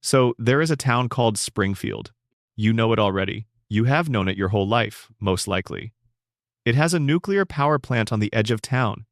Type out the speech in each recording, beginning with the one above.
So, there is a town called Springfield. You know it already. You have known it your whole life, most likely. It has a nuclear power plant on the edge of town,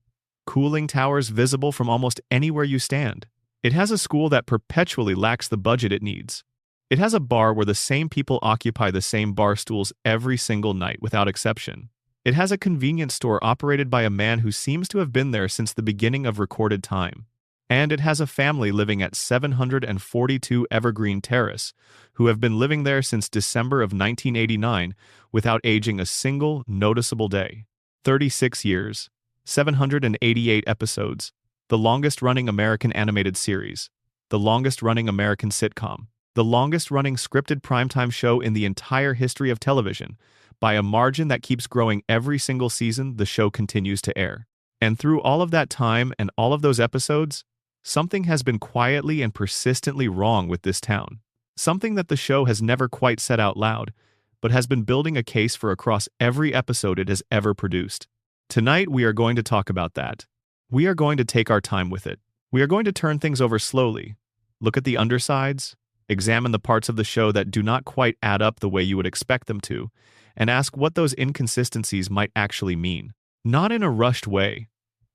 cooling towers visible from almost anywhere you stand. It has a school that perpetually lacks the budget it needs. It has a bar where the same people occupy the same bar stools every single night without exception. It has a convenience store operated by a man who seems to have been there since the beginning of recorded time. And it has a family living at 742 Evergreen Terrace, who have been living there since December of 1989 without aging a single noticeable day. 36 years, 788 episodes, the longest-running American animated series, the longest-running American sitcom, the longest-running scripted primetime show in the entire history of television. By a margin that keeps growing every single season, the show continues to air. And through all of that time and all of those episodes, something has been quietly and persistently wrong with this town. Something that the show has never quite said out loud, but has been building a case for across every episode it has ever produced. Tonight, we are going to talk about that. We are going to take our time with it. We are going to turn things over slowly, look at the undersides, examine the parts of the show that do not quite add up the way you would expect them to, and ask what those inconsistencies might actually mean. Not in a rushed way,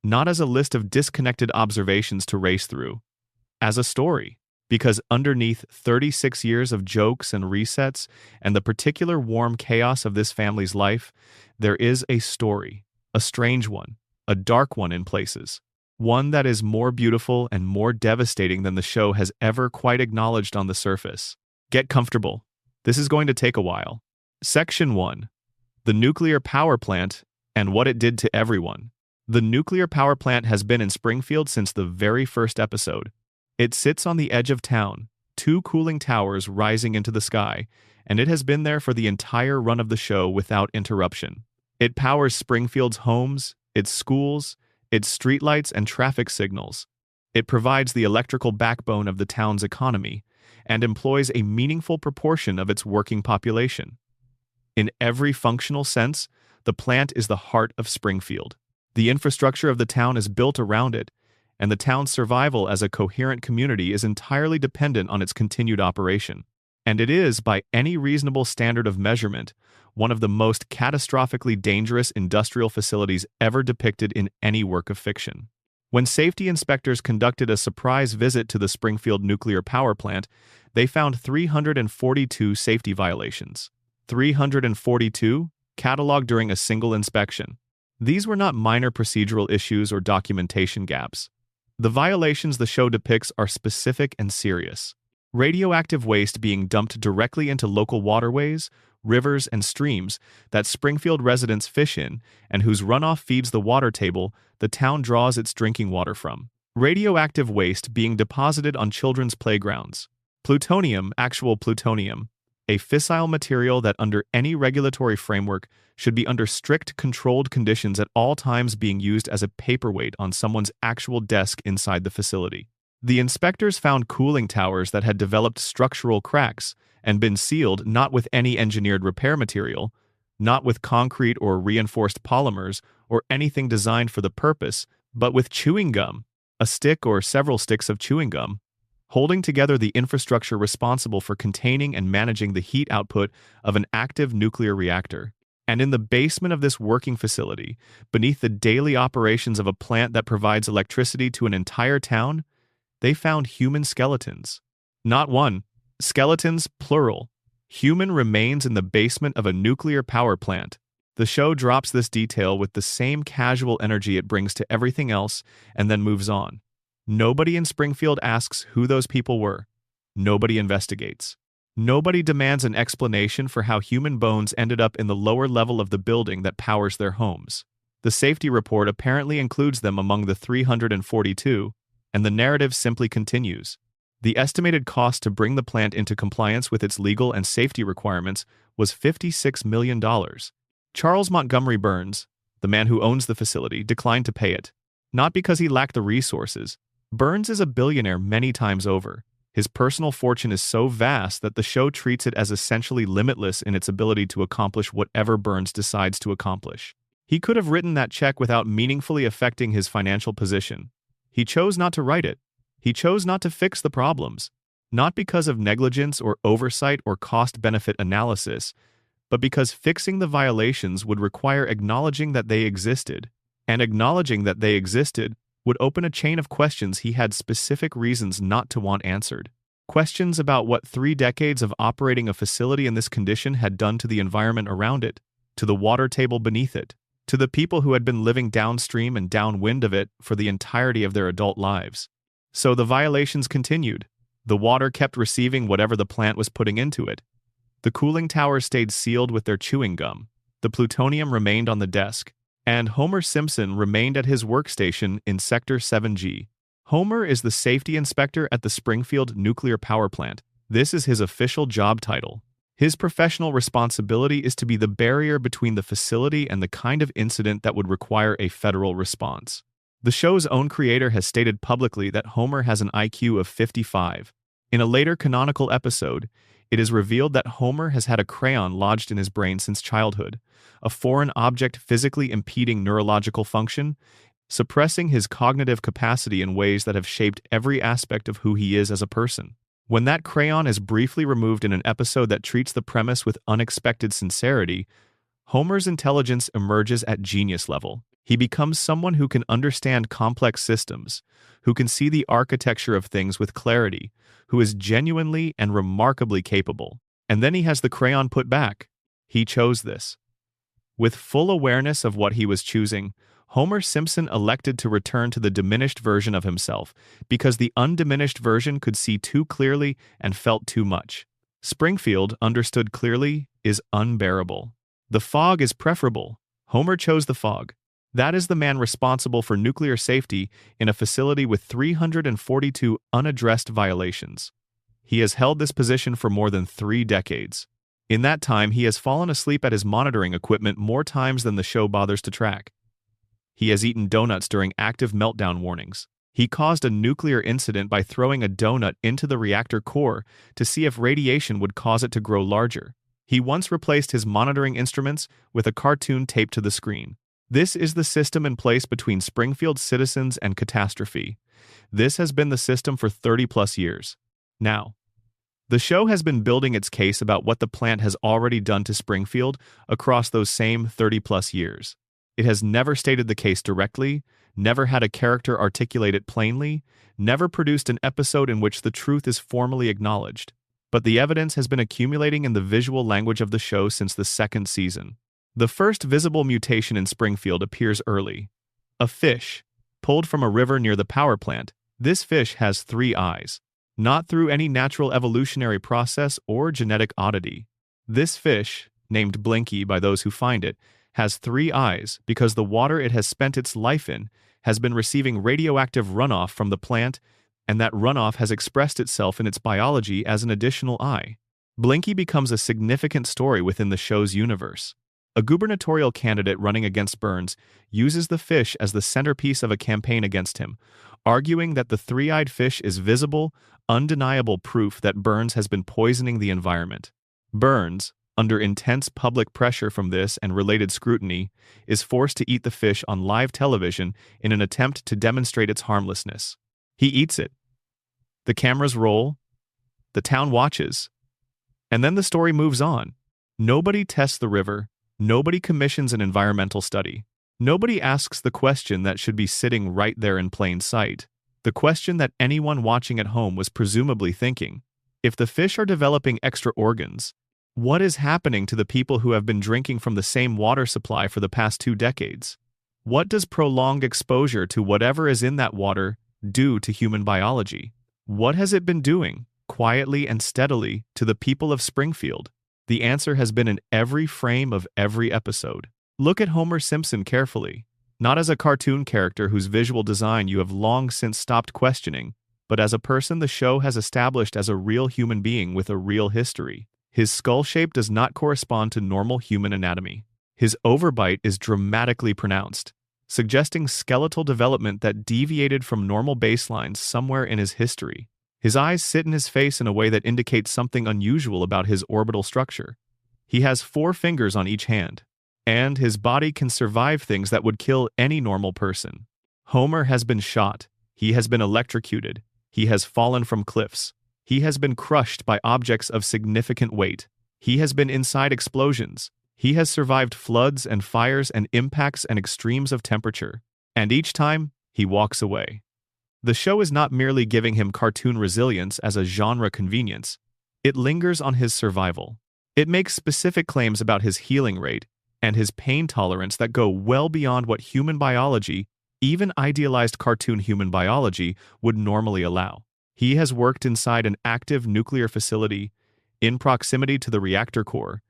not as a list of disconnected observations to race through, as a story. Because underneath 36 years of jokes and resets and the particular warm chaos of this family's life, there is a story, a strange one, a dark one in places. One that is more beautiful and more devastating than the show has ever quite acknowledged on the surface. Get comfortable. This is going to take a while. Section 1. The nuclear power plant and what it did to everyone. The nuclear power plant has been in Springfield since the very first episode. It sits on the edge of town, two cooling towers rising into the sky, and it has been there for the entire run of the show without interruption. It powers Springfield's homes, its schools, its streetlights and traffic signals. It provides the electrical backbone of the town's economy and employs a meaningful proportion of its working population. In every functional sense, the plant is the heart of Springfield. The infrastructure of the town is built around it, and the town's survival as a coherent community is entirely dependent on its continued operation. And it is, by any reasonable standard of measurement, one of the most catastrophically dangerous industrial facilities ever depicted in any work of fiction. When safety inspectors conducted a surprise visit to the Springfield nuclear power plant, they found 342 safety violations. 342, cataloged during a single inspection. These were not minor procedural issues or documentation gaps. The violations the show depicts are specific and serious. Radioactive waste being dumped directly into local waterways, rivers, and streams that Springfield residents fish in and whose runoff feeds the water table the town draws its drinking water from. Radioactive waste being deposited on children's playgrounds. Plutonium, actual plutonium, a fissile material that under any regulatory framework should be under strict controlled conditions at all times being used as a paperweight on someone's actual desk inside the facility. The inspectors found cooling towers that had developed structural cracks and been sealed not with any engineered repair material, not with concrete or reinforced polymers or anything designed for the purpose, but with chewing gum, a stick or several sticks of chewing gum, holding together the infrastructure responsible for containing and managing the heat output of an active nuclear reactor. And in the basement of this working facility, beneath the daily operations of a plant that provides electricity to an entire town, they found human skeletons. Not one, skeletons plural. Human remains in the basement of a nuclear power plant. The show drops this detail with the same casual energy it brings to everything else and then moves on. Nobody in Springfield asks who those people were. Nobody investigates. Nobody demands an explanation for how human bones ended up in the lower level of the building that powers their homes. The safety report apparently includes them among the 342, and the narrative simply continues. The estimated cost to bring the plant into compliance with its legal and safety requirements was $56 million. Charles Montgomery Burns, the man who owns the facility, declined to pay it. Not because he lacked the resources. Burns is a billionaire many times over. His personal fortune is so vast that the show treats it as essentially limitless in its ability to accomplish whatever Burns decides to accomplish. He could have written that check without meaningfully affecting his financial position. He chose not to write it. He chose not to fix the problems. not because of negligence or oversight or cost-benefit analysis, but because fixing the violations would require acknowledging that they existed, and acknowledging that they existed would open a chain of questions he had specific reasons not to want answered. Questions about what 3 decades of operating a facility in this condition had done to the environment around it, to the water table beneath it, to the people who had been living downstream and downwind of it for the entirety of their adult lives. So the violations continued. The water kept receiving whatever the plant was putting into it. The cooling towers stayed sealed with their chewing gum. The plutonium remained on the desk. And Homer Simpson remained at his workstation in Sector 7G. Homer is the safety inspector at the Springfield nuclear power plant. This is his official job title. His professional responsibility is to be the barrier between the facility and the kind of incident that would require a federal response. The show's own creator has stated publicly that Homer has an IQ of 55. In a later canonical episode, it is revealed that Homer has had a crayon lodged in his brain since childhood, a foreign object physically impeding neurological function, suppressing his cognitive capacity in ways that have shaped every aspect of who he is as a person. When that crayon is briefly removed in an episode that treats the premise with unexpected sincerity, Homer's intelligence emerges at genius level. He becomes someone who can understand complex systems, who can see the architecture of things with clarity, who is genuinely and remarkably capable. And then he has the crayon put back. He chose this. With full awareness of what he was choosing, Homer Simpson elected to return to the diminished version of himself because the undiminished version could see too clearly and felt too much. Springfield, understood clearly, is unbearable. The fog is preferable. Homer chose the fog. That is the man responsible for nuclear safety in a facility with 342 unaddressed violations. He has held this position for more than 3 decades. In that time, he has fallen asleep at his monitoring equipment more times than the show bothers to track. He has eaten donuts during active meltdown warnings. He caused a nuclear incident by throwing a donut into the reactor core to see if radiation would cause it to grow larger. He once replaced his monitoring instruments with a cartoon taped to the screen. This is the system in place between Springfield's citizens and catastrophe. This has been the system for 30-plus years. Now, the show has been building its case about what the plant has already done to Springfield across those same 30-plus years. It has never stated the case directly, never had a character articulate it plainly, never produced an episode in which the truth is formally acknowledged. But the evidence has been accumulating in the visual language of the show since the 2nd season. The first visible mutation in Springfield appears early. A fish, pulled from a river near the power plant. This fish has 3 eyes. Not through any natural evolutionary process or genetic oddity. This fish, named Blinky by those who find it, has 3 eyes because the water it has spent its life in has been receiving radioactive runoff from the plant, and that runoff has expressed itself in its biology as an additional eye. Blinky becomes a significant story within the show's universe. A gubernatorial candidate running against Burns uses the fish as the centerpiece of a campaign against him, arguing that the 3-eyed fish is visible, undeniable proof that Burns has been poisoning the environment. Burns, under intense public pressure from this and related scrutiny, is forced to eat the fish on live television in an attempt to demonstrate its harmlessness. He eats it. The cameras roll. The town watches. And then the story moves on. Nobody tests the river. Nobody commissions an environmental study. Nobody asks the question that should be sitting right there in plain sight. The question that anyone watching at home was presumably thinking. If the fish are developing extra organs, what is happening to the people who have been drinking from the same water supply for the past 2 decades? What does prolonged exposure to whatever is in that water do to human biology? What has it been doing, quietly and steadily, to the people of Springfield? The answer has been in every frame of every episode. Look at Homer Simpson carefully, not as a cartoon character whose visual design you have long since stopped questioning, but as a person the show has established as a real human being with a real history. His skull shape does not correspond to normal human anatomy. His overbite is dramatically pronounced, suggesting skeletal development that deviated from normal baselines somewhere in his history. His eyes sit in his face in a way that indicates something unusual about his orbital structure. He has 4 fingers on each hand, and his body can survive things that would kill any normal person. Homer has been shot. He has been electrocuted. He has fallen from cliffs. He has been crushed by objects of significant weight. He has been inside explosions. He has survived floods and fires and impacts and extremes of temperature. And each time, he walks away. The show is not merely giving him cartoon resilience as a genre convenience. It lingers on his survival. It makes specific claims about his healing rate and his pain tolerance that go well beyond what human biology, even idealized cartoon human biology, would normally allow. He has worked inside an active nuclear facility, in proximity to the reactor core,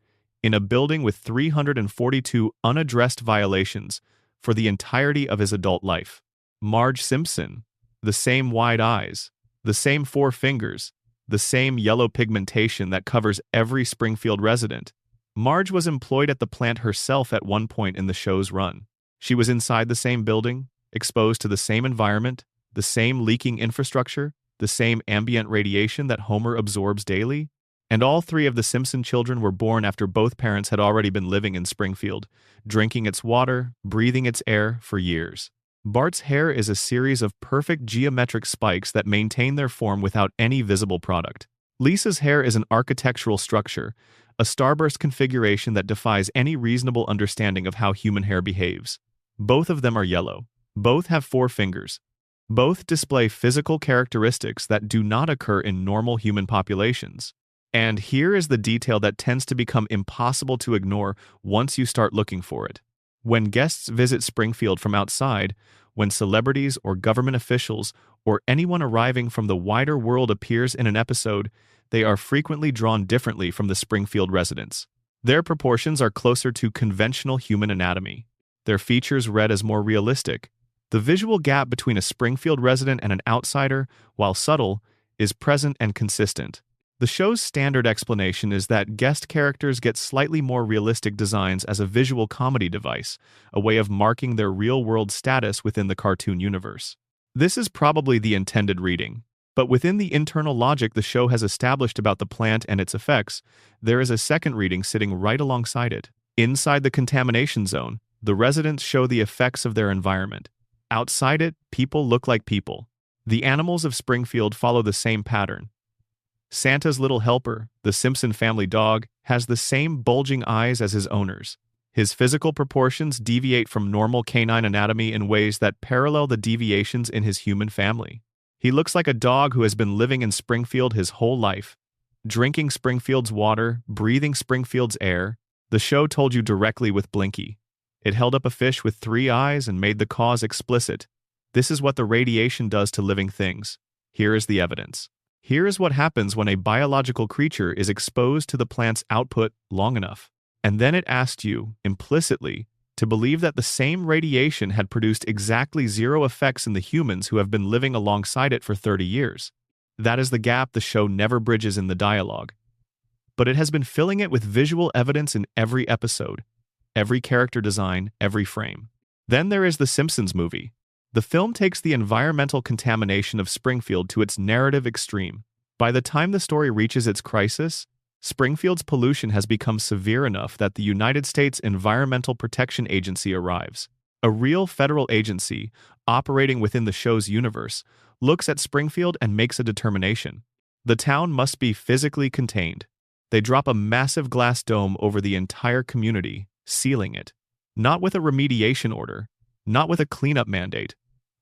in a building with 342 unaddressed violations for the entirety of his adult life. Marge Simpson, the same wide eyes, the same 4 fingers, the same yellow pigmentation that covers every Springfield resident. Marge was employed at the plant herself at one point in the show's run. She was inside the same building, exposed to the same environment, the same leaking infrastructure, the same ambient radiation that Homer absorbs daily. And all 3 of the Simpson children were born after both parents had already been living in Springfield, drinking its water, breathing its air for years. Bart's hair is a series of perfect geometric spikes that maintain their form without any visible product. Lisa's hair is an architectural structure, a starburst configuration that defies any reasonable understanding of how human hair behaves. Both of them are yellow. Both have 4 fingers. Both display physical characteristics that do not occur in normal human populations. And here is the detail that tends to become impossible to ignore once you start looking for it. When guests visit Springfield from outside, when celebrities or government officials or anyone arriving from the wider world appears in an episode, they are frequently drawn differently from the Springfield residents. Their proportions are closer to conventional human anatomy. Their features read as more realistic. The visual gap between a Springfield resident and an outsider, while subtle, is present and consistent. The show's standard explanation is that guest characters get slightly more realistic designs as a visual comedy device, a way of marking their real-world status within the cartoon universe. This is probably the intended reading. But within the internal logic the show has established about the plant and its effects, there is a second reading sitting right alongside it. Inside the contamination zone, the residents show the effects of their environment. Outside it, people look like people. The animals of Springfield follow the same pattern. Santa's little helper, the Simpson family dog, has the same bulging eyes as his owners. His physical proportions deviate from normal canine anatomy in ways that parallel the deviations in his human family. He looks like a dog who has been living in Springfield his whole life, drinking Springfield's water, breathing Springfield's air. The show told you directly with Blinky. It held up a fish with 3 eyes and made the cause explicit. This is what the radiation does to living things. Here is the evidence. Here is what happens when a biological creature is exposed to the plant's output long enough. And then it asked you, implicitly, to believe that the same radiation had produced exactly 0 effects in the humans who have been living alongside it for 30 years. That is the gap the show never bridges in the dialogue. But it has been filling it with visual evidence in every episode, every character design, every frame. Then there is the Simpsons movie. The film takes the environmental contamination of Springfield to its narrative extreme. By the time the story reaches its crisis, Springfield's pollution has become severe enough that the United States Environmental Protection Agency arrives. A real federal agency, operating within the show's universe, looks at Springfield and makes a determination. The town must be physically contained. They drop a massive glass dome over the entire community, sealing it. Not with a remediation order, not with a cleanup mandate,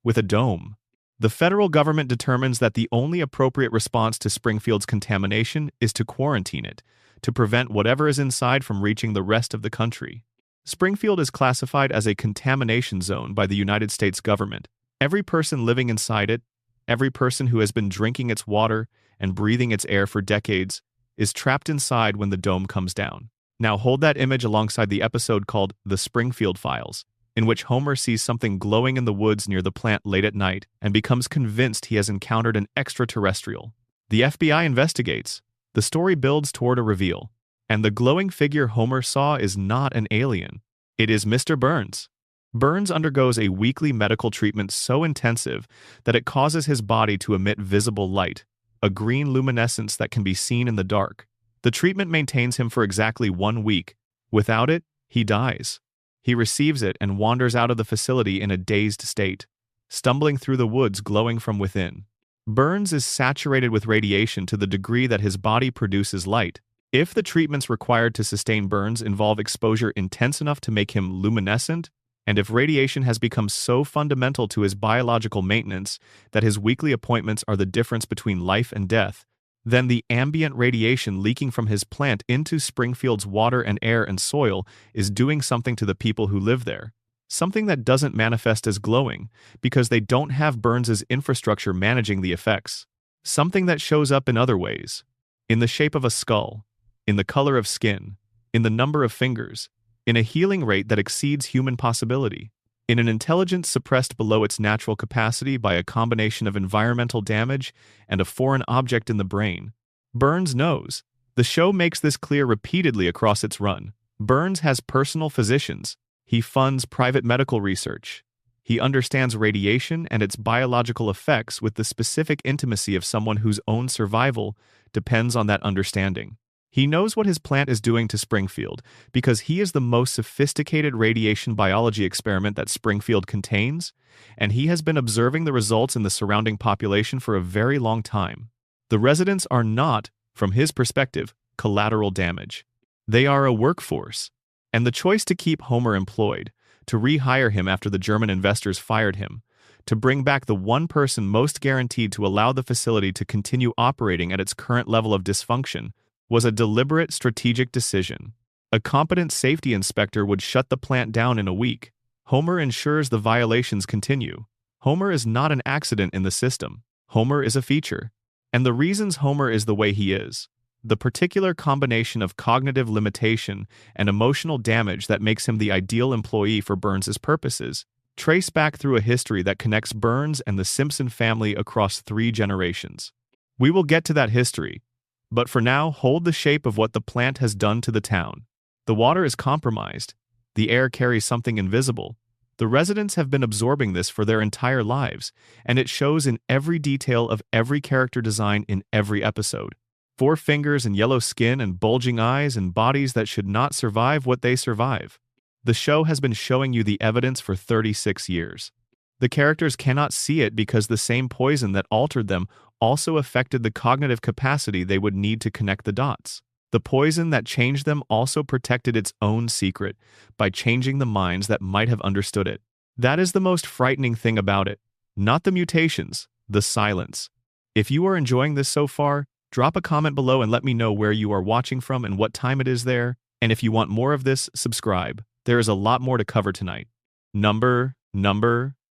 with a dome. The federal government determines that the only appropriate response to Springfield's contamination is to quarantine it, to prevent whatever is inside from reaching the rest of the country. Springfield is classified as a contamination zone by the United States government. Every person living inside it, every person who has been drinking its water and breathing its air for decades, is trapped inside when the dome comes down. Now hold that image alongside the episode called The Springfield Files, in which Homer sees something glowing in the woods near the plant late at night and becomes convinced he has encountered an extraterrestrial. The FBI investigates. The story builds toward a reveal. And the glowing figure Homer saw is not an alien. It is Mr. Burns. Burns undergoes a weekly medical treatment so intensive that it causes his body to emit visible light, a green luminescence that can be seen in the dark. The treatment maintains him for exactly 1 week. Without it, he dies. He receives it and wanders out of the facility in a dazed state, stumbling through the woods glowing from within. Burns is saturated with radiation to the degree that his body produces light. If the treatments required to sustain Burns involve exposure intense enough to make him luminescent, and if radiation has become so fundamental to his biological maintenance that his weekly appointments are the difference between life and death, then the ambient radiation leaking from his plant into Springfield's water and air and soil is doing something to the people who live there. Something that doesn't manifest as glowing, because they don't have Burns's infrastructure managing the effects. Something that shows up in other ways. In the shape of a skull, in the color of skin, in the number of fingers, in a healing rate that exceeds human possibility, in an intelligence suppressed below its natural capacity by a combination of environmental damage and a foreign object in the brain. Burns knows. The show makes this clear repeatedly across its run. Burns has personal physicians. He funds private medical research. He understands radiation and its biological effects with the specific intimacy of someone whose own survival depends on that understanding. He knows what his plant is doing to Springfield because he is the most sophisticated radiation biology experiment that Springfield contains, and he has been observing the results in the surrounding population for a very long time. The residents are not, from his perspective, collateral damage. They are a workforce, and the choice to keep Homer employed, to rehire him after the German investors fired him, to bring back the one person most guaranteed to allow the facility to continue operating at its current level of dysfunction, was a deliberate strategic decision. A competent safety inspector would shut the plant down in a week. Homer ensures the violations continue. Homer is not an accident in the system. Homer is a feature. And the reasons Homer is the way he is, the particular combination of cognitive limitation and emotional damage that makes him the ideal employee for Burns's purposes, trace back through a history that connects Burns and the Simpson family across 3 generations. We will get to that history, but for now, hold the shape of what the plant has done to the town. The water is compromised. The air carries something invisible. The residents have been absorbing this for their entire lives, and it shows in every detail of every character design in every episode. 4 fingers and yellow skin and bulging eyes and bodies that should not survive what they survive. The show has been showing you the evidence for 36 years. The characters cannot see it because the same poison that altered them also affected the cognitive capacity they would need to connect the dots. The poison that changed them also protected its own secret by changing the minds that might have understood it. That is the most frightening thing about it. Not the mutations, the silence. If you are enjoying this so far, drop a comment below and let me know where you are watching from and what time it is there. And if you want more of this, subscribe. There is a lot more to cover tonight.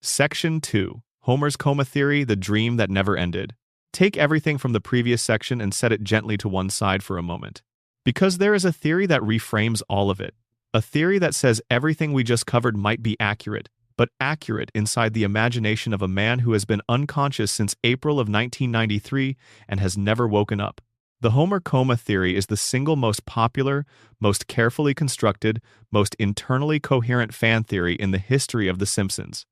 Section 2. Homer's coma theory, the dream that never ended. Take everything from the previous section and set it gently to one side for a moment. Because there is a theory that reframes all of it. A theory that says everything we just covered might be accurate, but accurate inside the imagination of a man who has been unconscious since April of 1993 and has never woken up. The Homer coma theory is the single most popular, most carefully constructed, most internally coherent fan theory in the history of The Simpsons.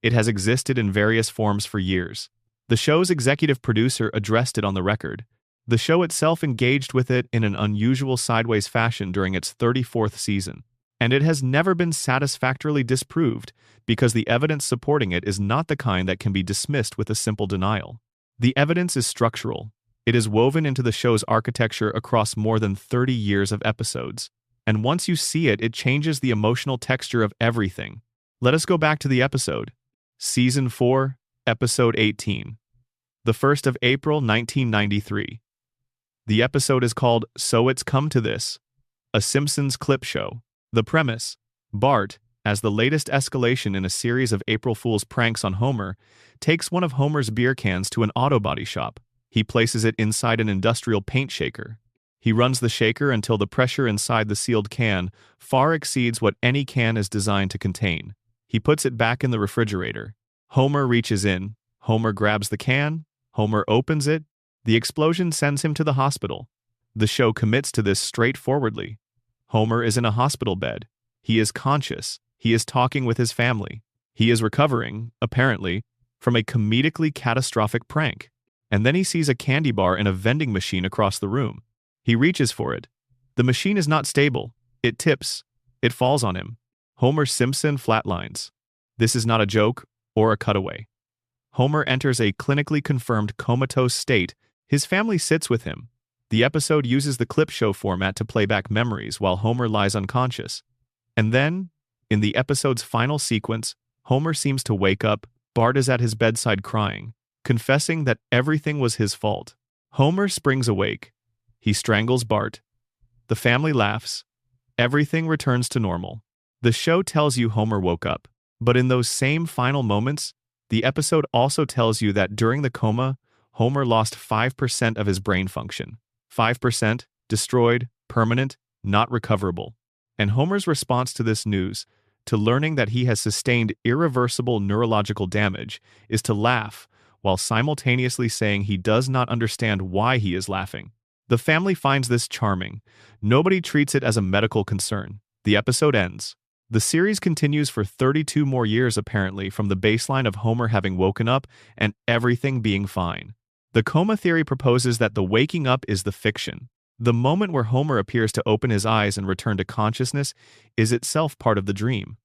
It has existed in various forms for years. The show's executive producer addressed it on the record. The show itself engaged with it in an unusual sideways fashion during its 34th season. And it has never been satisfactorily disproved because the evidence supporting it is not the kind that can be dismissed with a simple denial. The evidence is structural. It is woven into the show's architecture across more than 30 years of episodes. And once you see it, it changes the emotional texture of everything. Let us go back to the episode. Season 4, Episode 18. The 1st of April, 1993. The episode is called So It's Come to This, a Simpsons clip show. The premise: Bart, as the latest escalation in a series of April Fool's pranks on Homer, takes one of Homer's beer cans to an auto body shop. He places it inside an industrial paint shaker. He runs the shaker until the pressure inside the sealed can far exceeds what any can is designed to contain. He puts it back in the refrigerator. Homer reaches in. Homer grabs the can. Homer opens it. The explosion sends him to the hospital. The show commits to this straightforwardly. Homer is in a hospital bed. He is conscious. He is talking with his family. He is recovering, apparently, from a comedically catastrophic prank. And then he sees a candy bar in a vending machine across the room. He reaches for it. The machine is not stable. It tips. It falls on him. Homer Simpson flatlines. This is not a joke or a cutaway. Homer enters a clinically confirmed comatose state. His family sits with him. The episode uses the clip show format to play back memories while Homer lies unconscious. And then, in the episode's final sequence, Homer seems to wake up. Bart is at his bedside crying, confessing that everything was his fault. Homer springs awake. He strangles Bart. The family laughs. Everything returns to normal. The show tells you Homer woke up, but in those same final moments, the episode also tells you that during the coma, Homer lost 5% of his brain function. 5% destroyed, permanent, not recoverable. And Homer's response to this news, to learning that he has sustained irreversible neurological damage, is to laugh, while simultaneously saying he does not understand why he is laughing. The family finds this charming. Nobody treats it as a medical concern. The episode ends. The series continues for 32 more years apparently from the baseline of Homer having woken up and everything being fine. The coma theory proposes that the waking up is the fiction. The moment where Homer appears to open his eyes and return to consciousness is itself part of the dream.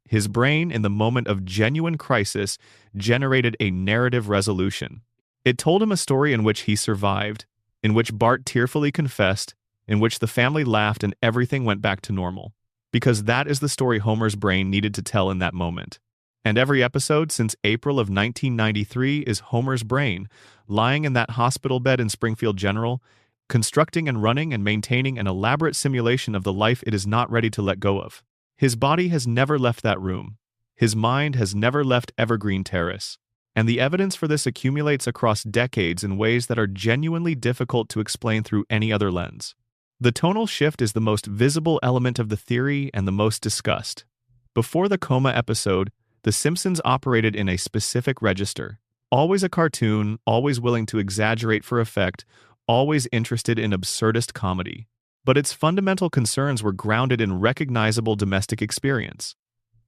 His brain, in the moment of genuine crisis, generated a narrative resolution. It told him a story in which he survived, in which Bart tearfully confessed, in which the family laughed and everything went back to normal. Because that is the story Homer's brain needed to tell in that moment. And every episode since April of 1993 is Homer's brain, lying in that hospital bed in Springfield General, constructing and running and maintaining an elaborate simulation of the life it is not ready to let go of. His body has never left that room. His mind has never left Evergreen Terrace. And the evidence for this accumulates across decades in ways that are genuinely difficult to explain through any other lens. The tonal shift is the most visible element of the theory and the most discussed. Before the coma episode, The Simpsons operated in a specific register. Always a cartoon, always willing to exaggerate for effect, always interested in absurdist comedy. But its fundamental concerns were grounded in recognizable domestic experience.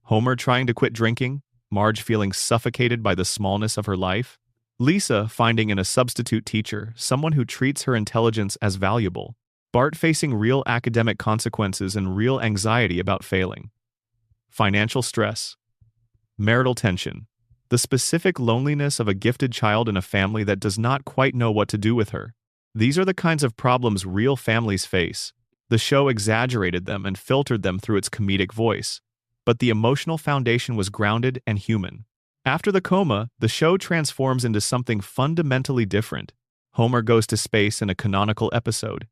Homer trying to quit drinking, Marge feeling suffocated by the smallness of her life, Lisa finding in a substitute teacher someone who treats her intelligence as valuable, Bart facing real academic consequences and real anxiety about failing. Financial stress. Marital tension. The specific loneliness of a gifted child in a family that does not quite know what to do with her. These are the kinds of problems real families face. The show exaggerated them and filtered them through its comedic voice. But the emotional foundation was grounded and human. After the coma, the show transforms into something fundamentally different. Homer goes to space in a canonical episode.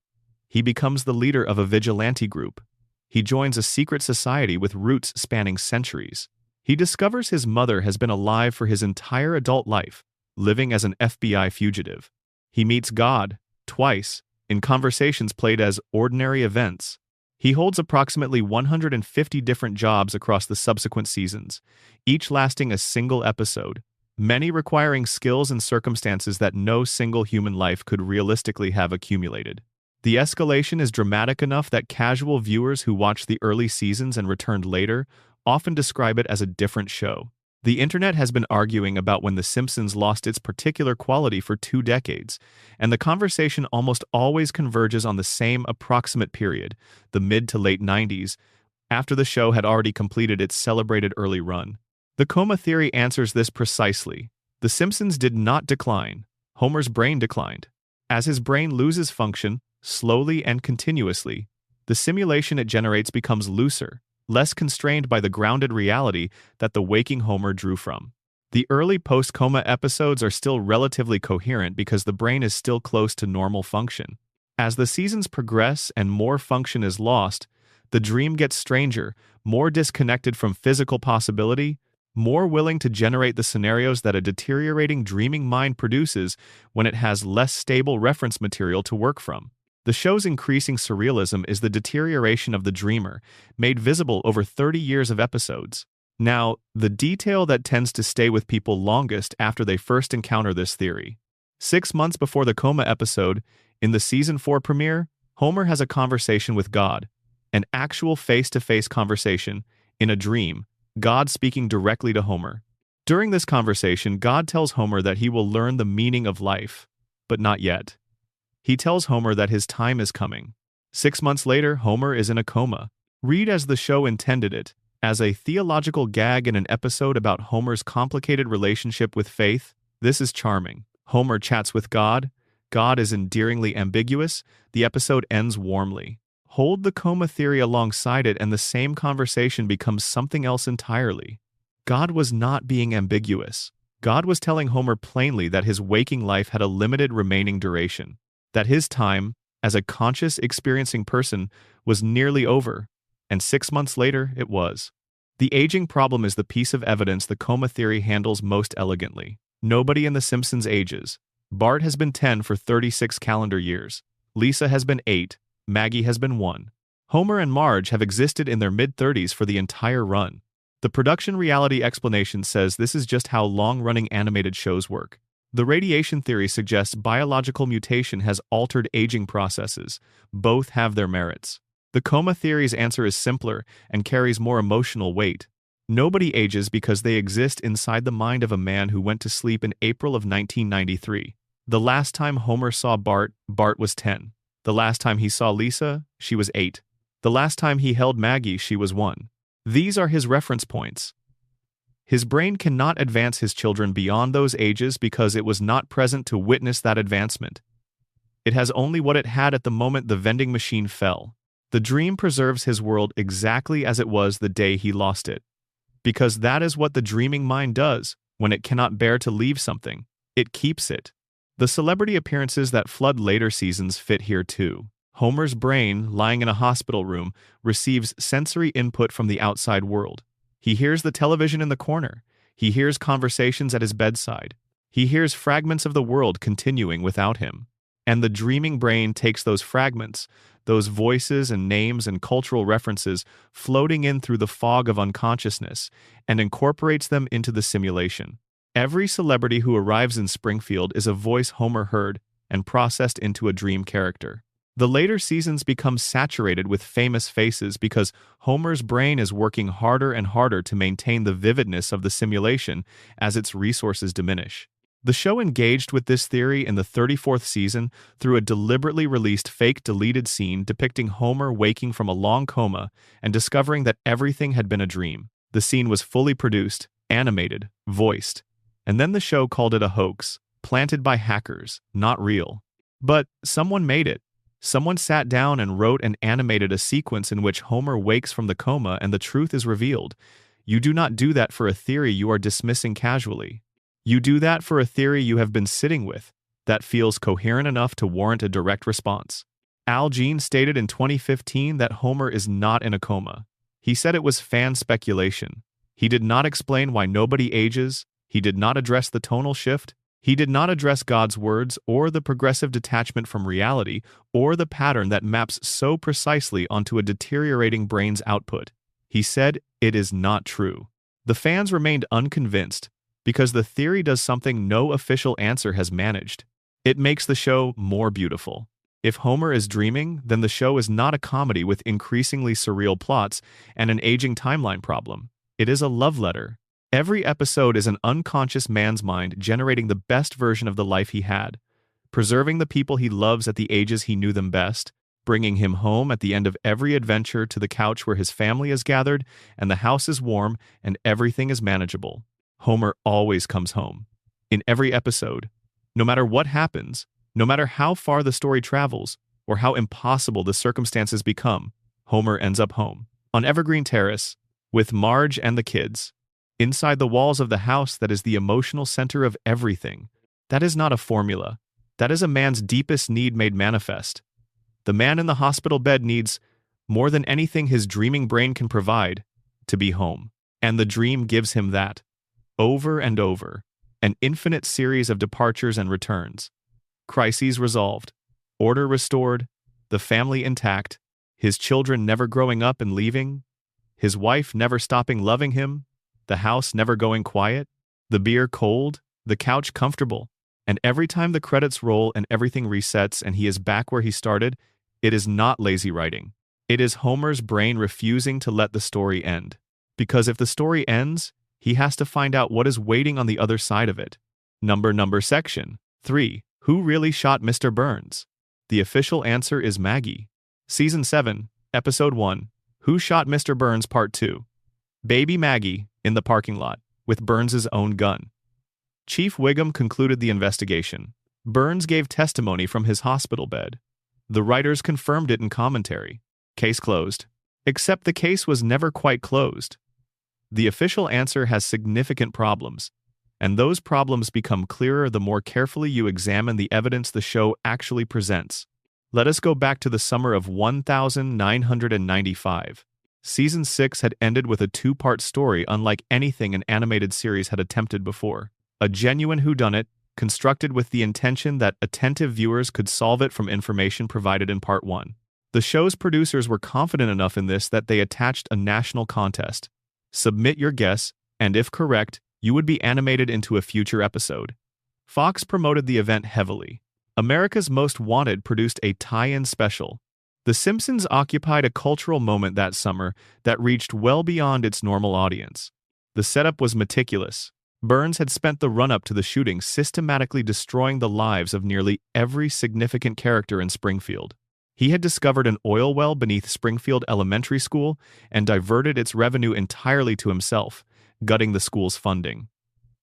He becomes the leader of a vigilante group. He joins a secret society with roots spanning centuries. He discovers his mother has been alive for his entire adult life, living as an FBI fugitive. He meets God, twice, in conversations played as ordinary events. He holds approximately 150 different jobs across the subsequent seasons, each lasting a single episode, many requiring skills and circumstances that no single human life could realistically have accumulated. The escalation is dramatic enough that casual viewers who watched the early seasons and returned later often describe it as a different show. The internet has been arguing about when The Simpsons lost its particular quality for 2 decades, and the conversation almost always converges on the same approximate period, the mid to late 90s, after the show had already completed its celebrated early run. The coma theory answers this precisely. The Simpsons did not decline. Homer's brain declined. As his brain loses function, slowly and continuously, the simulation it generates becomes looser, less constrained by the grounded reality that the waking Homer drew from. The early post-coma episodes are still relatively coherent because the brain is still close to normal function. As the seasons progress and more function is lost, the dream gets stranger, more disconnected from physical possibility, more willing to generate the scenarios that a deteriorating dreaming mind produces when it has less stable reference material to work from. The show's increasing surrealism is the deterioration of the dreamer, made visible over 30 years of episodes. Now, the detail that tends to stay with people longest after they first encounter this theory. 6 months before the coma episode, in the season 4 premiere, Homer has a conversation with God, an actual face-to-face conversation, in a dream, God speaking directly to Homer. During this conversation, God tells Homer that he will learn the meaning of life, but not yet. He tells Homer that his time is coming. 6 months later, Homer is in a coma. Read as the show intended it, As a theological gag in an episode about Homer's complicated relationship with faith, this is charming. Homer chats with God. God is endearingly ambiguous. The episode ends warmly. Hold the coma theory alongside it and the same conversation becomes something else entirely. God was not being ambiguous. God was telling Homer plainly that his waking life had a limited remaining duration, that his time, as a conscious experiencing person, was nearly over, and 6 months later it was. The aging problem is the piece of evidence the coma theory handles most elegantly. Nobody in The Simpsons ages. Bart has been 10 for 36 calendar years. Lisa has been 8. Maggie has been 1. Homer and Marge have existed in their mid-30s for the entire run. The production reality explanation says this is just how long-running animated shows work. The radiation theory suggests biological mutation has altered aging processes. Both have their merits. The coma theory's answer is simpler and carries more emotional weight. Nobody ages because they exist inside the mind of a man who went to sleep in April of 1993. The last time Homer saw Bart, Bart was 10. The last time he saw Lisa, she was 8. The last time he held Maggie, she was 1. These are his reference points. His brain cannot advance his children beyond those ages because it was not present to witness that advancement. It has only what it had at the moment the vending machine fell. The dream preserves his world exactly as it was the day he lost it. Because that is what the dreaming mind does when it cannot bear to leave something. It keeps it. The celebrity appearances that flood later seasons fit here too. Homer's brain, lying in a hospital room, receives sensory input from the outside world. He hears the television in the corner. He hears conversations at his bedside. He hears fragments of the world continuing without him. And the dreaming brain takes those fragments, those voices and names and cultural references floating in through the fog of unconsciousness, and incorporates them into the simulation. Every celebrity who arrives in Springfield is a voice Homer heard and processed into a dream character. The later seasons become saturated with famous faces because Homer's brain is working harder and harder to maintain the vividness of the simulation as its resources diminish. The show engaged with this theory in the 34th season through a deliberately released fake deleted scene depicting Homer waking from a long coma and discovering that everything had been a dream. The scene was fully produced, animated, voiced, and then the show called it a hoax, planted by hackers, not real. But someone made it. Someone sat down and wrote and animated a sequence in which Homer wakes from the coma and the truth is revealed. You do not do that for a theory you are dismissing casually. You do that for a theory you have been sitting with, that feels coherent enough to warrant a direct response. Al Jean stated in 2015 that Homer is not in a coma. He said it was fan speculation. He did not explain why nobody ages. He did not address the tonal shift. He did not address God's words or the progressive detachment from reality or the pattern that maps so precisely onto a deteriorating brain's output. He said it is not true. The fans remained unconvinced, because the theory does something no official answer has managed. It makes the show more beautiful. If Homer is dreaming, then the show is not a comedy with increasingly surreal plots and an aging timeline problem. It is a love letter. Every episode is an unconscious man's mind generating the best version of the life he had, preserving the people he loves at the ages he knew them best, bringing him home at the end of every adventure to the couch where his family is gathered and the house is warm and everything is manageable. Homer always comes home. In every episode, no matter what happens, no matter how far the story travels, or how impossible the circumstances become, Homer ends up home. On Evergreen Terrace, with Marge and the kids. Inside the walls of the house that is the emotional center of everything. That is not a formula. That is a man's deepest need made manifest. The man in the hospital bed needs, more than anything his dreaming brain can provide, to be home. And the dream gives him that. Over and over, an infinite series of departures and returns. Crises resolved, order restored, the family intact, his children never growing up and leaving, his wife never stopping loving him, the house never going quiet, the beer cold, the couch comfortable, and every time the credits roll and everything resets and he is back where he started, it is not lazy writing. It is Homer's brain refusing to let the story end. Because if the story ends, he has to find out what is waiting on the other side of it. Number section 3. Who really shot Mr. Burns? The official answer is Maggie. Season 7, Episode 1, Who Shot Mr. Burns Part 2. Baby Maggie in the parking lot with Burns's own gun. Chief Wiggum concluded the investigation. Burns gave testimony from his hospital bed. The writers confirmed it in commentary. Case closed. Except the case was never quite closed. The official answer has significant problems, and those problems become clearer the more carefully you examine the evidence the show actually presents. Let us go back to the summer of 1995. Season 6 had ended with a two-part story unlike anything an animated series had attempted before. A genuine whodunit, constructed with the intention that attentive viewers could solve it from information provided in Part 1. The show's producers were confident enough in this that they attached a national contest. Submit your guess, and if correct, you would be animated into a future episode. Fox promoted the event heavily. America's Most Wanted produced a tie-in special. The Simpsons occupied a cultural moment that summer that reached well beyond its normal audience. The setup was meticulous. Burns had spent the run-up to the shooting systematically destroying the lives of nearly every significant character in Springfield. He had discovered an oil well beneath Springfield Elementary School and diverted its revenue entirely to himself, gutting the school's funding.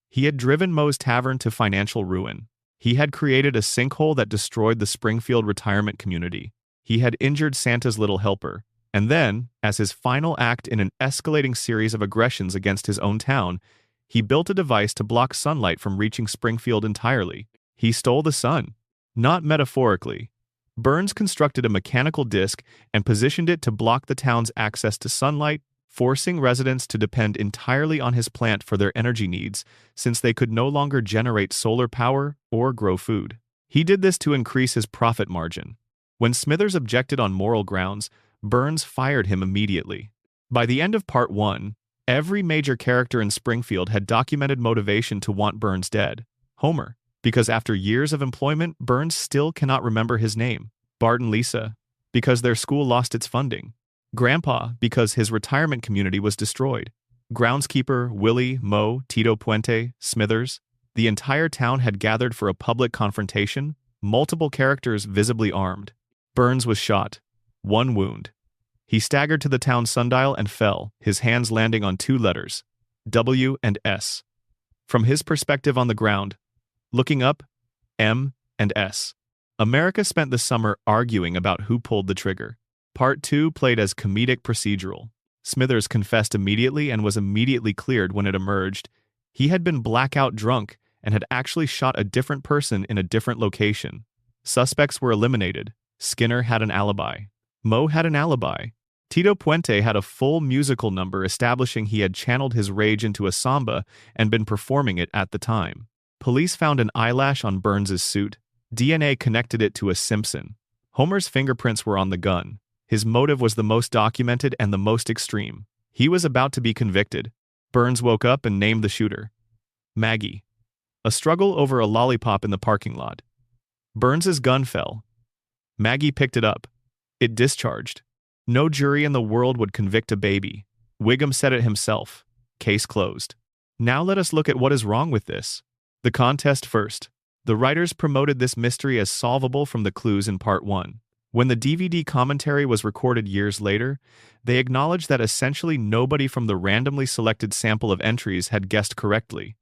He had driven Moe's Tavern to financial ruin. He had created a sinkhole that destroyed the Springfield retirement community. He had injured Santa's little helper. And then, as his final act in an escalating series of aggressions against his own town, he built a device to block sunlight from reaching Springfield entirely. He stole the sun. Not metaphorically. Burns constructed a mechanical disc and positioned it to block the town's access to sunlight, forcing residents to depend entirely on his plant for their energy needs, since they could no longer generate solar power or grow food. He did this to increase his profit margin. When Smithers objected on moral grounds, Burns fired him immediately. By the end of Part 1, every major character in Springfield had documented motivation to want Burns dead. Homer, because after years of employment, Burns still cannot remember his name. Bart and Lisa, because their school lost its funding. Grandpa, because his retirement community was destroyed. Groundskeeper, Willie, Moe, Tito Puente, Smithers. The entire town had gathered for a public confrontation, multiple characters visibly armed. Burns was shot. One wound. He staggered to the town sundial and fell, his hands landing on two letters, W and S. From his perspective on the ground, looking up, M and S. America spent the summer arguing about who pulled the trigger. Part 2 played as comedic procedural. Smithers confessed immediately and was immediately cleared when it emerged. He had been blackout drunk and had actually shot a different person in a different location. Suspects were eliminated. Skinner had an alibi. Moe had an alibi. Tito Puente had a full musical number establishing he had channeled his rage into a samba and been performing it at the time. Police found an eyelash on Burns's suit. DNA connected it to a Simpson. Homer's fingerprints were on the gun. His motive was the most documented and the most extreme. He was about to be convicted. Burns woke up and named the shooter. Maggie. A struggle over a lollipop in the parking lot. Burns's gun fell. Maggie picked it up. It discharged. No jury in the world would convict a baby. Wiggum said it himself. Case closed. Now let us look at what is wrong with this. The contest first. The writers promoted this mystery as solvable from the clues in Part 1. When the DVD commentary was recorded years later, they acknowledged that essentially nobody from the randomly selected sample of entries had guessed correctly.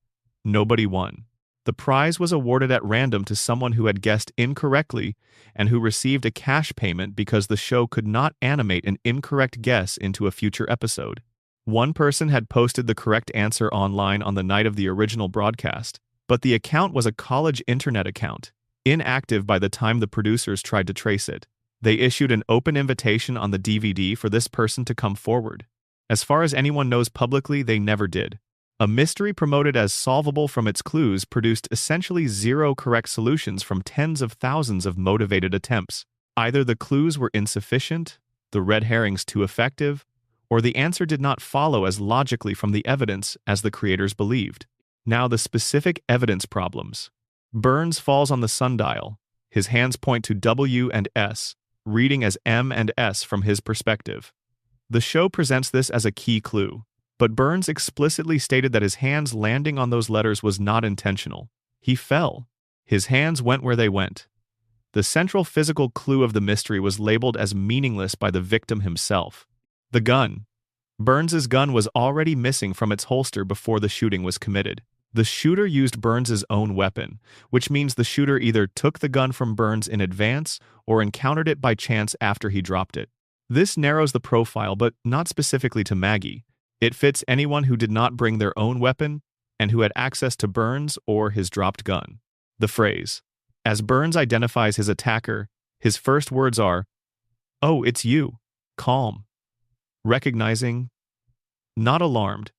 Nobody won. The prize was awarded at random to someone who had guessed incorrectly and who received a cash payment because the show could not animate an incorrect guess into a future episode. One person had posted the correct answer online on the night of the original broadcast, but the account was a college internet account, inactive by the time the producers tried to trace it. They issued an open invitation on the DVD for this person to come forward. As far as anyone knows publicly, they never did. A mystery promoted as solvable from its clues produced essentially zero correct solutions from tens of thousands of motivated attempts. Either the clues were insufficient, the red herrings too effective, or the answer did not follow as logically from the evidence as the creators believed. Now the specific evidence problems. Burns falls on the sundial. His hands point to W and S, reading as M and S from his perspective. The show presents this as a key clue. But Burns explicitly stated that his hands landing on those letters was not intentional. He fell. His hands went where they went. The central physical clue of the mystery was labeled as meaningless by the victim himself. The gun. Burns's gun was already missing from its holster before the shooting was committed. The shooter used Burns's own weapon, which means the shooter either took the gun from Burns in advance or encountered it by chance after he dropped it. This narrows the profile, but not specifically to Maggie. It fits anyone who did not bring their own weapon and who had access to Burns or his dropped gun. The phrase. As Burns identifies his attacker, his first words are, "Oh, it's you." Calm. Recognizing. Not alarmed.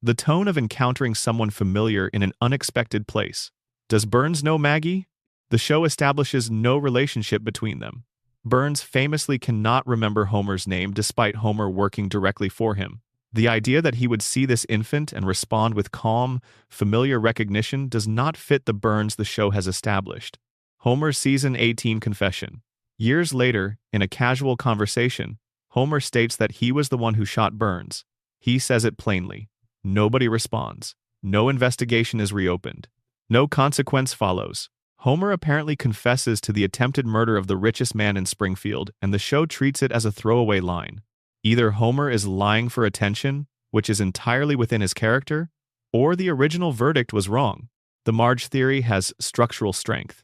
The tone of encountering someone familiar in an unexpected place. Does Burns know Maggie? The show establishes no relationship between them. Burns famously cannot remember Homer's name despite Homer working directly for him. The idea that he would see this infant and respond with calm, familiar recognition does not fit the Burns the show has established. Homer's Season 18 confession. Years later, in a casual conversation, Homer states that he was the one who shot Burns. He says it plainly. Nobody responds. No investigation is reopened. No consequence follows. Homer apparently confesses to the attempted murder of the richest man in Springfield, and the show treats it as a throwaway line. Either Homer is lying for attention, which is entirely within his character, or the original verdict was wrong. The Marge theory has structural strength.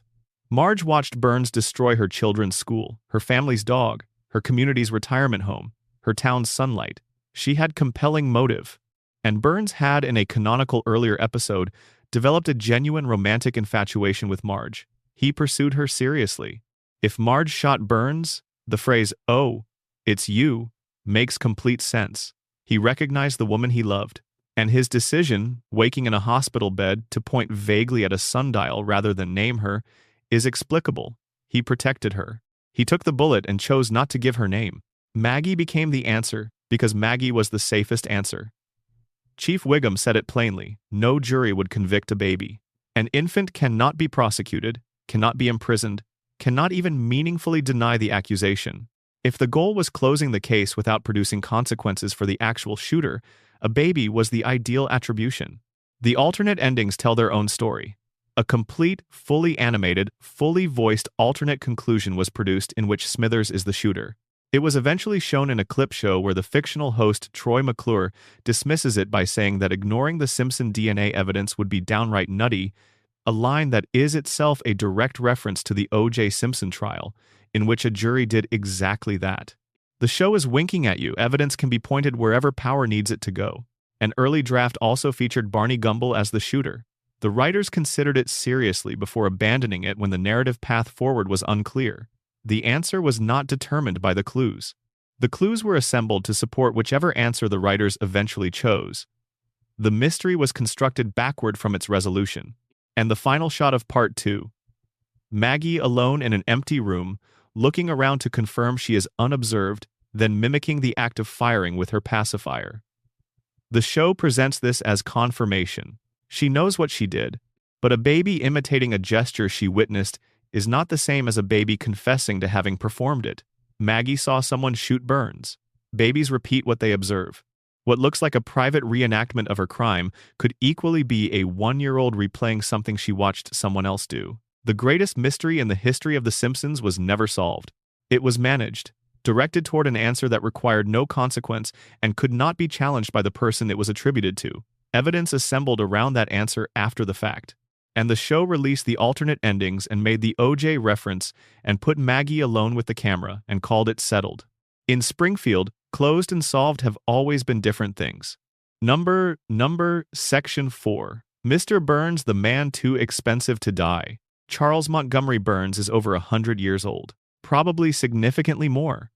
Marge watched Burns destroy her children's school, her family's dog, her community's retirement home, her town's sunlight. She had compelling motive. And Burns had, in a canonical earlier episode, developed a genuine romantic infatuation with Marge. He pursued her seriously. If Marge shot Burns, the phrase, "Oh, it's you," makes complete sense. He recognized the woman he loved. And his decision, waking in a hospital bed, to point vaguely at a sundial rather than name her, is explicable. He protected her. He took the bullet and chose not to give her name. Maggie became the answer because Maggie was the safest answer. Chief Wiggum said it plainly, no jury would convict a baby. An infant cannot be prosecuted, cannot be imprisoned, cannot even meaningfully deny the accusation. If the goal was closing the case without producing consequences for the actual shooter, a baby was the ideal attribution. The alternate endings tell their own story. A complete, fully animated, fully voiced alternate conclusion was produced in which Smithers is the shooter. It was eventually shown in a clip show where the fictional host Troy McClure dismisses it by saying that ignoring the Simpson DNA evidence would be downright nutty, a line that is itself a direct reference to the O.J. Simpson trial, in which a jury did exactly that. The show is winking at you. Evidence can be pointed wherever power needs it to go. An early draft also featured Barney Gumble as the shooter. The writers considered it seriously before abandoning it when the narrative path forward was unclear. The answer was not determined by the clues. The clues were assembled to support whichever answer the writers eventually chose. The mystery was constructed backward from its resolution. And the final shot of Part 2. Maggie alone in an empty room, looking around to confirm she is unobserved, then mimicking the act of firing with her pacifier. The show presents this as confirmation. She knows what she did, but a baby imitating a gesture she witnessed is not the same as a baby confessing to having performed it. Maggie saw someone shoot Burns. Babies repeat what they observe. What looks like a private reenactment of her crime could equally be a 1-year-old replaying something she watched someone else do. The greatest mystery in the history of The Simpsons was never solved. It was managed, directed toward an answer that required no consequence and could not be challenged by the person it was attributed to. Evidence assembled around that answer after the fact. And the show released the alternate endings and made the O.J. reference and put Maggie alone with the camera and called it settled. In Springfield, closed and solved have always been different things. Section 4. Mr. Burns, the man too expensive to die. Charles Montgomery Burns is over 100 years old, probably significantly more.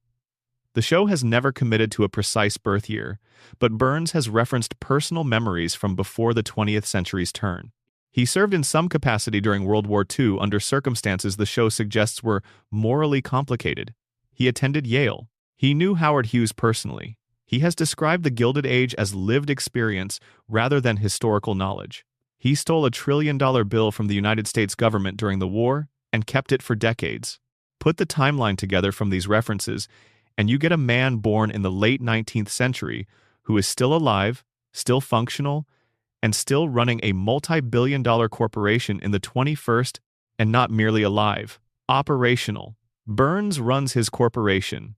The show has never committed to a precise birth year, but Burns has referenced personal memories from before the 20th century's turn. He served in some capacity during World War II under circumstances the show suggests were morally complicated. He attended Yale. He knew Howard Hughes personally. He has described the Gilded Age as lived experience rather than historical knowledge. He stole $1 trillion bill from the United States government during the war and kept it for decades. Put the timeline together from these references, and you get a man born in the late 19th century who is still alive, still functional, and still running a multi-billion-dollar corporation in the 21st, and not merely alive, operational. Burns runs his corporation.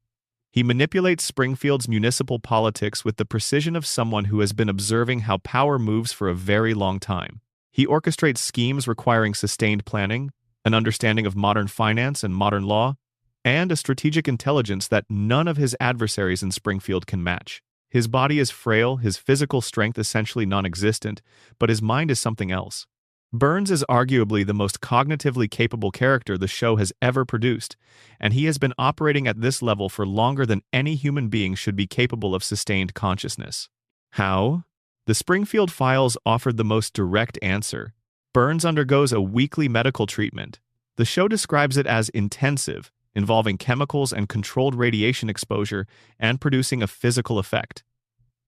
He manipulates Springfield's municipal politics with the precision of someone who has been observing how power moves for a very long time. He orchestrates schemes requiring sustained planning, an understanding of modern finance and modern law, and a strategic intelligence that none of his adversaries in Springfield can match. His body is frail, his physical strength essentially non-existent, but his mind is something else. Burns is arguably the most cognitively capable character the show has ever produced, and he has been operating at this level for longer than any human being should be capable of sustained consciousness. How? The Springfield Files offered the most direct answer. Burns undergoes a weekly medical treatment. The show describes it as intensive, involving chemicals and controlled radiation exposure and producing a physical effect.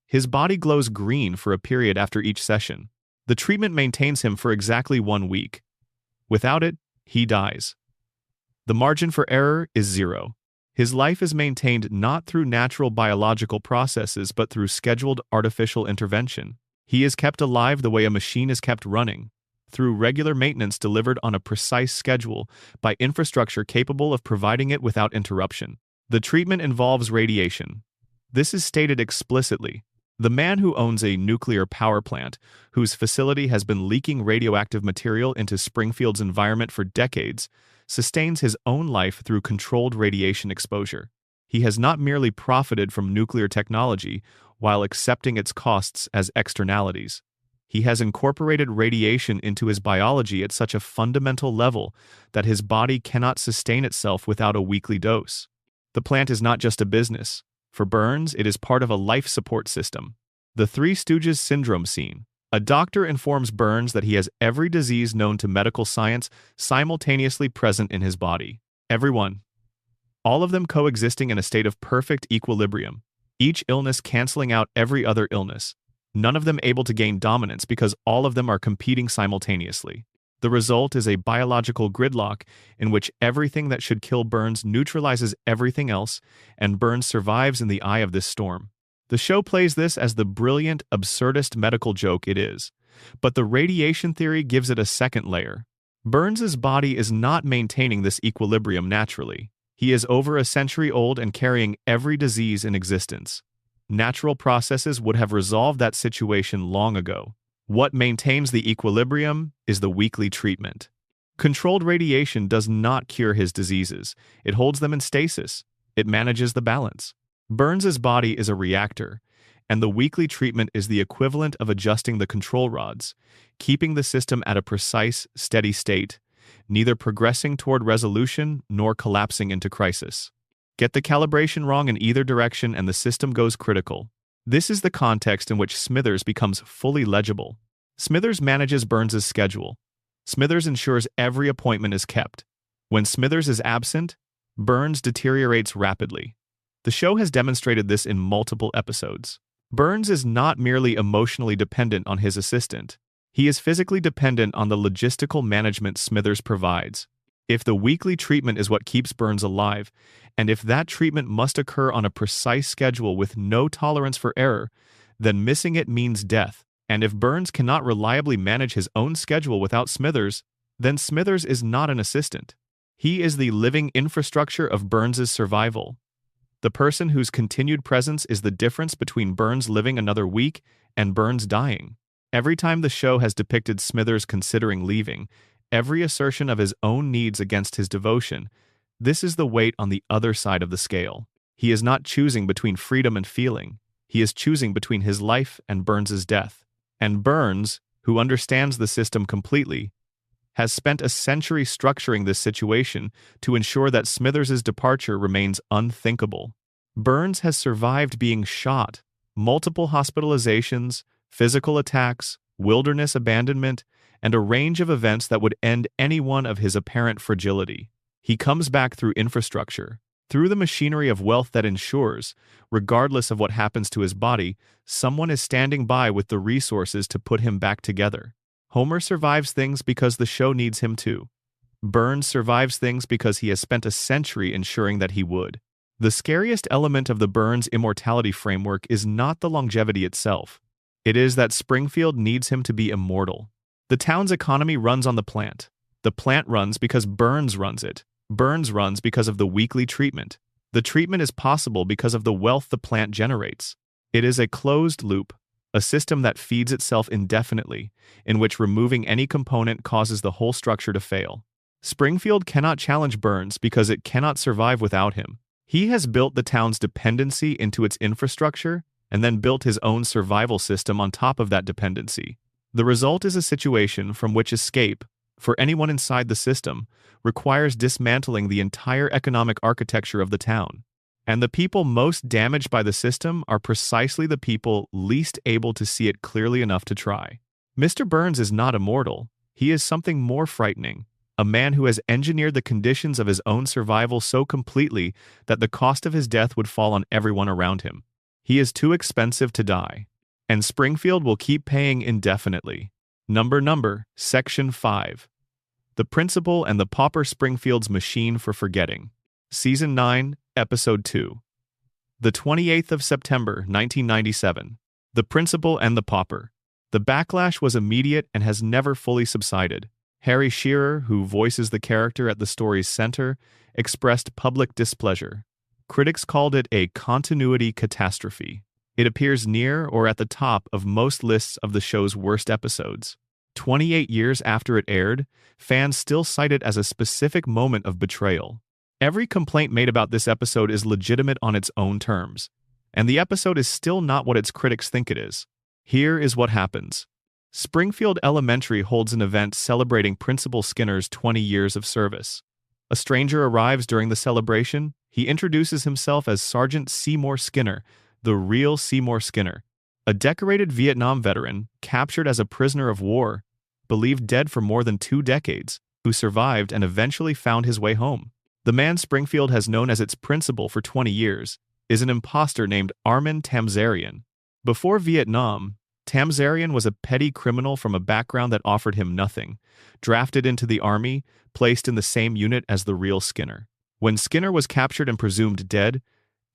His body glows green for a period after each session. The treatment maintains him for exactly 1 week. Without it, he dies. The margin for error is 0. His life is maintained not through natural biological processes but through scheduled artificial intervention. He is kept alive the way a machine is kept running, through regular maintenance delivered on a precise schedule by infrastructure capable of providing it without interruption. The treatment involves radiation. This is stated explicitly. The man who owns a nuclear power plant, whose facility has been leaking radioactive material into Springfield's environment for decades, sustains his own life through controlled radiation exposure. He has not merely profited from nuclear technology while accepting its costs as externalities. He has incorporated radiation into his biology at such a fundamental level that his body cannot sustain itself without a weekly dose. The plant is not just a business. For Burns, it is part of a life support system. The Three Stooges syndrome scene. A doctor informs Burns that he has every disease known to medical science simultaneously present in his body. Everyone. All of them coexisting in a state of perfect equilibrium, each illness canceling out every other illness. None of them able to gain dominance because all of them are competing simultaneously. The result is a biological gridlock in which everything that should kill Burns neutralizes everything else, and Burns survives in the eye of this storm. The show plays this as the brilliant, absurdist medical joke it is, but the radiation theory gives it a second layer. Burns's body is not maintaining this equilibrium naturally. He is over a century old and carrying every disease in existence. Natural processes would have resolved that situation long ago. What maintains the equilibrium is the weekly treatment. Controlled radiation does not cure his diseases. It holds them in stasis. It manages the balance. Burns's body is a reactor, and the weekly treatment is the equivalent of adjusting the control rods, keeping the system at a precise, steady state, neither progressing toward resolution nor collapsing into crisis. Get the calibration wrong in either direction and the system goes critical. This is the context in which Smithers becomes fully legible. Smithers manages Burns's schedule. Smithers ensures every appointment is kept. When Smithers is absent, Burns deteriorates rapidly. The show has demonstrated this in multiple episodes. Burns is not merely emotionally dependent on his assistant. He is physically dependent on the logistical management Smithers provides. If the weekly treatment is what keeps Burns alive, and if that treatment must occur on a precise schedule with no tolerance for error, then missing it means death. And if Burns cannot reliably manage his own schedule without Smithers, then Smithers is not an assistant. He is the living infrastructure of Burns's survival. The person whose continued presence is the difference between Burns living another week and Burns dying. Every time the show has depicted Smithers considering leaving, every assertion of his own needs against his devotion, this is the weight on the other side of the scale. He is not choosing between freedom and feeling. He is choosing between his life and Burns's death. And Burns, who understands the system completely, has spent a century structuring this situation to ensure that Smithers's departure remains unthinkable. Burns has survived being shot, multiple hospitalizations, physical attacks, wilderness abandonment, and a range of events that would end any one of his apparent fragility. He comes back through infrastructure, through the machinery of wealth that ensures, regardless of what happens to his body, someone is standing by with the resources to put him back together. Homer survives things because the show needs him to. Burns survives things because he has spent a century ensuring that he would. The scariest element of the Burns immortality framework is not the longevity itself. It is that Springfield needs him to be immortal. The town's economy runs on the plant. The plant runs because Burns runs it. Burns runs because of the weekly treatment. The treatment is possible because of the wealth the plant generates. It is a closed loop, a system that feeds itself indefinitely, in which removing any component causes the whole structure to fail. Springfield cannot challenge Burns because it cannot survive without him. He has built the town's dependency into its infrastructure and then built his own survival system on top of that dependency. The result is a situation from which escape, for anyone inside the system, requires dismantling the entire economic architecture of the town. And the people most damaged by the system are precisely the people least able to see it clearly enough to try. Mr. Burns is not immortal. He is something more frightening. A man who has engineered the conditions of his own survival so completely that the cost of his death would fall on everyone around him. He is too expensive to die, and Springfield will keep paying indefinitely. Number, Section 5. The Principal and the Pauper, Springfield's Machine for Forgetting. Season 9, Episode 2. The 28th of September, 1997. The Principal and the Pauper. The backlash was immediate and has never fully subsided. Harry Shearer, who voices the character at the story's center, expressed public displeasure. Critics called it a continuity catastrophe. It appears near or at the top of most lists of the show's worst episodes. 28 years after it aired, fans still cite it as a specific moment of betrayal. Every complaint made about this episode is legitimate on its own terms, and the episode is still not what its critics think it is. Here is what happens. Springfield Elementary holds an event celebrating Principal Skinner's 20 years of service. A stranger arrives during the celebration. He introduces himself as Sergeant Seymour Skinner, the real Seymour Skinner, a decorated Vietnam veteran captured as a prisoner of war, believed dead for more than 2 decades, who survived and eventually found his way home. The man Springfield has known as its principal for 20 years is an imposter named Armin Tamzarian. Before Vietnam, Tamzarian was a petty criminal from a background that offered him nothing, drafted into the army, placed in the same unit as the real Skinner. When Skinner was captured and presumed dead,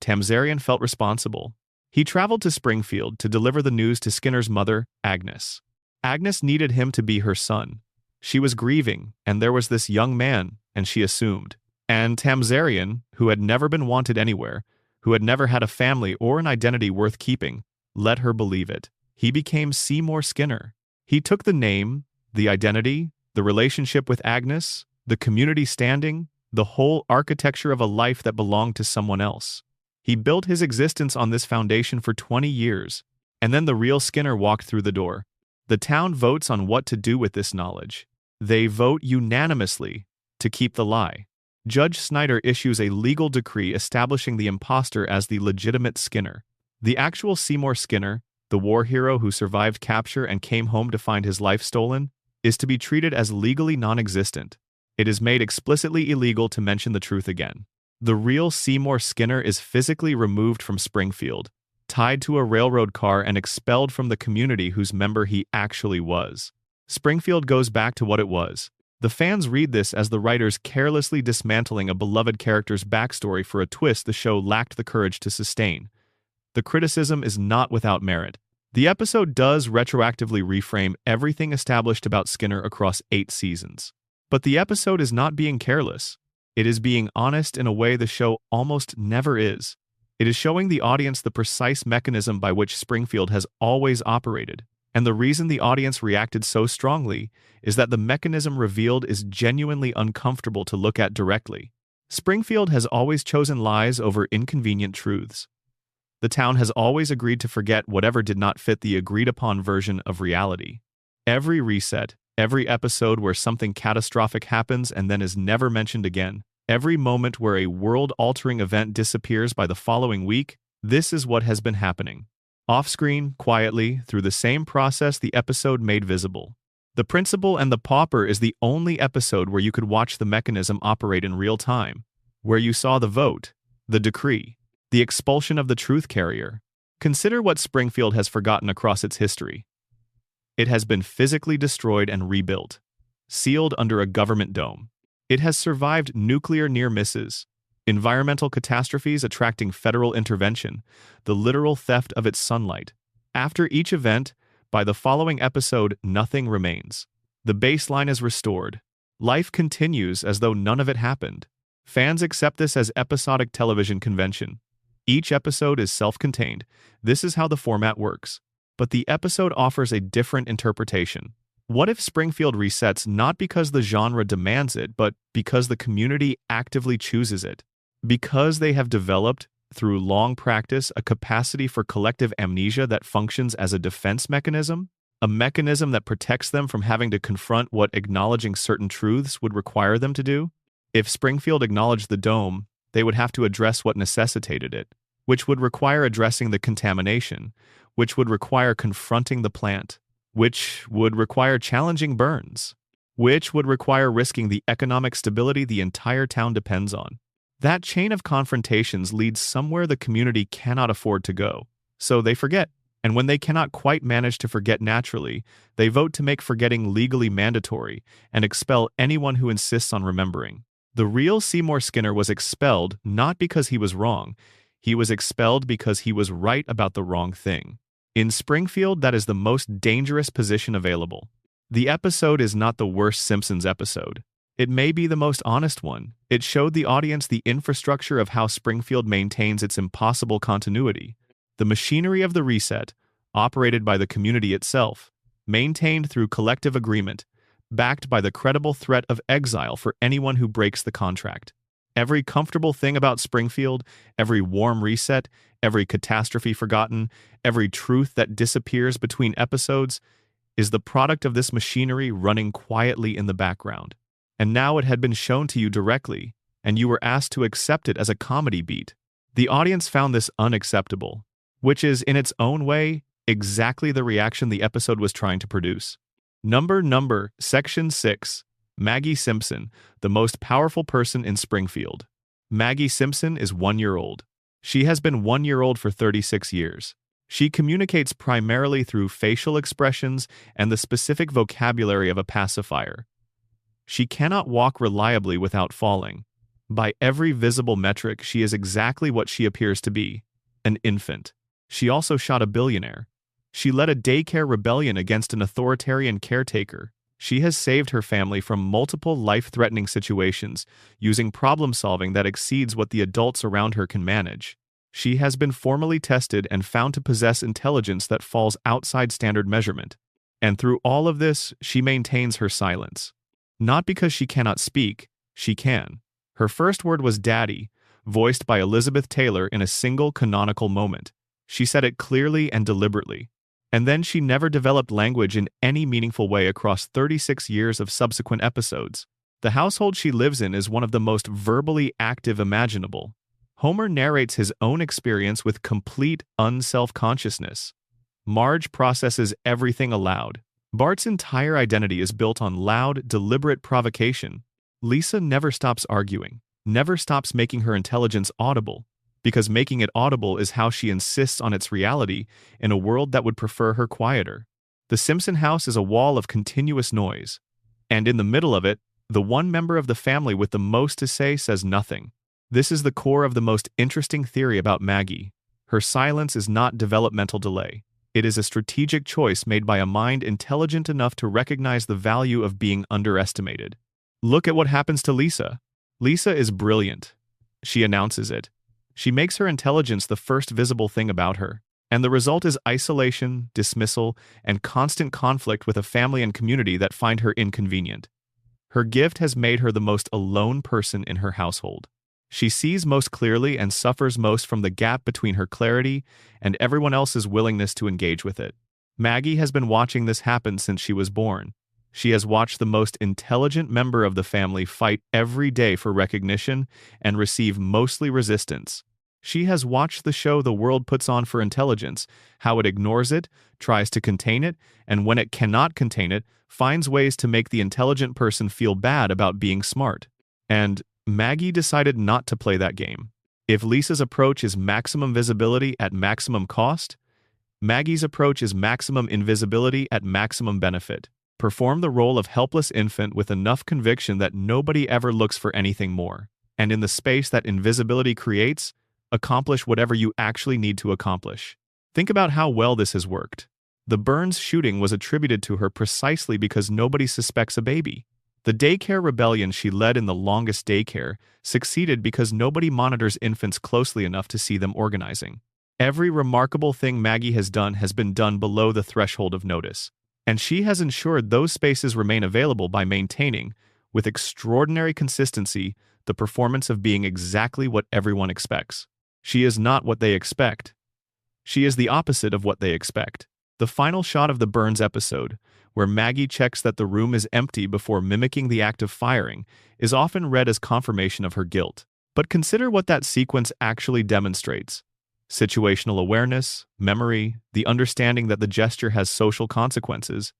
Tamzarian felt responsible. He traveled to Springfield to deliver the news to Skinner's mother, Agnes. Agnes needed him to be her son. She was grieving, and there was this young man, and she assumed. And Tamzarian, who had never been wanted anywhere, who had never had a family or an identity worth keeping, let her believe it. He became Seymour Skinner. He took the name, the identity, the relationship with Agnes, the community standing, the whole architecture of a life that belonged to someone else. He built his existence on this foundation for 20 years, and then the real Skinner walked through the door. The town votes on what to do with this knowledge. They vote unanimously to keep the lie. Judge Snyder issues a legal decree establishing the imposter as the legitimate Skinner. The actual Seymour Skinner, the war hero who survived capture and came home to find his life stolen, is to be treated as legally non-existent. It is made explicitly illegal to mention the truth again. The real Seymour Skinner is physically removed from Springfield, tied to a railroad car and expelled from the community whose member he actually was. Springfield goes back to what it was. The fans read this as the writers carelessly dismantling a beloved character's backstory for a twist the show lacked the courage to sustain. The criticism is not without merit. The episode does retroactively reframe everything established about Skinner across 8 seasons. But the episode is not being careless. It is being honest in a way the show almost never is. It is showing the audience the precise mechanism by which Springfield has always operated. And the reason the audience reacted so strongly is that the mechanism revealed is genuinely uncomfortable to look at directly. Springfield has always chosen lies over inconvenient truths. The town has always agreed to forget whatever did not fit the agreed-upon version of reality. Every reset, every episode where something catastrophic happens and then is never mentioned again, every moment where a world-altering event disappears by the following week, this is what has been happening. Off-screen, quietly, through the same process the episode made visible. The Principal and the Pauper is the only episode where you could watch the mechanism operate in real time, where you saw the vote, the decree, the expulsion of the truth carrier. Consider what Springfield has forgotten across its history. It has been physically destroyed and rebuilt, sealed under a government dome. It has survived nuclear near misses, environmental catastrophes attracting federal intervention, the literal theft of its sunlight. After each event, by the following episode, nothing remains. The baseline is restored. Life continues as though none of it happened. Fans accept this as episodic television convention. Each episode is self-contained. This is how the format works. But the episode offers a different interpretation. What if Springfield resets not because the genre demands it, but because the community actively chooses it? Because they have developed, through long practice, a capacity for collective amnesia that functions as a defense mechanism? A mechanism that protects them from having to confront what acknowledging certain truths would require them to do? If Springfield acknowledged the dome, they would have to address what necessitated it, which would require addressing the contamination, which would require confronting the plant, which would require challenging Burns, which would require risking the economic stability the entire town depends on. That chain of confrontations leads somewhere the community cannot afford to go, so they forget. And when they cannot quite manage to forget naturally, they vote to make forgetting legally mandatory and expel anyone who insists on remembering. The real Seymour Skinner was expelled not because he was wrong. He was expelled because he was right about the wrong thing. In Springfield, that is the most dangerous position available. The episode is not the worst Simpsons episode. It may be the most honest one. It showed the audience the infrastructure of how Springfield maintains its impossible continuity. The machinery of the reset, operated by the community itself, maintained through collective agreement, backed by the credible threat of exile for anyone who breaks the contract. Every comfortable thing about Springfield, every warm reset, every catastrophe forgotten, every truth that disappears between episodes, is the product of this machinery running quietly in the background. And now it had been shown to you directly, and you were asked to accept it as a comedy beat. The audience found this unacceptable, which is, in its own way, exactly the reaction the episode was trying to produce. Number, Section 6. Maggie Simpson, the most powerful person in Springfield. Maggie Simpson is 1 year old. She has been 1 year old for 36 years. She communicates primarily through facial expressions and the specific vocabulary of a pacifier. She cannot walk reliably without falling. By every visible metric, she is exactly what she appears to be, an infant. She also shot a billionaire. She led a daycare rebellion against an authoritarian caretaker. She has saved her family from multiple life-threatening situations, using problem-solving that exceeds what the adults around her can manage. She has been formally tested and found to possess intelligence that falls outside standard measurement. And through all of this, she maintains her silence. Not because she cannot speak, she can. Her first word was daddy, voiced by Elizabeth Taylor in a single canonical moment. She said it clearly and deliberately. And then she never developed language in any meaningful way across 36 years of subsequent episodes. The household she lives in is one of the most verbally active imaginable. Homer narrates his own experience with complete unself-consciousness. Marge processes everything aloud. Bart's entire identity is built on loud, deliberate provocation. Lisa never stops arguing, never stops making her intelligence audible, because making it audible is how she insists on its reality in a world that would prefer her quieter. The Simpson house is a wall of continuous noise, and in the middle of it, the one member of the family with the most to say says nothing. This is the core of the most interesting theory about Maggie. Her silence is not developmental delay. It is a strategic choice made by a mind intelligent enough to recognize the value of being underestimated. Look at what happens to Lisa. Lisa is brilliant. She announces it. She makes her intelligence the first visible thing about her, and the result is isolation, dismissal, and constant conflict with a family and community that find her inconvenient. Her gift has made her the most alone person in her household. She sees most clearly and suffers most from the gap between her clarity and everyone else's willingness to engage with it. Maggie has been watching this happen since she was born. She has watched the most intelligent member of the family fight every day for recognition and receive mostly resistance. She has watched the show the world puts on for intelligence, how it ignores it, tries to contain it, and when it cannot contain it, finds ways to make the intelligent person feel bad about being smart. And Maggie decided not to play that game. If Lisa's approach is maximum visibility at maximum cost, Maggie's approach is maximum invisibility at maximum benefit. Perform the role of helpless infant with enough conviction that nobody ever looks for anything more. And in the space that invisibility creates, accomplish whatever you actually need to accomplish. Think about how well this has worked. The Burns shooting was attributed to her precisely because nobody suspects a baby. The daycare rebellion she led in The Longest Daycare succeeded because nobody monitors infants closely enough to see them organizing. Every remarkable thing Maggie has been done below the threshold of notice. And she has ensured those spaces remain available by maintaining, with extraordinary consistency, the performance of being exactly what everyone expects. She is not what they expect. She is the opposite of what they expect. The final shot of the Burns episode, where Maggie checks that the room is empty before mimicking the act of firing, is often read as confirmation of her guilt. But consider what that sequence actually demonstrates. Situational awareness, memory, the understanding that the gesture has social consequences,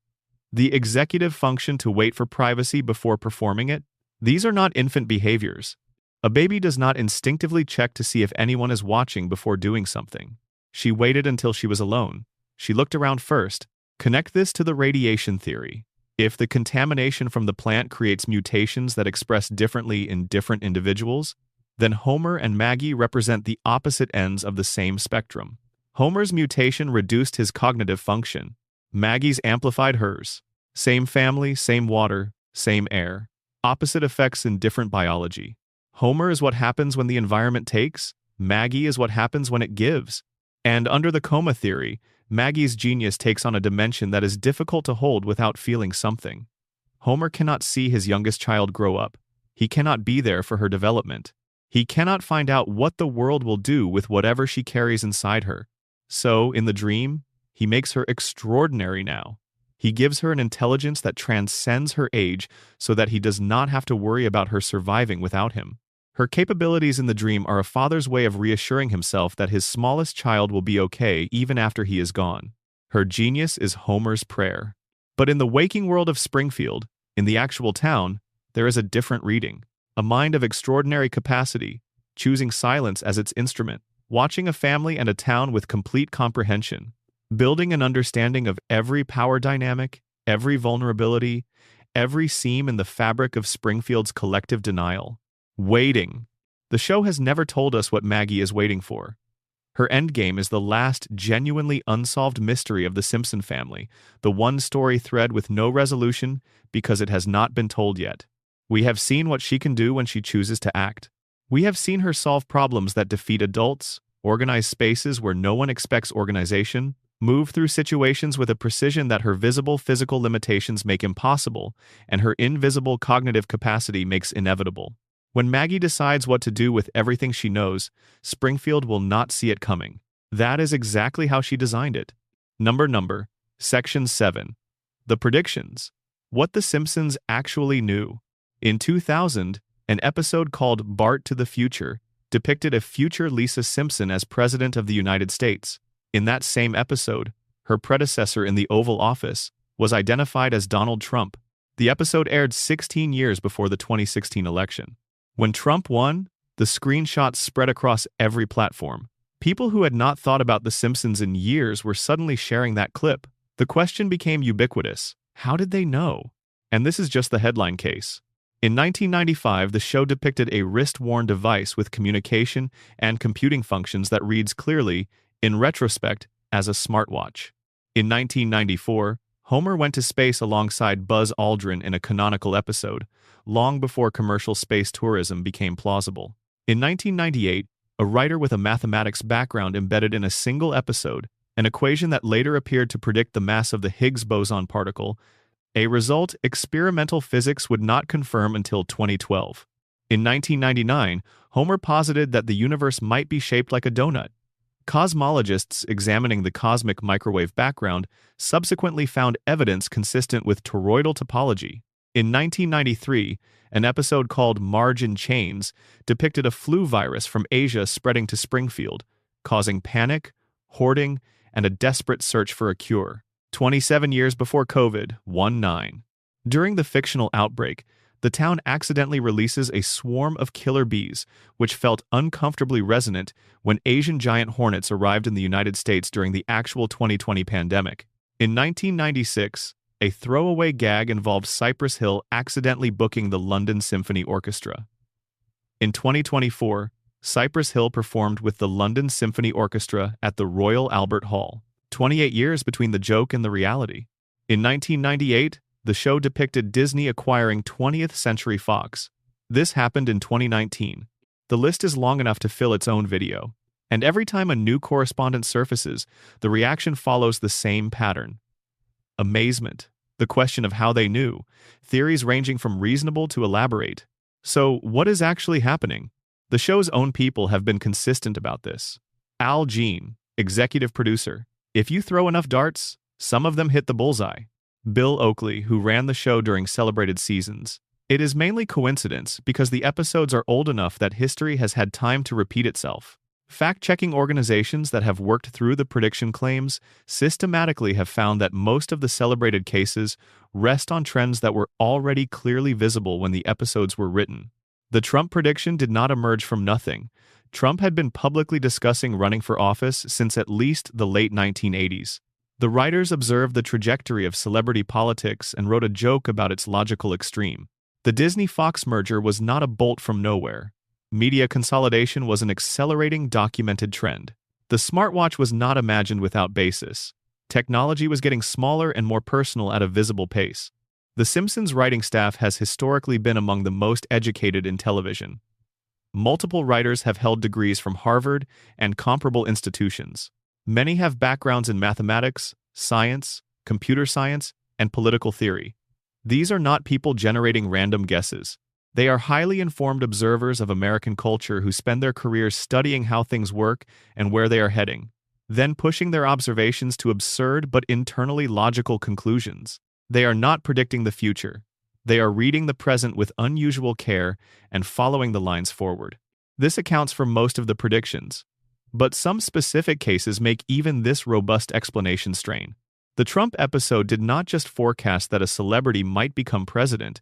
the executive function to wait for privacy before performing it. These are not infant behaviors. A baby does not instinctively check to see if anyone is watching before doing something. She waited until she was alone. She looked around first. Connect this to the radiation theory. If the contamination from the plant creates mutations that express differently in different individuals, then Homer and Maggie represent the opposite ends of the same spectrum. Homer's mutation reduced his cognitive function. Maggie's amplified hers. Same family, same water, same air. Opposite effects in different biology. Homer is what happens when the environment takes. Maggie is what happens when it gives. And under the coma theory, Maggie's genius takes on a dimension that is difficult to hold without feeling something. Homer cannot see his youngest child grow up. He cannot be there for her development. He cannot find out what the world will do with whatever she carries inside her. So, in the dream, he makes her extraordinary now. He gives her an intelligence that transcends her age so that he does not have to worry about her surviving without him. Her capabilities in the dream are a father's way of reassuring himself that his smallest child will be okay even after he is gone. Her genius is Homer's prayer. But in the waking world of Springfield, in the actual town, there is a different reading. A mind of extraordinary capacity, choosing silence as its instrument, watching a family and a town with complete comprehension, building an understanding of every power dynamic, every vulnerability, every seam in the fabric of Springfield's collective denial. Waiting. The show has never told us what Maggie is waiting for. Her endgame is the last genuinely unsolved mystery of the Simpson family, the one story thread with no resolution because it has not been told yet. We have seen what she can do when she chooses to act. We have seen her solve problems that defeat adults, organize spaces where no one expects organization, move through situations with a precision that her visible physical limitations make impossible and her invisible cognitive capacity makes inevitable. When Maggie decides what to do with everything she knows, Springfield will not see it coming. That is exactly how she designed it. Number, Section 7. The predictions. What the Simpsons actually knew. In 2000, an episode called Bart to the Future depicted a future Lisa Simpson as President of the United States. In that same episode, her predecessor in the Oval Office was identified as Donald Trump. The episode aired 16 years before the 2016 election. When Trump won, the screenshots spread across every platform. People who had not thought about The Simpsons in years were suddenly sharing that clip. The question became ubiquitous. How did they know? And this is just the headline case. In 1995, the show depicted a wrist-worn device with communication and computing functions that reads clearly, in retrospect, as a smartwatch. In 1994, Homer went to space alongside Buzz Aldrin in a canonical episode, long before commercial space tourism became plausible. In 1998, a writer with a mathematics background embedded in a single episode an equation that later appeared to predict the mass of the Higgs boson particle, a result experimental physics would not confirm until 2012. In 1999, Homer posited that the universe might be shaped like a donut. Cosmologists examining the cosmic microwave background subsequently found evidence consistent with toroidal topology. In 1993, an episode called Margin Chains depicted a flu virus from Asia spreading to Springfield, causing panic, hoarding, and a desperate search for a cure. 27 years before COVID-19. During the fictional outbreak, the town accidentally releases a swarm of killer bees, which felt uncomfortably resonant when Asian giant hornets arrived in the United States during the actual 2020 pandemic. In 1996, a throwaway gag involved Cypress Hill accidentally booking the London Symphony Orchestra. In 2024, Cypress Hill performed with the London Symphony Orchestra at the Royal Albert Hall. 28 years between the joke and the reality. In 1998, the show depicted Disney acquiring 20th Century Fox. This happened in 2019. The list is long enough to fill its own video. And every time a new correspondent surfaces, the reaction follows the same pattern. Amazement. The question of how they knew. Theories ranging from reasonable to elaborate. So, what is actually happening? The show's own people have been consistent about this. Al Jean, executive producer. If you throw enough darts, some of them hit the bullseye. Bill Oakley, who ran the show during celebrated seasons. It is mainly coincidence because the episodes are old enough that history has had time to repeat itself. Fact-checking organizations that have worked through the prediction claims systematically have found that most of the celebrated cases rest on trends that were already clearly visible when the episodes were written. The Trump prediction did not emerge from nothing. Trump had been publicly discussing running for office since at least the late 1980s. The writers observed the trajectory of celebrity politics and wrote a joke about its logical extreme. The Disney-Fox merger was not a bolt from nowhere. Media consolidation was an accelerating, documented trend. The smartwatch was not imagined without basis. Technology was getting smaller and more personal at a visible pace. The Simpsons writing staff has historically been among the most educated in television. Multiple writers have held degrees from Harvard and comparable institutions. Many have backgrounds in mathematics, science, computer science, and political theory. These are not people generating random guesses. They are highly informed observers of American culture who spend their careers studying how things work and where they are heading, then pushing their observations to absurd but internally logical conclusions. They are not predicting the future. They are reading the present with unusual care and following the lines forward. This accounts for most of the predictions. But some specific cases make even this robust explanation strain. The Trump episode did not just forecast that a celebrity might become president.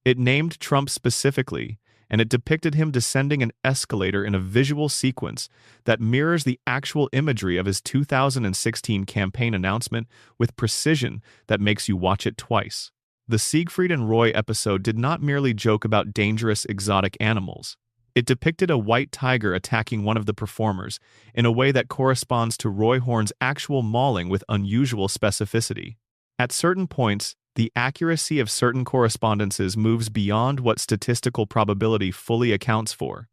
It named Trump specifically, and it depicted him descending an escalator in a visual sequence that mirrors the actual imagery of his 2016 campaign announcement with precision that makes you watch it twice. The Siegfried and Roy episode did not merely joke about dangerous exotic animals. It depicted a white tiger attacking one of the performers in a way that corresponds to Roy Horn's actual mauling with unusual specificity. At certain points, the accuracy of certain correspondences moves beyond what statistical probability fully accounts for.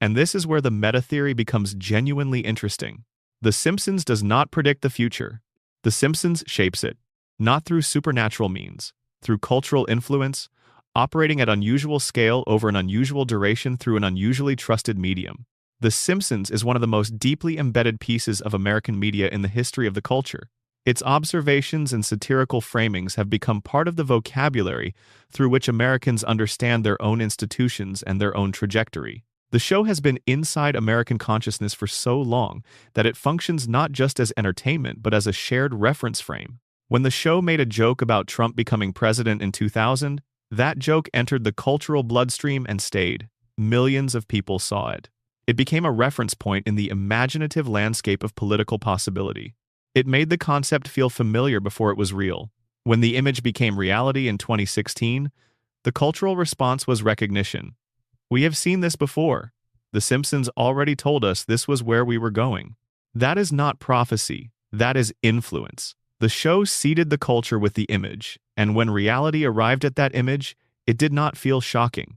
And this is where the meta-theory becomes genuinely interesting. The Simpsons does not predict the future. The Simpsons shapes it, not through supernatural means, through cultural influence, operating at unusual scale over an unusual duration through an unusually trusted medium. The Simpsons is one of the most deeply embedded pieces of American media in the history of the culture. Its observations and satirical framings have become part of the vocabulary through which Americans understand their own institutions and their own trajectory. The show has been inside American consciousness for so long that it functions not just as entertainment but as a shared reference frame. When the show made a joke about Trump becoming president in 2000, that joke entered the cultural bloodstream and stayed. Millions of people saw it. It became a reference point in the imaginative landscape of political possibility. It made the concept feel familiar before it was real. When the image became reality in 2016, the cultural response was recognition. We have seen this before. The Simpsons already told us this was where we were going. That is not prophecy. That is influence. The show seeded the culture with the image, and when reality arrived at that image, it did not feel shocking.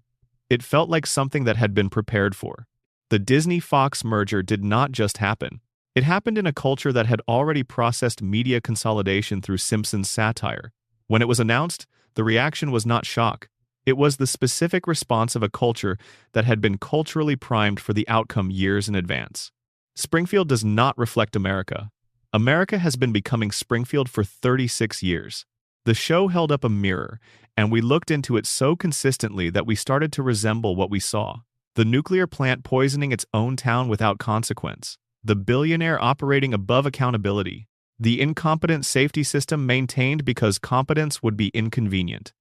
It felt like something that had been prepared for. The Disney-Fox merger did not just happen. It happened in a culture that had already processed media consolidation through Simpsons satire. When it was announced, the reaction was not shock. It was the specific response of a culture that had been culturally primed for the outcome years in advance. Springfield does not reflect America. America has been becoming Springfield for 36 years. The show held up a mirror, and we looked into it so consistently that we started to resemble what we saw. The nuclear plant poisoning its own town without consequence. The billionaire operating above accountability. The incompetent safety system maintained because competence would be inconvenient.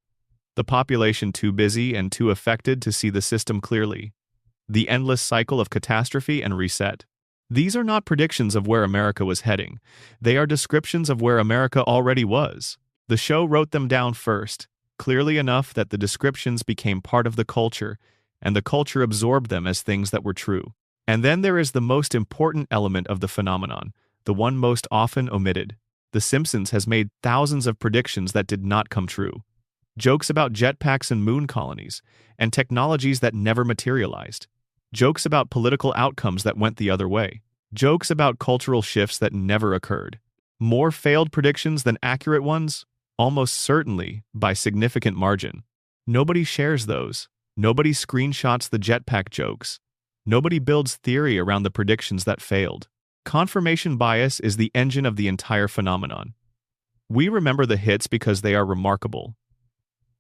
The population too busy and too affected to see the system clearly. The endless cycle of catastrophe and reset. These are not predictions of where America was heading. They are descriptions of where America already was. The show wrote them down first, clearly enough that the descriptions became part of the culture, and the culture absorbed them as things that were true. And then there is the most important element of the phenomenon, the one most often omitted. The Simpsons has made thousands of predictions that did not come true. jokes about jetpacks and moon colonies, and technologies that never materialized, jokes about political outcomes that went the other way, jokes about cultural shifts that never occurred. More failed predictions than accurate ones? Almost certainly, by significant margin. Nobody shares those. Nobody screenshots the jetpack jokes. Nobody builds theory around the predictions that failed. Confirmation bias is the engine of the entire phenomenon. We remember the hits because they are remarkable.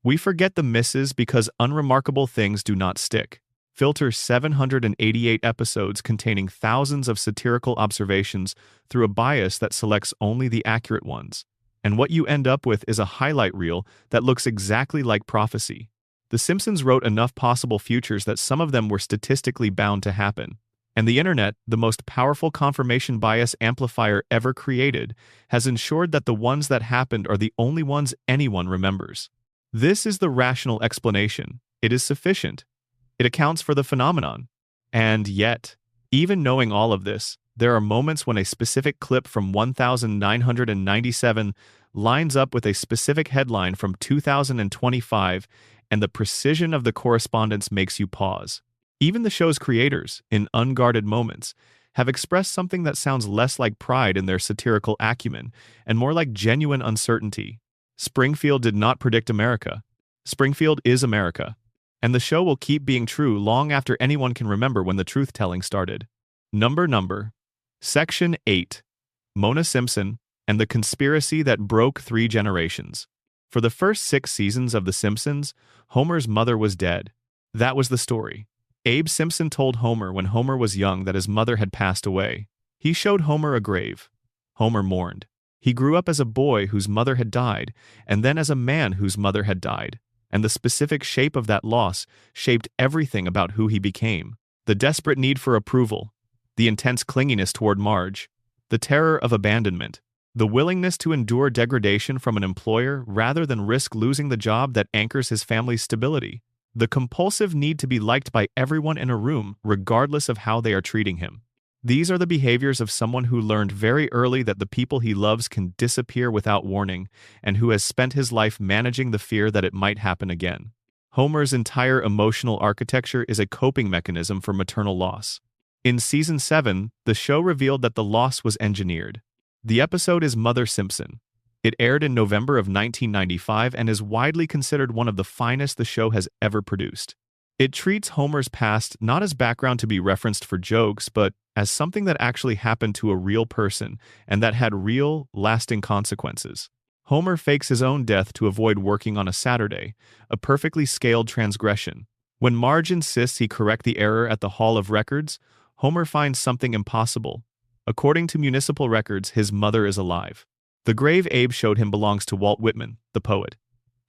We forget the misses because unremarkable things do not stick. Filter 788 episodes containing thousands of satirical observations through a bias that selects only the accurate ones. And what you end up with is a highlight reel that looks exactly like prophecy. The Simpsons wrote enough possible futures that some of them were statistically bound to happen. And the internet, the most powerful confirmation bias amplifier ever created, has ensured that the ones that happened are the only ones anyone remembers. This is the rational explanation. It is sufficient. It accounts for the phenomenon. And yet, even knowing all of this, there are moments when a specific clip from 1997 lines up with a specific headline from 2025, and the precision of the correspondence makes you pause. Even the show's creators, in unguarded moments, have expressed something that sounds less like pride in their satirical acumen and more like genuine uncertainty. Springfield did not predict America. Springfield is America. And the show will keep being true long after anyone can remember when the truth-telling started. Number. Section 8. Mona Simpson and the Conspiracy That Broke 3 Generations. For the first 6 seasons of The Simpsons, Homer's mother was dead. That was the story. Abe Simpson told Homer when Homer was young that his mother had passed away. He showed Homer a grave. Homer mourned. He grew up as a boy whose mother had died, and then as a man whose mother had died. And the specific shape of that loss shaped everything about who he became. The desperate need for approval, the intense clinginess toward Marge, the terror of abandonment, the willingness to endure degradation from an employer rather than risk losing the job that anchors his family's stability, the compulsive need to be liked by everyone in a room regardless of how they are treating him. These are the behaviors of someone who learned very early that the people he loves can disappear without warning and who has spent his life managing the fear that it might happen again. Homer's entire emotional architecture is a coping mechanism for maternal loss. In Season 7, the show revealed that the loss was engineered. The episode is Mother Simpson. It aired in November of 1995 and is widely considered one of the finest the show has ever produced. It treats Homer's past not as background to be referenced for jokes, but as something that actually happened to a real person and that had real, lasting consequences. Homer fakes his own death to avoid working on a Saturday, a perfectly scaled transgression. When Marge insists he correct the error at the Hall of Records, Homer finds something impossible. According to municipal records, his mother is alive. The grave Abe showed him belongs to Walt Whitman, the poet.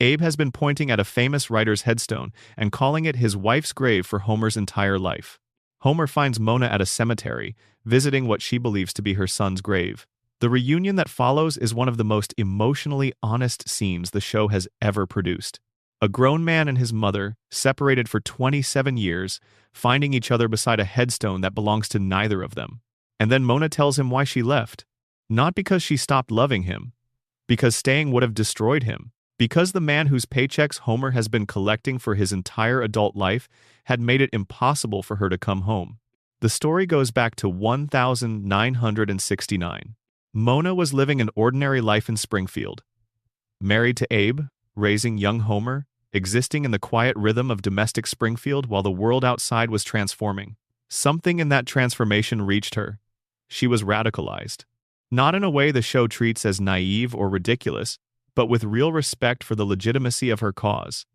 Abe has been pointing at a famous writer's headstone and calling it his wife's grave for Homer's entire life. Homer finds Mona at a cemetery, visiting what she believes to be her son's grave. The reunion that follows is one of the most emotionally honest scenes the show has ever produced. A grown man and his mother, separated for 27 years, finding each other beside a headstone that belongs to neither of them. And then Mona tells him why she left. Not because she stopped loving him, because staying would have destroyed him. Because the man whose paychecks Homer has been collecting for his entire adult life had made it impossible for her to come home. The story goes back to 1969. Mona was living an ordinary life in Springfield. Married to Abe, raising young Homer, existing in the quiet rhythm of domestic Springfield while the world outside was transforming. Something in that transformation reached her. She was radicalized. Not in a way the show treats as naive or ridiculous, but with real respect for the legitimacy of her cause.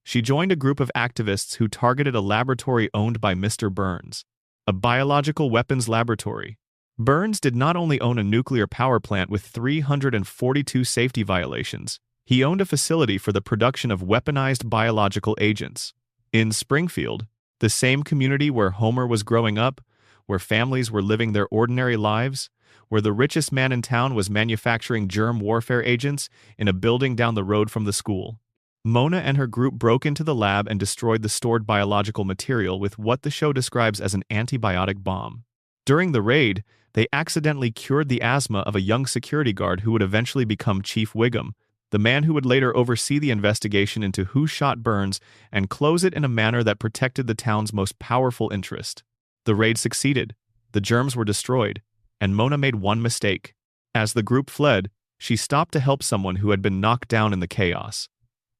She joined a group of activists who targeted a laboratory owned by Mr. Burns, a biological weapons laboratory. Burns did not only own a nuclear power plant with 342 safety violations, he owned a facility for the production of weaponized biological agents. In Springfield, the same community where Homer was growing up, where families were living their ordinary lives, where the richest man in town was manufacturing germ warfare agents in a building down the road from the school. Mona and her group broke into the lab and destroyed the stored biological material with what the show describes as an antibiotic bomb. During the raid, they accidentally cured the asthma of a young security guard who would eventually become Chief Wiggum, the man who would later oversee the investigation into who shot Burns and close it in a manner that protected the town's most powerful interest. The raid succeeded, the germs were destroyed, and Mona made one mistake. As the group fled, she stopped to help someone who had been knocked down in the chaos.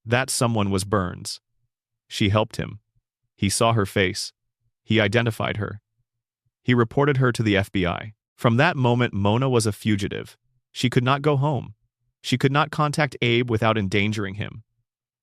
That someone was Burns. She helped him. He saw her face. He identified her. He reported her to the FBI. From that moment, Mona was a fugitive. She could not go home. She could not contact Abe without endangering him.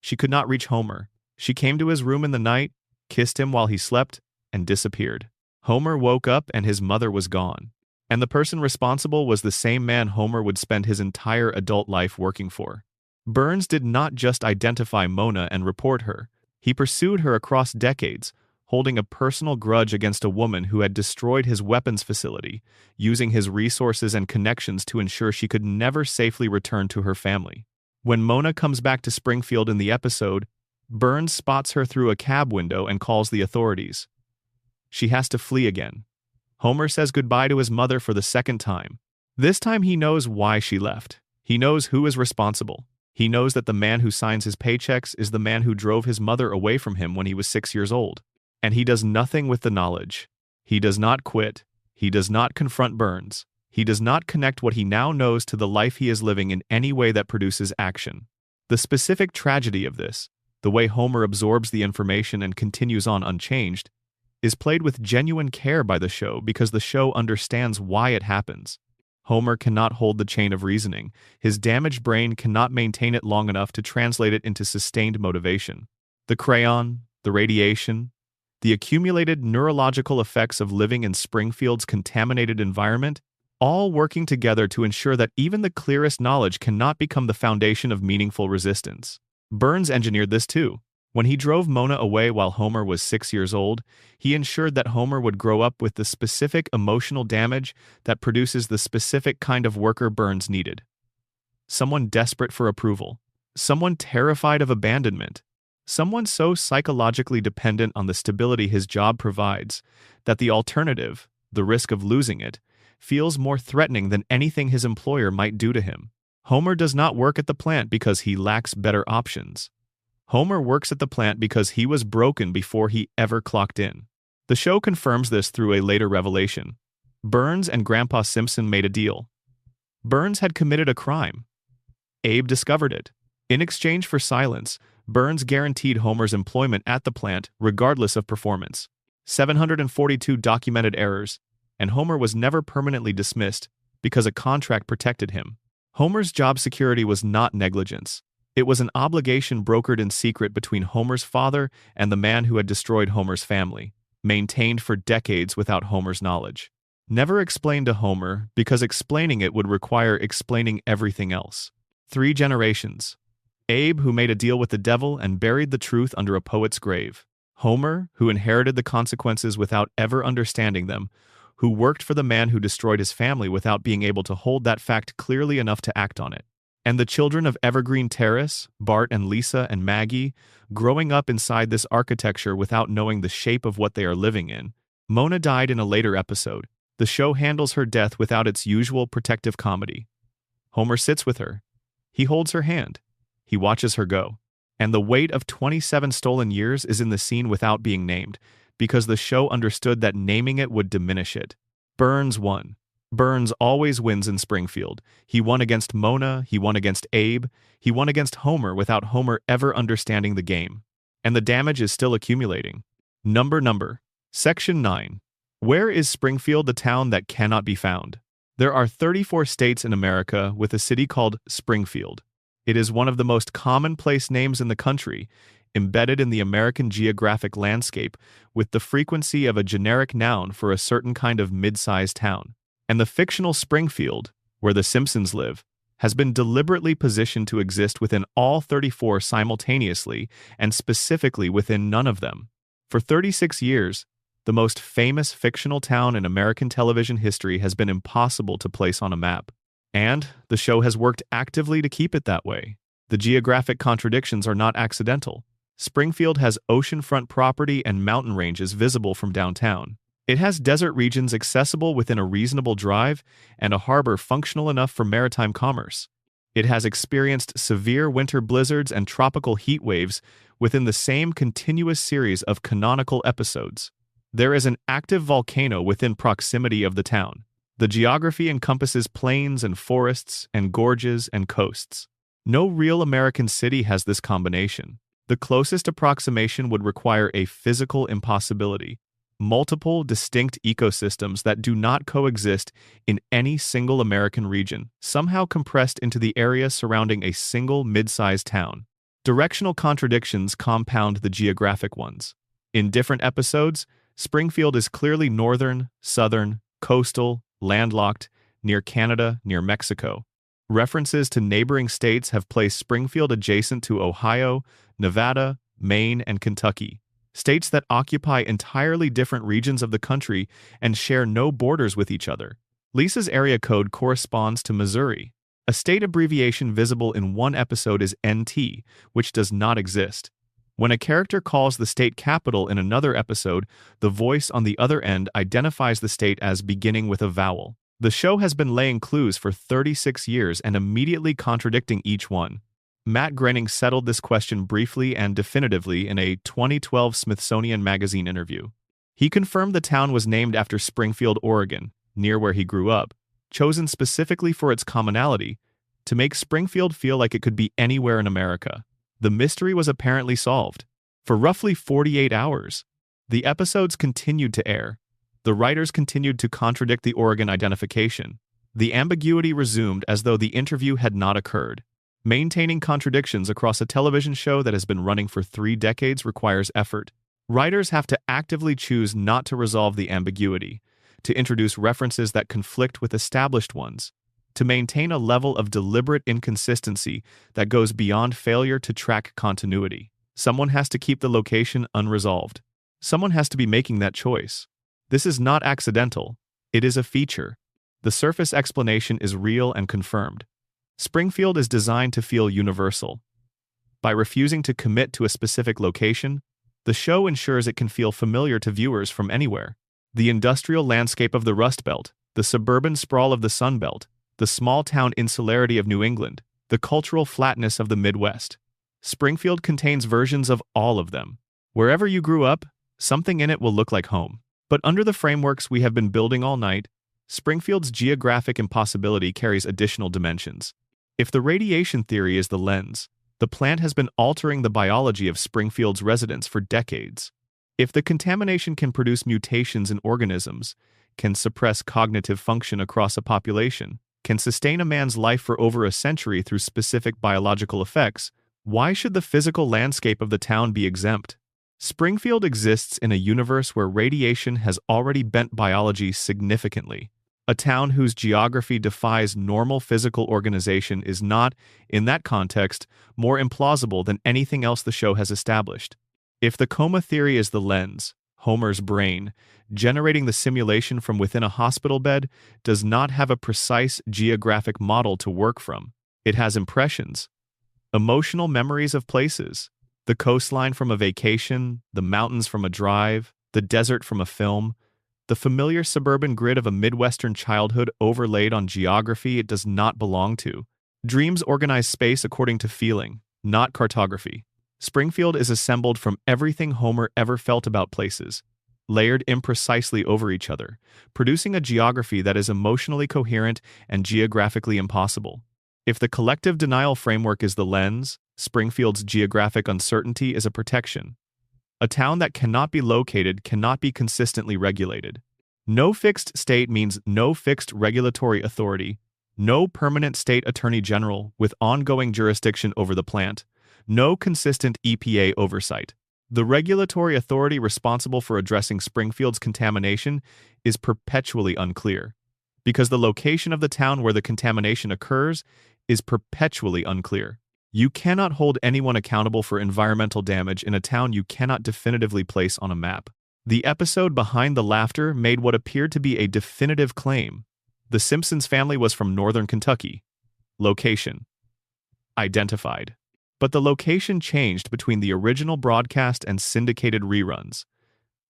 She could not reach Homer. She came to his room in the night, kissed him while he slept, and disappeared. Homer woke up and his mother was gone. And the person responsible was the same man Homer would spend his entire adult life working for. Burns did not just identify Mona and report her. He pursued her across decades, holding a personal grudge against a woman who had destroyed his weapons facility, using his resources and connections to ensure she could never safely return to her family. When Mona comes back to Springfield in the episode, Burns spots her through a cab window and calls the authorities. She has to flee again. Homer says goodbye to his mother for the second time. This time he knows why she left. He knows who is responsible. He knows that the man who signs his paychecks is the man who drove his mother away from him when he was 6 years old. And he does nothing with the knowledge. He does not quit. He does not confront Burns. He does not connect what he now knows to the life he is living in any way that produces action. The specific tragedy of this, the way Homer absorbs the information and continues on unchanged, is played with genuine care by the show because the show understands why it happens. Homer cannot hold the chain of reasoning. His damaged brain cannot maintain it long enough to translate it into sustained motivation. The crayon, the radiation, the accumulated neurological effects of living in Springfield's contaminated environment, all working together to ensure that even the clearest knowledge cannot become the foundation of meaningful resistance. Burns engineered this too. When he drove Mona away while Homer was 6 years old, he ensured that Homer would grow up with the specific emotional damage that produces the specific kind of worker Burns needed. Someone desperate for approval. Someone terrified of abandonment. Someone so psychologically dependent on the stability his job provides that the alternative, the risk of losing it, feels more threatening than anything his employer might do to him. Homer does not work at the plant because he lacks better options. Homer works at the plant because he was broken before he ever clocked in. The show confirms this through a later revelation. Burns and Grandpa Simpson made a deal. Burns had committed a crime. Abe discovered it. In exchange for silence, Burns guaranteed Homer's employment at the plant regardless of performance. 742 documented errors, and Homer was never permanently dismissed because a contract protected him. Homer's job security was not negligence. It was an obligation brokered in secret between Homer's father and the man who had destroyed Homer's family, maintained for decades without Homer's knowledge. Never explained to Homer because explaining it would require explaining everything else. 3 generations. Abe, who made a deal with the devil and buried the truth under a poet's grave. Homer, who inherited the consequences without ever understanding them, who worked for the man who destroyed his family without being able to hold that fact clearly enough to act on it. And the children of Evergreen Terrace, Bart and Lisa and Maggie, growing up inside this architecture without knowing the shape of what they are living in. Mona died in a later episode. The show handles her death without its usual protective comedy. Homer sits with her. He holds her hand. He watches her go. And the weight of 27 stolen years is in the scene without being named, because the show understood that naming it would diminish it. Burns won. Burns always wins in Springfield. He won against Mona, he won against Abe, he won against Homer without Homer ever understanding the game. And the damage is still accumulating. Number. Section 9. Where is Springfield, the town that cannot be found? There are 34 states in America with a city called Springfield. It is one of the most commonplace names in the country, embedded in the American geographic landscape with the frequency of a generic noun for a certain kind of mid-sized town. And the fictional Springfield, where the Simpsons live, has been deliberately positioned to exist within all 34 simultaneously and specifically within none of them. For 36 years, the most famous fictional town in American television history has been impossible to place on a map. And the show has worked actively to keep it that way. The geographic contradictions are not accidental. Springfield has oceanfront property and mountain ranges visible from downtown. It has desert regions accessible within a reasonable drive and a harbor functional enough for maritime commerce. It has experienced severe winter blizzards and tropical heat waves within the same continuous series of canonical episodes. There is an active volcano within proximity of the town. The geography encompasses plains and forests and gorges and coasts. No real American city has this combination. The closest approximation would require a physical impossibility. Multiple distinct ecosystems that do not coexist in any single American region, somehow compressed into the area surrounding a single mid-sized town. Directional contradictions compound the geographic ones. In different episodes, Springfield is clearly northern, southern, coastal, landlocked, near Canada, near Mexico. References to neighboring states have placed Springfield adjacent to Ohio, Nevada, Maine, and Kentucky, states that occupy entirely different regions of the country and share no borders with each other. Lisa's area code corresponds to Missouri. A state abbreviation visible in one episode is NT, which does not exist. When a character calls the state capital in another episode, the voice on the other end identifies the state as beginning with a vowel. The show has been laying clues for 36 years and immediately contradicting each one. Matt Groening settled this question briefly and definitively in a 2012 Smithsonian Magazine interview. He confirmed the town was named after Springfield, Oregon, near where he grew up, chosen specifically for its commonality, to make Springfield feel like it could be anywhere in America. The mystery was apparently solved. For roughly 48 hours, the episodes continued to air. The writers continued to contradict the Oregon identification. The ambiguity resumed as though the interview had not occurred. Maintaining contradictions across a television show that has been running for 3 decades requires effort. Writers have to actively choose not to resolve the ambiguity, to introduce references that conflict with established ones, to maintain a level of deliberate inconsistency that goes beyond failure to track continuity. Someone has to keep the location unresolved. Someone has to be making that choice. This is not accidental. It is a feature. The surface explanation is real and confirmed. Springfield is designed to feel universal. By refusing to commit to a specific location, the show ensures it can feel familiar to viewers from anywhere. The industrial landscape of the Rust Belt, the suburban sprawl of the Sun Belt, the small-town insularity of New England, the cultural flatness of the Midwest. Springfield contains versions of all of them. Wherever you grew up, something in it will look like home. But under the frameworks we have been building all night, Springfield's geographic impossibility carries additional dimensions. If the radiation theory is the lens, the plant has been altering the biology of Springfield's residents for decades. If the contamination can produce mutations in organisms, can suppress cognitive function across a population, can sustain a man's life for over a century through specific biological effects, why should the physical landscape of the town be exempt? Springfield exists in a universe where radiation has already bent biology significantly. A town whose geography defies normal physical organization is not, in that context, more implausible than anything else the show has established. If the coma theory is the lens, Homer's brain, generating the simulation from within a hospital bed, does not have a precise geographic model to work from. It has impressions, emotional memories of places, the coastline from a vacation, the mountains from a drive, the desert from a film, the familiar suburban grid of a Midwestern childhood overlaid on geography it does not belong to. Dreams organize space according to feeling, not cartography. Springfield is assembled from everything Homer ever felt about places, layered imprecisely over each other, producing a geography that is emotionally coherent and geographically impossible. If the collective denial framework is the lens, Springfield's geographic uncertainty is a protection. A town that cannot be located cannot be consistently regulated. No fixed state means no fixed regulatory authority, no permanent state attorney general with ongoing jurisdiction over the plant, no consistent EPA oversight. The regulatory authority responsible for addressing Springfield's contamination is perpetually unclear, because the location of the town where the contamination occurs is perpetually unclear. You cannot hold anyone accountable for environmental damage in a town you cannot definitively place on a map. The episode Behind the Laughter made what appeared to be a definitive claim. The Simpsons family was from northern Kentucky. Location identified. But the location changed between the original broadcast and syndicated reruns.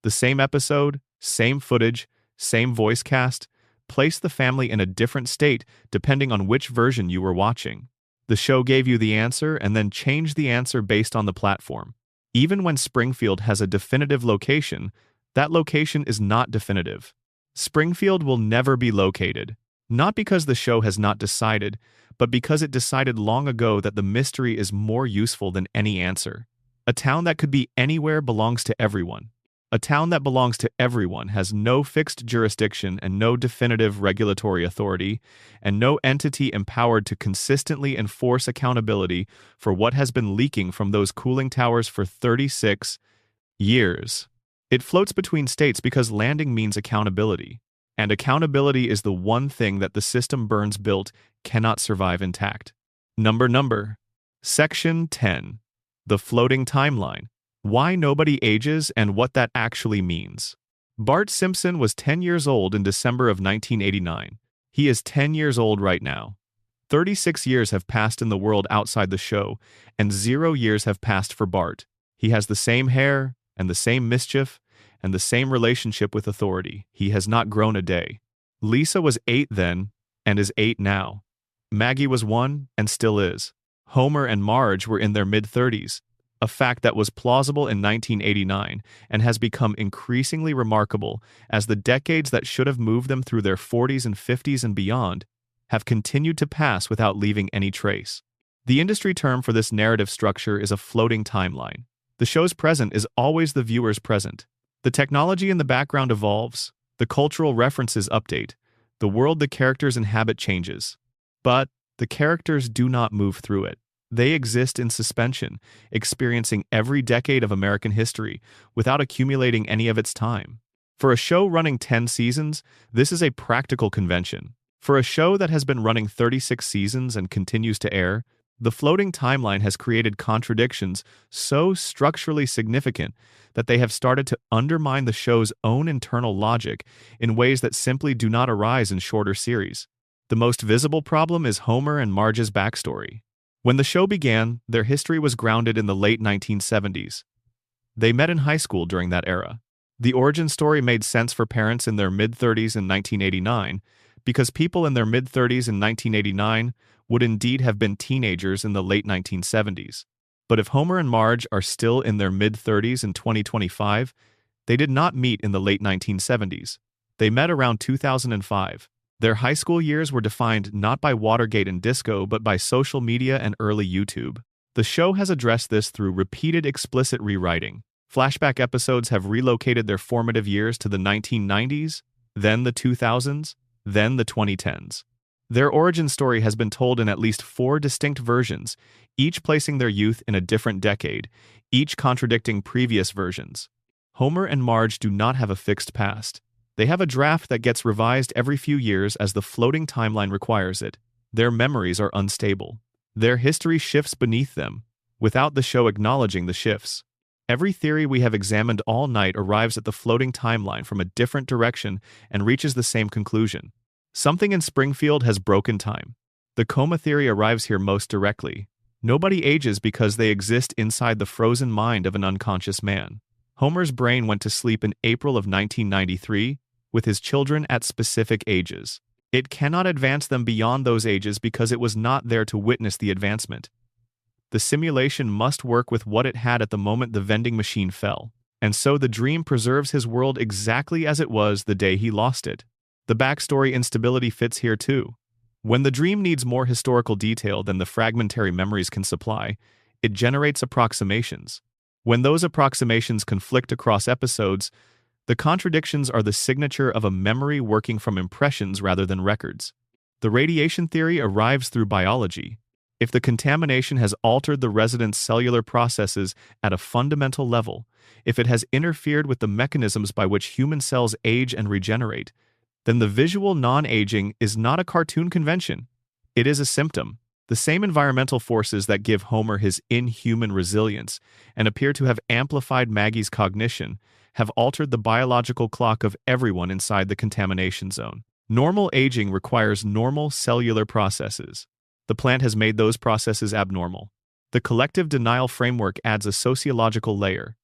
The same episode, same footage, same voice cast, placed the family in a different state depending on which version you were watching. The show gave you the answer and then changed the answer based on the platform. Even when Springfield has a definitive location, that location is not definitive. Springfield will never be located, not because the show has not decided, but because it decided long ago that the mystery is more useful than any answer. A town that could be anywhere belongs to everyone. A town that belongs to everyone has no fixed jurisdiction and no definitive regulatory authority, and no entity empowered to consistently enforce accountability for what has been leaking from those cooling towers for 36 years. It floats between states because landing means accountability, and accountability is the one thing that the system Burns built cannot survive intact. Number. Section 10. The floating timeline. Why nobody ages and what that actually means. Bart Simpson was 10 years old in December of 1989. He is 10 years old right now. 36 years have passed in the world outside the show, and 0 years have passed for Bart. He has the same hair, and the same mischief, and the same relationship with authority. He has not grown a day. Lisa was 8 then, and is 8 now. Maggie was 1, and still is. Homer and Marge were in their mid-30s, a fact that was plausible in 1989 and has become increasingly remarkable as the decades that should have moved them through their 40s and 50s and beyond have continued to pass without leaving any trace. The industry term for this narrative structure is a floating timeline. The show's present is always the viewer's present. The technology in the background evolves, the cultural references update, the world the characters inhabit changes. But the characters do not move through it. They exist in suspension, experiencing every decade of American history without accumulating any of its time. For a show running 10 seasons, this is a practical convention. For a show that has been running 36 seasons and continues to air, the floating timeline has created contradictions so structurally significant that they have started to undermine the show's own internal logic in ways that simply do not arise in shorter series. The most visible problem is Homer and Marge's backstory. When the show began, their history was grounded in the late 1970s. They met in high school during that era. The origin story made sense for parents in their mid-30s in 1989 because people in their mid-30s in 1989 would indeed have been teenagers in the late 1970s. But if Homer and Marge are still in their mid-30s in 2025, they did not meet in the late 1970s. They met around 2005. Their high school years were defined not by Watergate and disco, but by social media and early YouTube. The show has addressed this through repeated explicit rewriting. Flashback episodes have relocated their formative years to the 1990s, then the 2000s, then the 2010s. Their origin story has been told in at least 4 distinct versions, each placing their youth in a different decade, each contradicting previous versions. Homer and Marge do not have a fixed past. They have a draft that gets revised every few years as the floating timeline requires it. Their memories are unstable. Their history shifts beneath them, without the show acknowledging the shifts. Every theory we have examined all night arrives at the floating timeline from a different direction and reaches the same conclusion. Something in Springfield has broken time. The coma theory arrives here most directly. Nobody ages because they exist inside the frozen mind of an unconscious man. Homer's brain went to sleep in April of 1993, with his children at specific ages. It cannot advance them beyond those ages because it was not there to witness the advancement. The simulation must work with what it had at the moment the vending machine fell, and so the dream preserves his world exactly as it was the day he lost it. The backstory instability fits here too. When the dream needs more historical detail than the fragmentary memories can supply, it generates approximations. When those approximations conflict across episodes, the contradictions are the signature of a memory working from impressions rather than records. The radiation theory arrives through biology. If the contamination has altered the resident's cellular processes at a fundamental level, if it has interfered with the mechanisms by which human cells age and regenerate, then the visual non-aging is not a cartoon convention. It is a symptom. The same environmental forces that give Homer his inhuman resilience and appear to have amplified Maggie's cognition have altered the biological clock of everyone inside the contamination zone. Normal aging requires normal cellular processes. The plant has made those processes abnormal. The collective denial framework adds a sociological layer.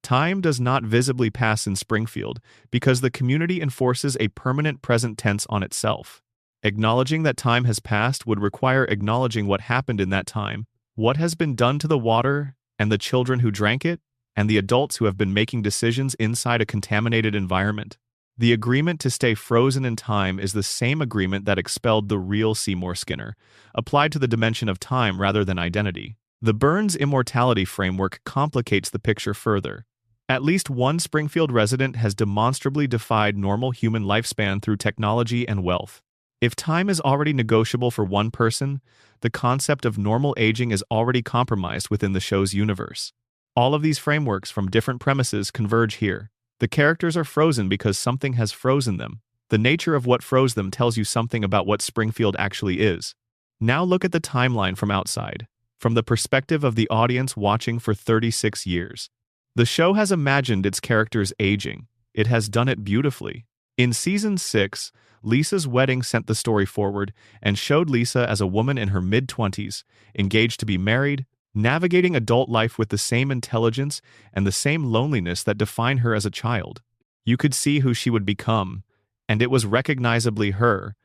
Time does not visibly pass in Springfield because the community enforces a permanent present tense on itself. Acknowledging that time has passed would require acknowledging what happened in that time, what has been done to the water, and the children who drank it, and the adults who have been making decisions inside a contaminated environment. The agreement to stay frozen in time is the same agreement that expelled the real Seymour Skinner, applied to the dimension of time rather than identity. The Burns immortality framework complicates the picture further. At least one Springfield resident has demonstrably defied normal human lifespan through technology and wealth. If time is already negotiable for one person, the concept of normal aging is already compromised within the show's universe. All of these frameworks from different premises converge here. The characters are frozen because something has frozen them. The nature of what froze them tells you something about what Springfield actually is. Now look at the timeline from outside, from the perspective of the audience watching for 36 years. The show has imagined its characters aging. It has done it beautifully. In Season 6, Lisa's wedding sent the story forward and showed Lisa as a woman in her mid-20s, engaged to be married, navigating adult life with the same intelligence and the same loneliness that defined her as a child. You could see who she would become, and it was recognizably her,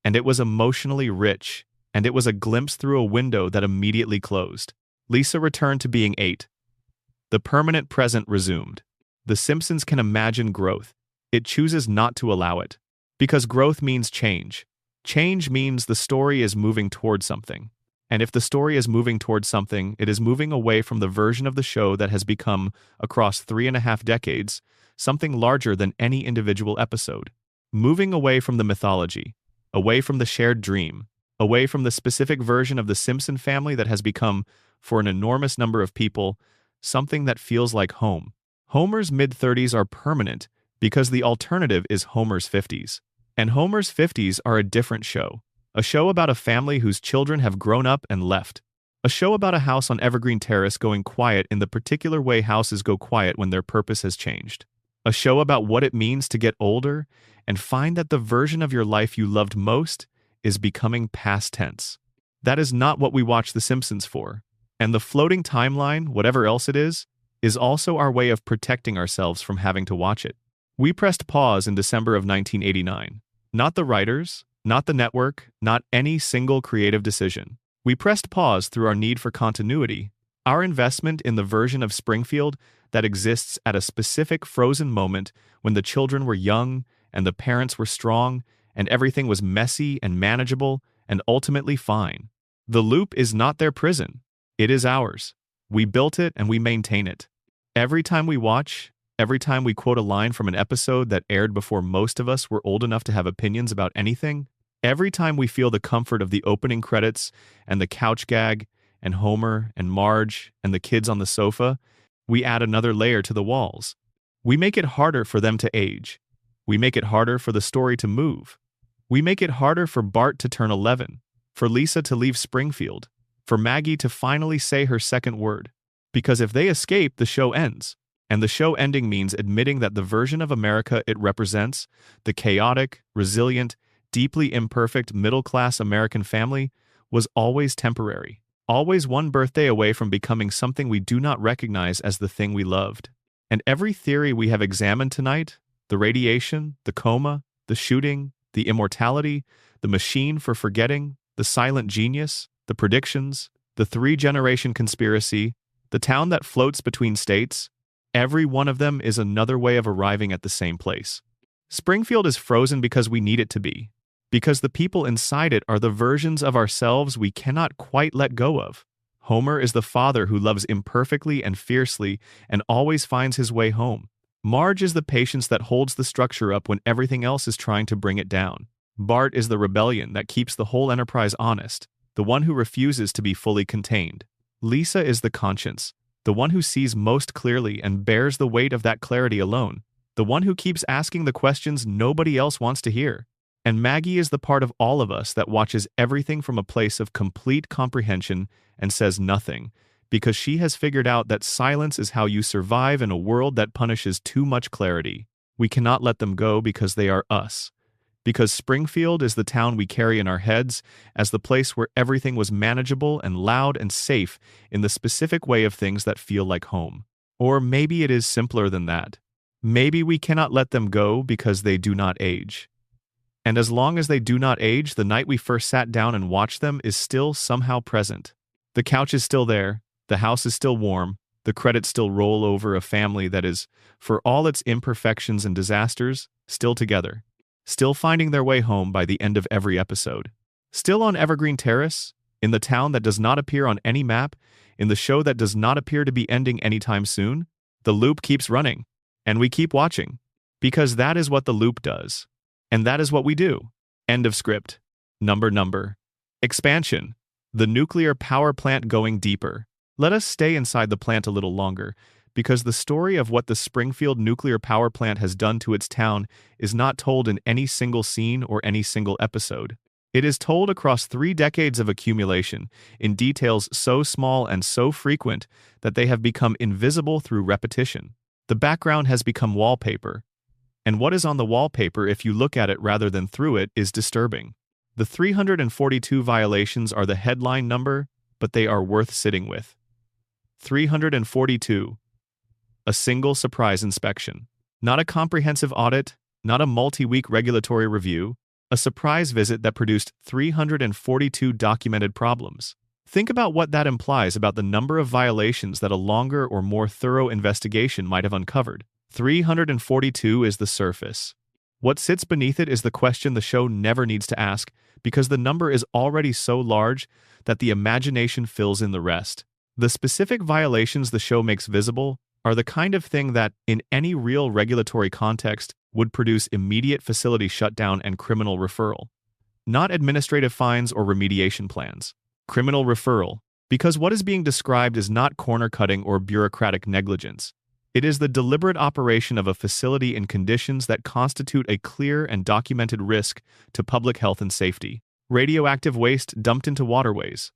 and it was emotionally rich, and it was a glimpse through a window that immediately closed. Lisa returned to being 8. The permanent present resumed. The Simpsons can imagine growth. It chooses not to allow it. Because growth means change. Change means the story is moving towards something. And if the story is moving towards something, it is moving away from the version of the show that has become, across 3.5 decades, something larger than any individual episode. Moving away from the mythology, away from the shared dream, away from the specific version of the Simpson family that has become, for an enormous number of people, something that feels like home. Homer's mid-30s are permanent because the alternative is Homer's 50s. And Homer's 50s are a different show. A show about a family whose children have grown up and left. A show about a house on Evergreen Terrace going quiet in the particular way houses go quiet when their purpose has changed. A show about what it means to get older and find that the version of your life you loved most is becoming past tense. That is not what we watch The Simpsons for. And the floating timeline, whatever else it is also our way of protecting ourselves from having to watch it. We pressed pause in December of 1989. Not the writers, not the network, not any single creative decision. We pressed pause through our need for continuity, our investment in the version of Springfield that exists at a specific frozen moment when the children were young and the parents were strong and everything was messy and manageable and ultimately fine. The loop is not their prison. It is ours. We built it and we maintain it. Every time we watch, every time we quote a line from an episode that aired before most of us were old enough to have opinions about anything, every time we feel the comfort of the opening credits and the couch gag and Homer and Marge and the kids on the sofa, we add another layer to the walls. We make it harder for them to age. We make it harder for the story to move. We make it harder for Bart to turn 11, for Lisa to leave Springfield, for Maggie to finally say her second word. Because if they escape, the show ends. And the show ending means admitting that the version of America it represents, the chaotic, resilient, deeply imperfect middle-class American family, was always temporary, always one birthday away from becoming something we do not recognize as the thing we loved. And every theory we have examined tonight, the radiation, the coma, the shooting, the immortality, the machine for forgetting, the silent genius, the predictions, the 3-generation conspiracy, the town that floats between states, every one of them is another way of arriving at the same place. Springfield is frozen because we need it to be, because the people inside it are the versions of ourselves we cannot quite let go of. Homer is the father who loves imperfectly and fiercely and always finds his way home. Marge is the patience that holds the structure up when everything else is trying to bring it down. Bart is the rebellion that keeps the whole enterprise honest, the one who refuses to be fully contained. Lisa is the conscience, the one who sees most clearly and bears the weight of that clarity alone, the one who keeps asking the questions nobody else wants to hear. And Maggie is the part of all of us that watches everything from a place of complete comprehension and says nothing, because she has figured out that silence is how you survive in a world that punishes too much clarity. We cannot let them go because they are us. Because Springfield is the town we carry in our heads as the place where everything was manageable and loud and safe in the specific way of things that feel like home. Or maybe it is simpler than that. Maybe we cannot let them go because they do not age. And as long as they do not age, the night we first sat down and watched them is still somehow present. The couch is still there, the house is still warm, the credits still roll over a family that is, for all its imperfections and disasters, still together. Still finding their way home by the end of every episode. Still on Evergreen Terrace, in the town that does not appear on any map, in the show that does not appear to be ending anytime soon, the loop keeps running, and we keep watching. Because that is what the loop does. And that is what we do. End of script. Number. Expansion. The nuclear power plant going deeper. Let us stay inside the plant a little longer, because the story of what the Springfield nuclear power plant has done to its town is not told in any single scene or any single episode. It is told across 3 decades of accumulation, in details so small and so frequent that they have become invisible through repetition. The background has become wallpaper, and what is on the wallpaper, if you look at it rather than through it, is disturbing. The 342 violations are the headline number, but they are worth sitting with. 342. A single surprise inspection. Not a comprehensive audit, not a multi-week regulatory review, a surprise visit that produced 342 documented problems. Think about what that implies about the number of violations that a longer or more thorough investigation might have uncovered. 342 is the surface. What sits beneath it is the question the show never needs to ask, because the number is already so large that the imagination fills in the rest. The specific violations the show makes visible are the kind of thing that, in any real regulatory context, would produce immediate facility shutdown and criminal referral. Not administrative fines or remediation plans. Criminal referral, because what is being described is not corner-cutting or bureaucratic negligence. It is the deliberate operation of a facility in conditions that constitute a clear and documented risk to public health and safety. Radioactive waste dumped into waterways.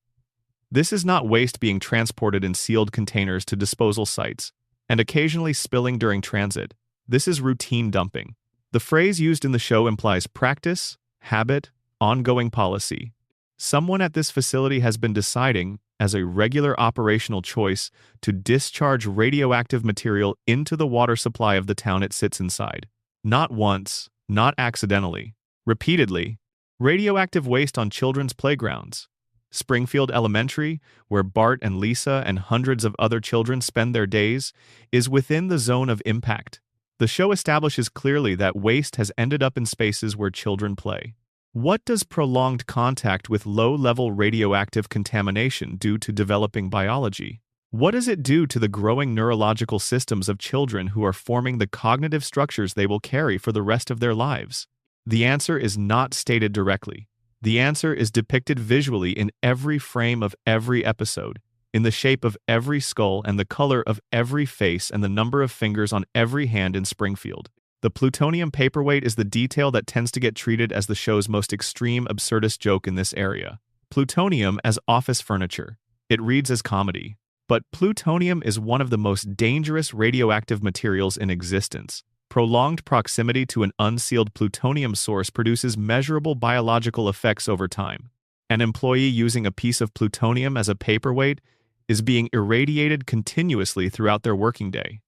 This is not waste being transported in sealed containers to disposal sites, and occasionally spilling during transit. This is routine dumping. The phrase used in the show implies practice, habit, ongoing policy. Someone at this facility has been deciding, as a regular operational choice, to discharge radioactive material into the water supply of the town it sits inside. Not once, not accidentally, repeatedly. Radioactive waste on children's playgrounds. Springfield Elementary, where Bart and Lisa and hundreds of other children spend their days, is within the zone of impact. The show establishes clearly that waste has ended up in spaces where children play. What does prolonged contact with low-level radioactive contamination do to developing biology? What does it do to the growing neurological systems of children who are forming the cognitive structures they will carry for the rest of their lives? The answer is not stated directly. The answer is depicted visually in every frame of every episode, in the shape of every skull and the color of every face and the number of fingers on every hand in Springfield. The plutonium paperweight is the detail that tends to get treated as the show's most extreme absurdist joke in this area. Plutonium as office furniture. It reads as comedy. But plutonium is one of the most dangerous radioactive materials in existence. Prolonged proximity to an unsealed plutonium source produces measurable biological effects over time. An employee using a piece of plutonium as a paperweight is being irradiated continuously throughout their working day.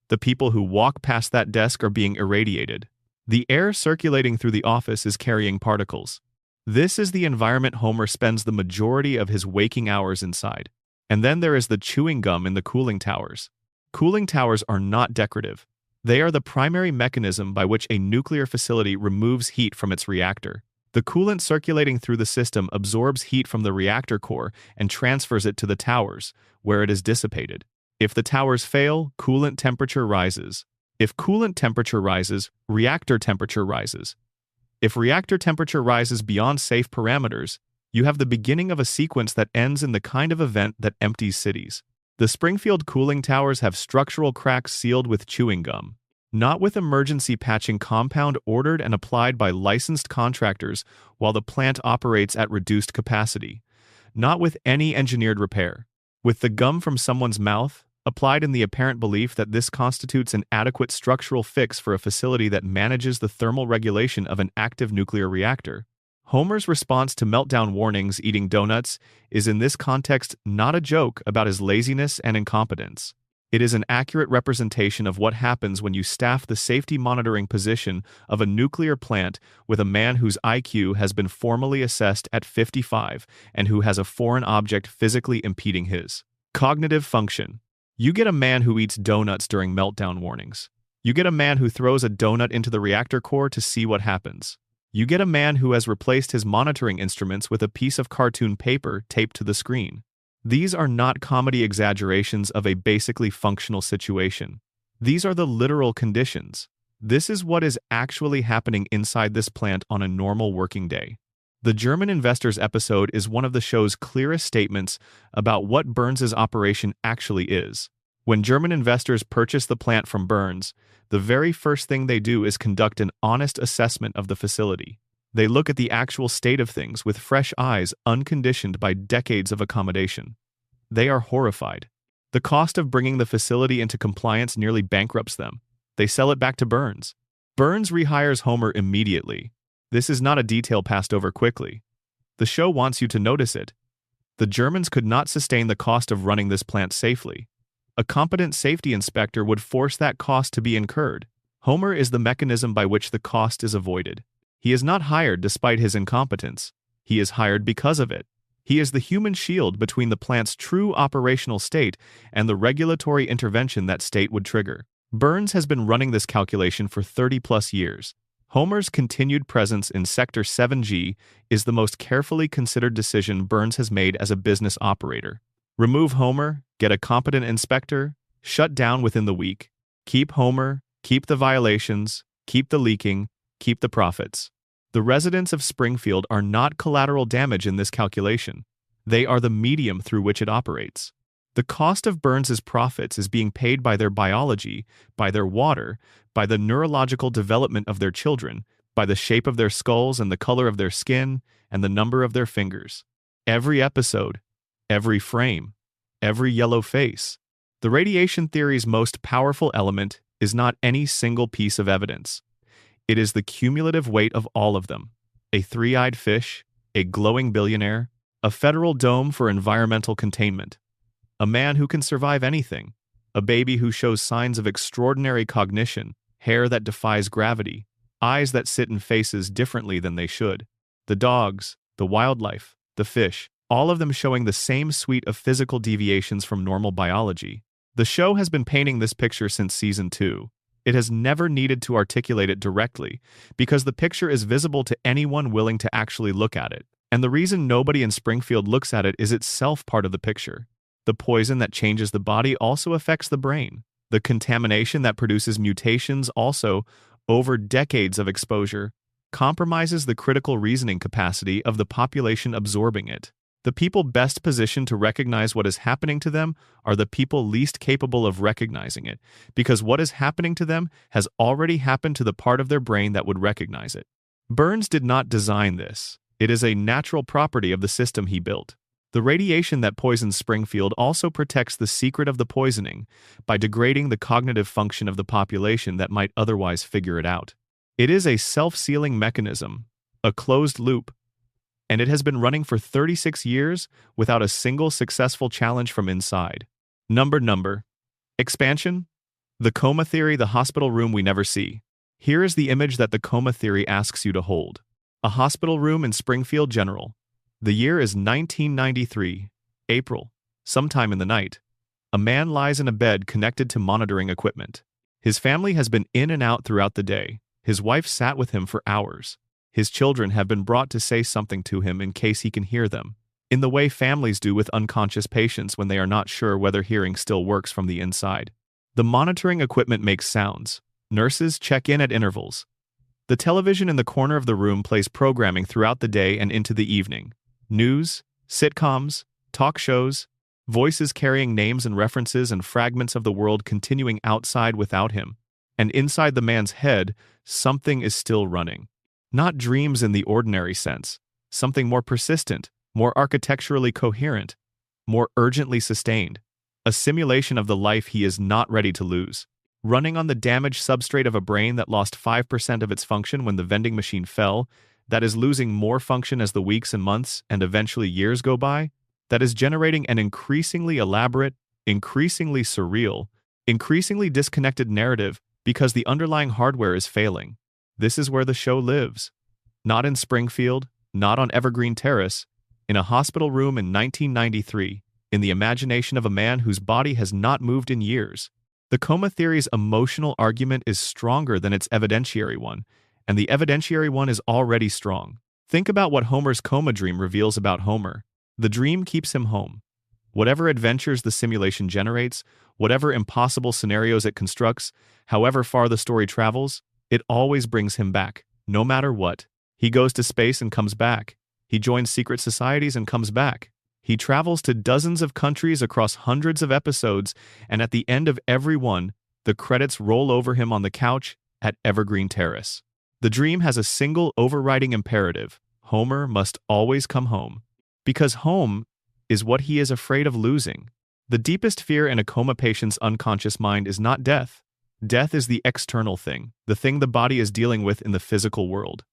The people who walk past that desk are being irradiated. The air circulating through the office is carrying particles. This is the environment Homer spends the majority of his waking hours inside. And then there is the chewing gum in the cooling towers. Cooling towers are not decorative. They are the primary mechanism by which a nuclear facility removes heat from its reactor. The coolant circulating through the system absorbs heat from the reactor core and transfers it to the towers, where it is dissipated. If the towers fail, coolant temperature rises. If coolant temperature rises, reactor temperature rises. If reactor temperature rises beyond safe parameters, you have the beginning of a sequence that ends in the kind of event that empties cities. The Springfield cooling towers have structural cracks sealed with chewing gum, not with emergency patching compound ordered and applied by licensed contractors while the plant operates at reduced capacity, not with any engineered repair. With the gum from someone's mouth, applied in the apparent belief that this constitutes an adequate structural fix for a facility that manages the thermal regulation of an active nuclear reactor. Homer's response to meltdown warnings eating donuts is in this context not a joke about his laziness and incompetence. It is an accurate representation of what happens when you staff the safety monitoring position of a nuclear plant with a man whose IQ has been formally assessed at 55 and who has a foreign object physically impeding his cognitive function. You get a man who eats donuts during meltdown warnings. You get a man who throws a donut into the reactor core to see what happens. You get a man who has replaced his monitoring instruments with a piece of cartoon paper taped to the screen. These are not comedy exaggerations of a basically functional situation. These are the literal conditions. This is what is actually happening inside this plant on a normal working day. The German Investors episode is one of the show's clearest statements about what Burns' operation actually is. When German investors purchase the plant from Burns, the very first thing they do is conduct an honest assessment of the facility. They look at the actual state of things with fresh eyes, unconditioned by decades of accommodation. They are horrified. The cost of bringing the facility into compliance nearly bankrupts them. They sell it back to Burns. Burns rehires Homer immediately. This is not a detail passed over quickly. The show wants you to notice it. The Germans could not sustain the cost of running this plant safely. A competent safety inspector would force that cost to be incurred. Homer is the mechanism by which the cost is avoided. He is not hired despite his incompetence. He is hired because of it. He is the human shield between the plant's true operational state and the regulatory intervention that state would trigger. Burns has been running this calculation for 30-plus years. Homer's continued presence in Sector 7G is the most carefully considered decision Burns has made as a business operator. Remove Homer, get a competent inspector, shut down within the week. Keep Homer, keep the violations, keep the leaking, keep the profits. The residents of Springfield are not collateral damage in this calculation. They are the medium through which it operates. The cost of Burns' profits is being paid by their biology, by their water, by the neurological development of their children, by the shape of their skulls and the color of their skin, and the number of their fingers. Every episode, every frame, every yellow face. The radiation theory's most powerful element is not any single piece of evidence. It is the cumulative weight of all of them. A three-eyed fish, a glowing billionaire, a federal dome for environmental containment, a man who can survive anything, a baby who shows signs of extraordinary cognition, hair that defies gravity, eyes that sit in faces differently than they should, the dogs, the wildlife, the fish, all of them showing the same suite of physical deviations from normal biology. The show has been painting this picture since season 2. It has never needed to articulate it directly, because the picture is visible to anyone willing to actually look at it. And the reason nobody in Springfield looks at it is itself part of the picture. The poison that changes the body also affects the brain. The contamination that produces mutations also, over decades of exposure, compromises the critical reasoning capacity of the population absorbing it. The people best positioned to recognize what is happening to them are the people least capable of recognizing it, because what is happening to them has already happened to the part of their brain that would recognize it. Burns did not design this. It is a natural property of the system he built. The radiation that poisons Springfield also protects the secret of the poisoning by degrading the cognitive function of the population that might otherwise figure it out. It is a self-sealing mechanism, a closed loop, and it has been running for 36 years without a single successful challenge from inside. Number. Expansion. The coma theory, the hospital room we never see. Here is the image that the coma theory asks you to hold. A hospital room in Springfield General. The year is 1993, April, sometime in the night. A man lies in a bed connected to monitoring equipment. His family has been in and out throughout the day. His wife sat with him for hours. His children have been brought to say something to him in case he can hear them, in the way families do with unconscious patients when they are not sure whether hearing still works from the inside. The monitoring equipment makes sounds. Nurses check in at intervals. The television in the corner of the room plays programming throughout the day and into the evening. News, sitcoms, talk shows, voices carrying names and references and fragments of the world continuing outside without him. And inside the man's head, something is still running. Not dreams in the ordinary sense, something more persistent, more architecturally coherent, more urgently sustained. A simulation of the life he is not ready to lose. Running on the damaged substrate of a brain that lost 5% of its function when the vending machine fell, that is losing more function as the weeks and months and eventually years go by, that is generating an increasingly elaborate, increasingly surreal, Increasingly disconnected narrative because the underlying hardware is failing. This is where the show lives. Not in Springfield, not on Evergreen Terrace, in a hospital room in 1993, in the imagination of a man whose body has not moved in years. The coma theory's emotional argument is stronger than its evidentiary one, and the evidentiary one is already strong. Think about what Homer's coma dream reveals about Homer. The dream keeps him home. Whatever adventures the simulation generates, whatever impossible scenarios it constructs, however far the story travels, it always brings him back, no matter what. He goes to space and comes back. He joins secret societies and comes back. He travels to dozens of countries across hundreds of episodes, and at the end of every one, the credits roll over him on the couch at Evergreen Terrace. The dream has a single overriding imperative: Homer must always come home. Because home is what he is afraid of losing. The deepest fear in a coma patient's unconscious mind is not death. Death is the external thing, the thing the body is dealing with in the physical world.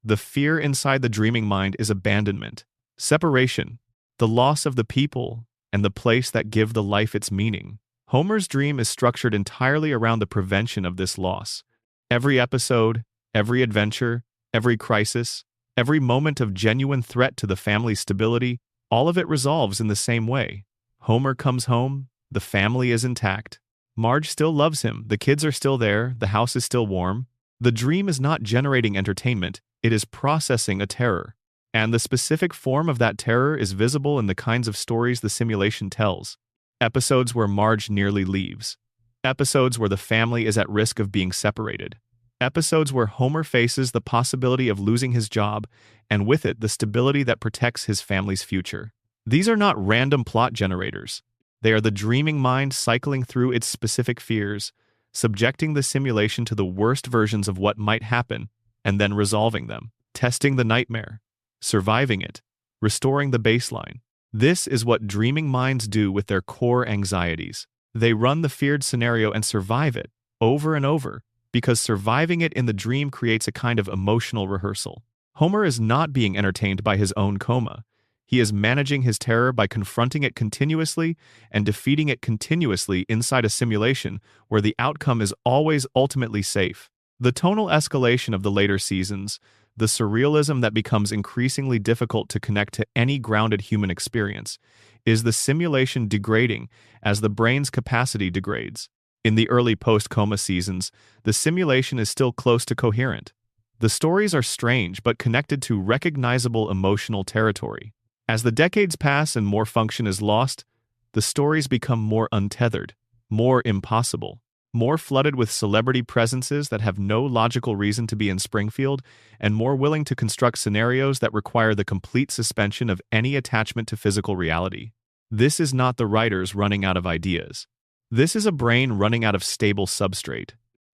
The fear inside the dreaming mind is abandonment, separation, the loss of the people and the place that give the life its meaning. Homer's dream is structured entirely around the prevention of this loss. Every episode, every adventure, every crisis, every moment of genuine threat to the family's stability, all of it resolves in the same way. Homer comes home, the family is intact. Marge still loves him, the kids are still there, the house is still warm. The dream is not generating entertainment, it is processing a terror. And the specific form of that terror is visible in the kinds of stories the simulation tells. Episodes where Marge nearly leaves. Episodes where the family is at risk of being separated. Episodes where Homer faces the possibility of losing his job, and with it the stability that protects his family's future. These are not random plot generators. They are the dreaming mind cycling through its specific fears, subjecting the simulation to the worst versions of what might happen, and then resolving them, testing the nightmare, surviving it, restoring the baseline. This is what dreaming minds do with their core anxieties. They run the feared scenario and survive it, over and over, because surviving it in the dream creates a kind of emotional rehearsal. Homer is not being entertained by his own coma. He is managing his terror by confronting it continuously and defeating it continuously inside a simulation where the outcome is always ultimately safe. The tonal escalation of the later seasons, the surrealism that becomes increasingly difficult to connect to any grounded human experience, is the simulation degrading as the brain's capacity degrades. In the early post-coma seasons, the simulation is still close to coherent. The stories are strange but connected to recognizable emotional territory. As the decades pass and more function is lost, the stories become more untethered, more impossible, more flooded with celebrity presences that have no logical reason to be in Springfield, and more willing to construct scenarios that require the complete suspension of any attachment to physical reality. This is not the writers running out of ideas. This is a brain running out of stable substrate.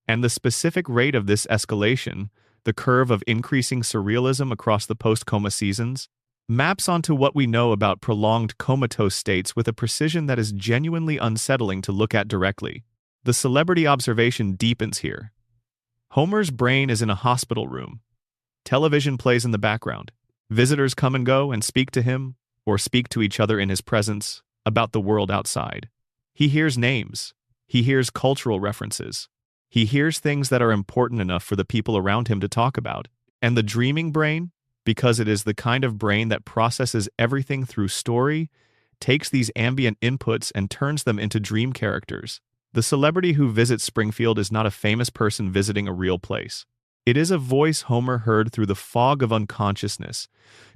And the specific rate of this escalation, the curve of increasing surrealism across the post-coma seasons, maps onto what we know about prolonged comatose states with a precision that is genuinely unsettling to look at directly. The celebrity observation deepens here. Homer's brain is in a hospital room. Television plays in the background. Visitors come and go and speak to him, or speak to each other in his presence, about the world outside. He hears names. He hears cultural references. He hears things that are important enough for the people around him to talk about. And the dreaming brain, because it is the kind of brain that processes everything through story, takes these ambient inputs and turns them into dream characters. The celebrity who visits Springfield is not a famous person visiting a real place. It is a voice Homer heard through the fog of unconsciousness,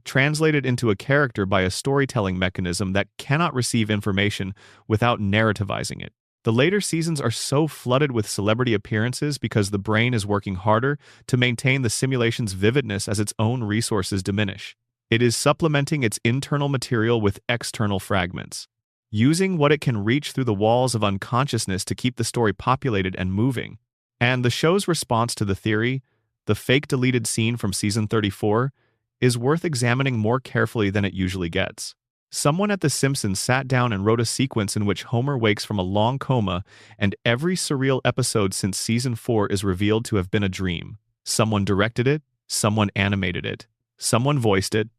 translated into a character by a storytelling mechanism that cannot receive information without narrativizing it. The later seasons are so flooded with celebrity appearances because the brain is working harder to maintain the simulation's vividness as its own resources diminish. It is supplementing its internal material with external fragments, using what it can reach through the walls of unconsciousness to keep the story populated and moving. And the show's response to the theory, the fake deleted scene from season 34, is worth examining more carefully than it usually gets. Someone at The Simpsons sat down and wrote a sequence in which Homer wakes from a long coma and every surreal episode since season 4 is revealed to have been a dream. Someone directed it, someone animated it, someone voiced it.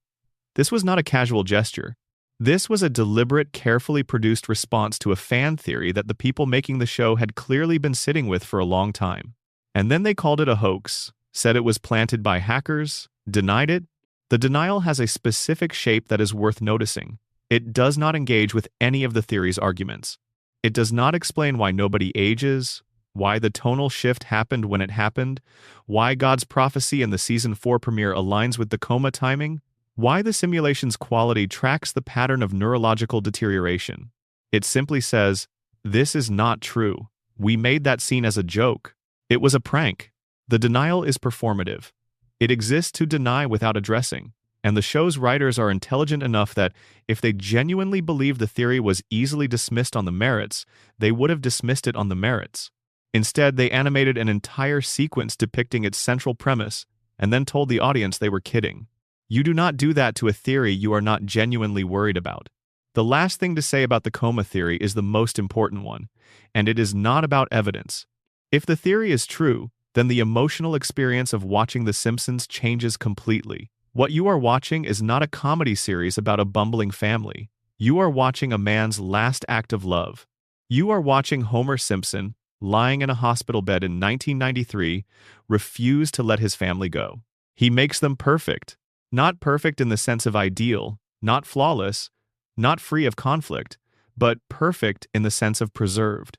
This was not a casual gesture. This was a deliberate, carefully produced response to a fan theory that the people making the show had clearly been sitting with for a long time. And then they called it a hoax, said it was planted by hackers, denied it. The denial has a specific shape that is worth noticing. It does not engage with any of the theory's arguments. It does not explain why nobody ages, why the tonal shift happened when it happened, why God's prophecy in the Season 4 premiere aligns with the coma timing, why the simulation's quality tracks the pattern of neurological deterioration. It simply says, "This is not true. We made that scene as a joke. It was a prank." The denial is performative. It exists to deny without addressing, and the show's writers are intelligent enough that if they genuinely believed the theory was easily dismissed on the merits, they would have dismissed it on the merits. Instead, they animated an entire sequence depicting its central premise, and then told the audience they were kidding. You do not do that to a theory you are not genuinely worried about. The last thing to say about the coma theory is the most important one, and it is not about evidence. If the theory is true, then the emotional experience of watching The Simpsons changes completely. What you are watching is not a comedy series about a bumbling family. You are watching a man's last act of love. You are watching Homer Simpson, lying in a hospital bed in 1993, refuse to let his family go. He makes them perfect. Not perfect in the sense of ideal, not flawless, not free of conflict, but perfect in the sense of preserved.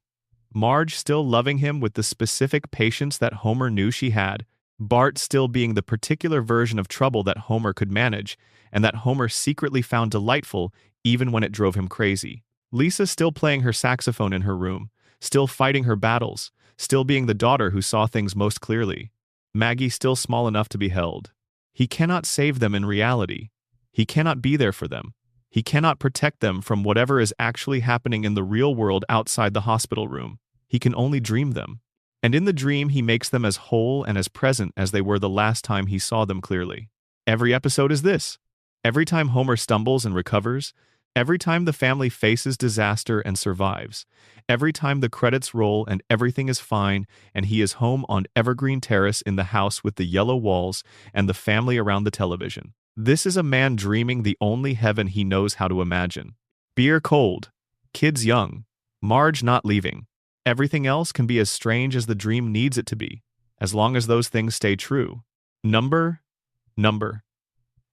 Marge still loving him with the specific patience that Homer knew she had, Bart still being the particular version of trouble that Homer could manage, and that Homer secretly found delightful even when it drove him crazy. Lisa still playing her saxophone in her room, still fighting her battles, still being the daughter who saw things most clearly. Maggie still small enough to be held. He cannot save them in reality. He cannot be there for them. He cannot protect them from whatever is actually happening in the real world outside the hospital room. He can only dream them. And in the dream, he makes them as whole and as present as they were the last time he saw them clearly. Every episode is this. Every time Homer stumbles and recovers, every time the family faces disaster and survives, every time the credits roll and everything is fine and he is home on Evergreen Terrace in the house with the yellow walls and the family around the television. This is a man dreaming the only heaven he knows how to imagine. Beer cold, kids young, Marge not leaving. Everything else can be as strange as the dream needs it to be, as long as those things stay true. Number.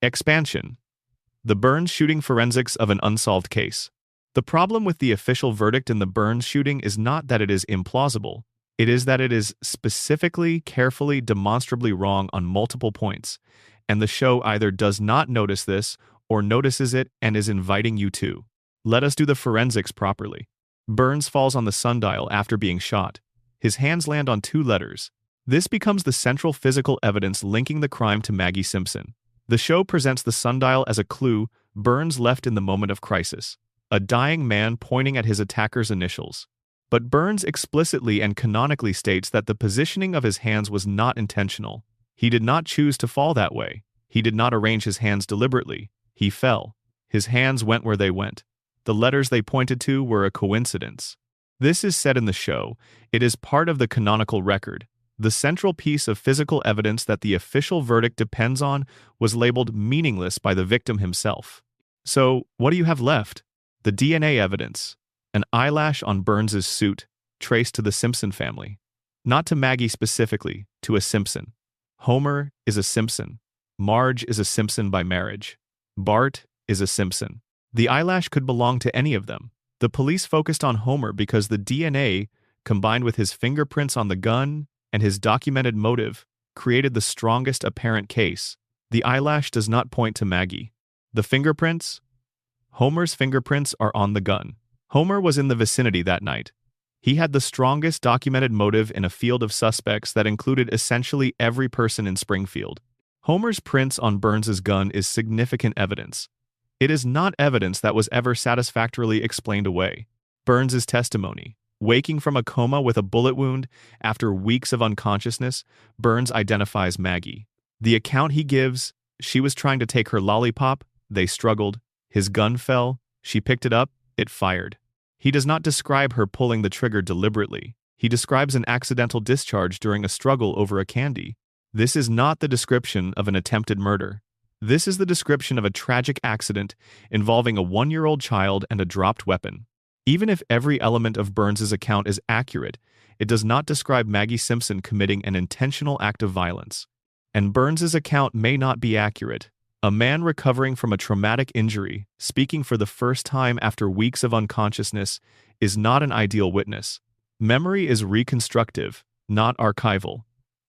Expansion. The Burns shooting forensics of an unsolved case. The problem with the official verdict in the Burns shooting is not that it is implausible. It is that it is specifically, carefully, demonstrably wrong on multiple points, and the show either does not notice this or notices it and is inviting you to. Let us do the forensics properly. Burns falls on the sundial after being shot. His hands land on 2 letters. This becomes the central physical evidence linking the crime to Maggie Simpson. The show presents the sundial as a clue Burns left in the moment of crisis, a dying man pointing at his attacker's initials. But Burns explicitly and canonically states that the positioning of his hands was not intentional. He did not choose to fall that way. He did not arrange his hands deliberately. He fell. His hands went where they went. The letters they pointed to were a coincidence. This is said in the show. It is part of the canonical record. The central piece of physical evidence that the official verdict depends on was labeled meaningless by the victim himself. So, what do you have left? The DNA evidence. An eyelash on Burns's suit, traced to the Simpson family. Not to Maggie specifically, to a Simpson. Homer is a Simpson. Marge is a Simpson by marriage. Bart is a Simpson. The eyelash could belong to any of them. The police focused on Homer because the DNA, combined with his fingerprints on the gun and his documented motive, created the strongest apparent case. The eyelash does not point to Maggie. The fingerprints? Homer's fingerprints are on the gun. Homer was in the vicinity that night. He had the strongest documented motive in a field of suspects that included essentially every person in Springfield. Homer's prints on Burns's gun is significant evidence. It is not evidence that was ever satisfactorily explained away. Burns's testimony. Waking from a coma with a bullet wound after weeks of unconsciousness, Burns identifies Maggie. The account he gives, she was trying to take her lollipop, they struggled, his gun fell, she picked it up, it fired. He does not describe her pulling the trigger deliberately. He describes an accidental discharge during a struggle over a candy. This is not the description of an attempted murder. This is the description of a tragic accident involving a 1-year-old child and a dropped weapon. Even if every element of Burns's account is accurate, it does not describe Maggie Simpson committing an intentional act of violence. And Burns's account may not be accurate. A man recovering from a traumatic injury, speaking for the first time after weeks of unconsciousness, is not an ideal witness. Memory is reconstructive, not archival.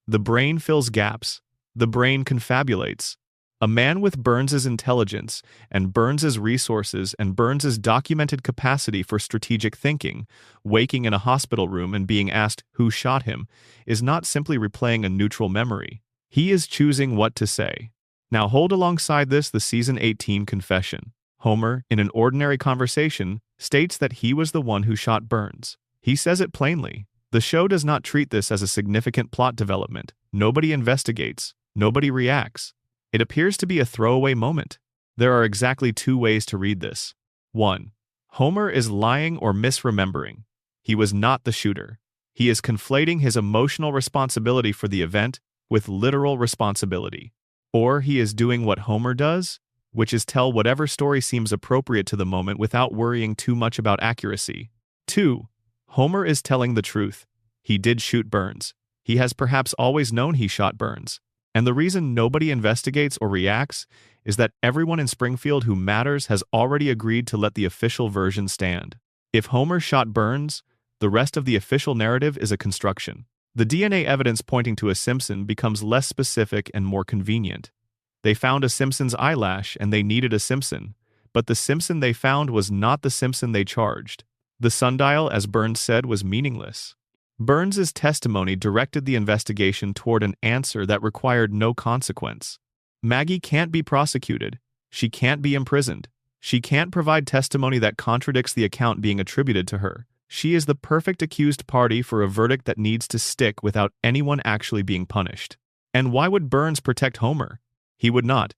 The brain fills gaps. The brain confabulates. A man with Burns's intelligence and Burns's resources and Burns's documented capacity for strategic thinking, waking in a hospital room and being asked who shot him, is not simply replaying a neutral memory. He is choosing what to say. Now hold alongside this the season 18 confession. Homer, in an ordinary conversation, states that he was the one who shot Burns. He says it plainly. The show does not treat this as a significant plot development. Nobody investigates. Nobody reacts. It appears to be a throwaway moment. There are exactly 2 ways to read this. 1. Homer is lying or misremembering. He was not the shooter. He is conflating his emotional responsibility for the event with literal responsibility. Or he is doing what Homer does, which is tell whatever story seems appropriate to the moment without worrying too much about accuracy. 2. Homer is telling the truth. He did shoot Burns. He has perhaps always known he shot Burns. And the reason nobody investigates or reacts is that everyone in Springfield who matters has already agreed to let the official version stand. If Homer shot Burns, the rest of the official narrative is a construction. The DNA evidence pointing to a Simpson becomes less specific and more convenient. They found a Simpson's eyelash and they needed a Simpson, but the Simpson they found was not the Simpson they charged. The sundial, as Burns said, was meaningless. Burns's testimony directed the investigation toward an answer that required no consequence. Maggie can't be prosecuted. She can't be imprisoned. She can't provide testimony that contradicts the account being attributed to her. She is the perfect accused party for a verdict that needs to stick without anyone actually being punished. And why would Burns protect Homer? He would not.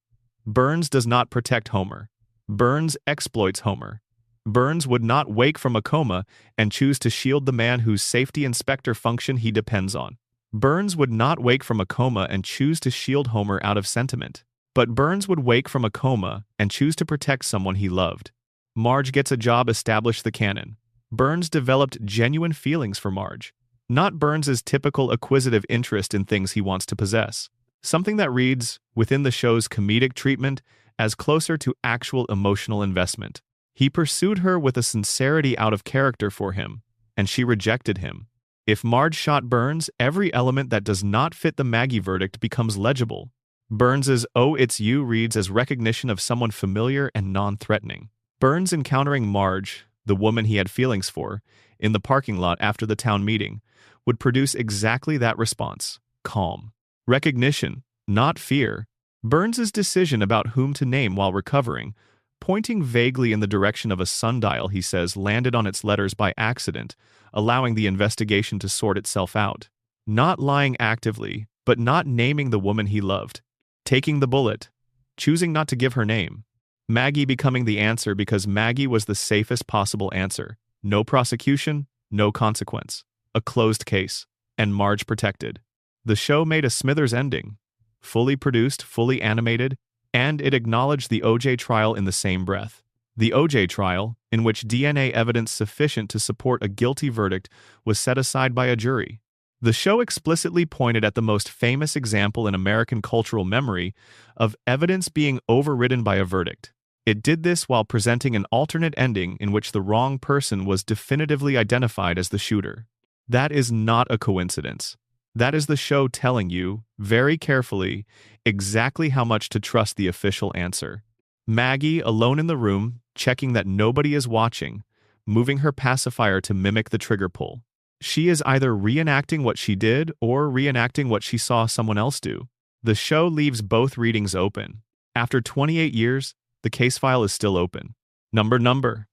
Burns does not protect Homer. Burns exploits Homer. Burns would not wake from a coma and choose to shield the man whose safety inspector function he depends on. Burns would not wake from a coma and choose to shield Homer out of sentiment. But Burns would wake from a coma and choose to protect someone he loved. Marge gets a job established the canon. Burns developed genuine feelings for Marge, not Burns's typical acquisitive interest in things he wants to possess. Something that reads, within the show's comedic treatment, as closer to actual emotional investment. He pursued her with a sincerity out of character for him, and she rejected him. If Marge shot Burns, every element that does not fit the Maggie verdict becomes legible. Burns's "Oh, it's you" reads as recognition of someone familiar and non-threatening. Burns encountering Marge, the woman he had feelings for, in the parking lot after the town meeting, would produce exactly that response: calm. Recognition, not fear. Burns's decision about whom to name while recovering, pointing vaguely in the direction of a sundial, he says, landed on its letters by accident, allowing the investigation to sort itself out. Not lying actively, but not naming the woman he loved. Taking the bullet. Choosing not to give her name. Maggie becoming the answer because Maggie was the safest possible answer. No prosecution, no consequence. A closed case. And Marge protected. The show made a Smithers ending. Fully produced, fully animated, and it acknowledged the O.J. trial in the same breath. The O.J. trial, in which DNA evidence sufficient to support a guilty verdict was set aside by a jury. The show explicitly pointed at the most famous example in American cultural memory of evidence being overridden by a verdict. It did this while presenting an alternate ending in which the wrong person was definitively identified as the shooter. That is not a coincidence. That is the show telling you, very carefully, exactly how much to trust the official answer. Maggie, alone in the room, checking that nobody is watching, moving her pacifier to mimic the trigger pull. She is either reenacting what she did or reenacting what she saw someone else do. The show leaves both readings open. After 28 years, the case file is still open. Number.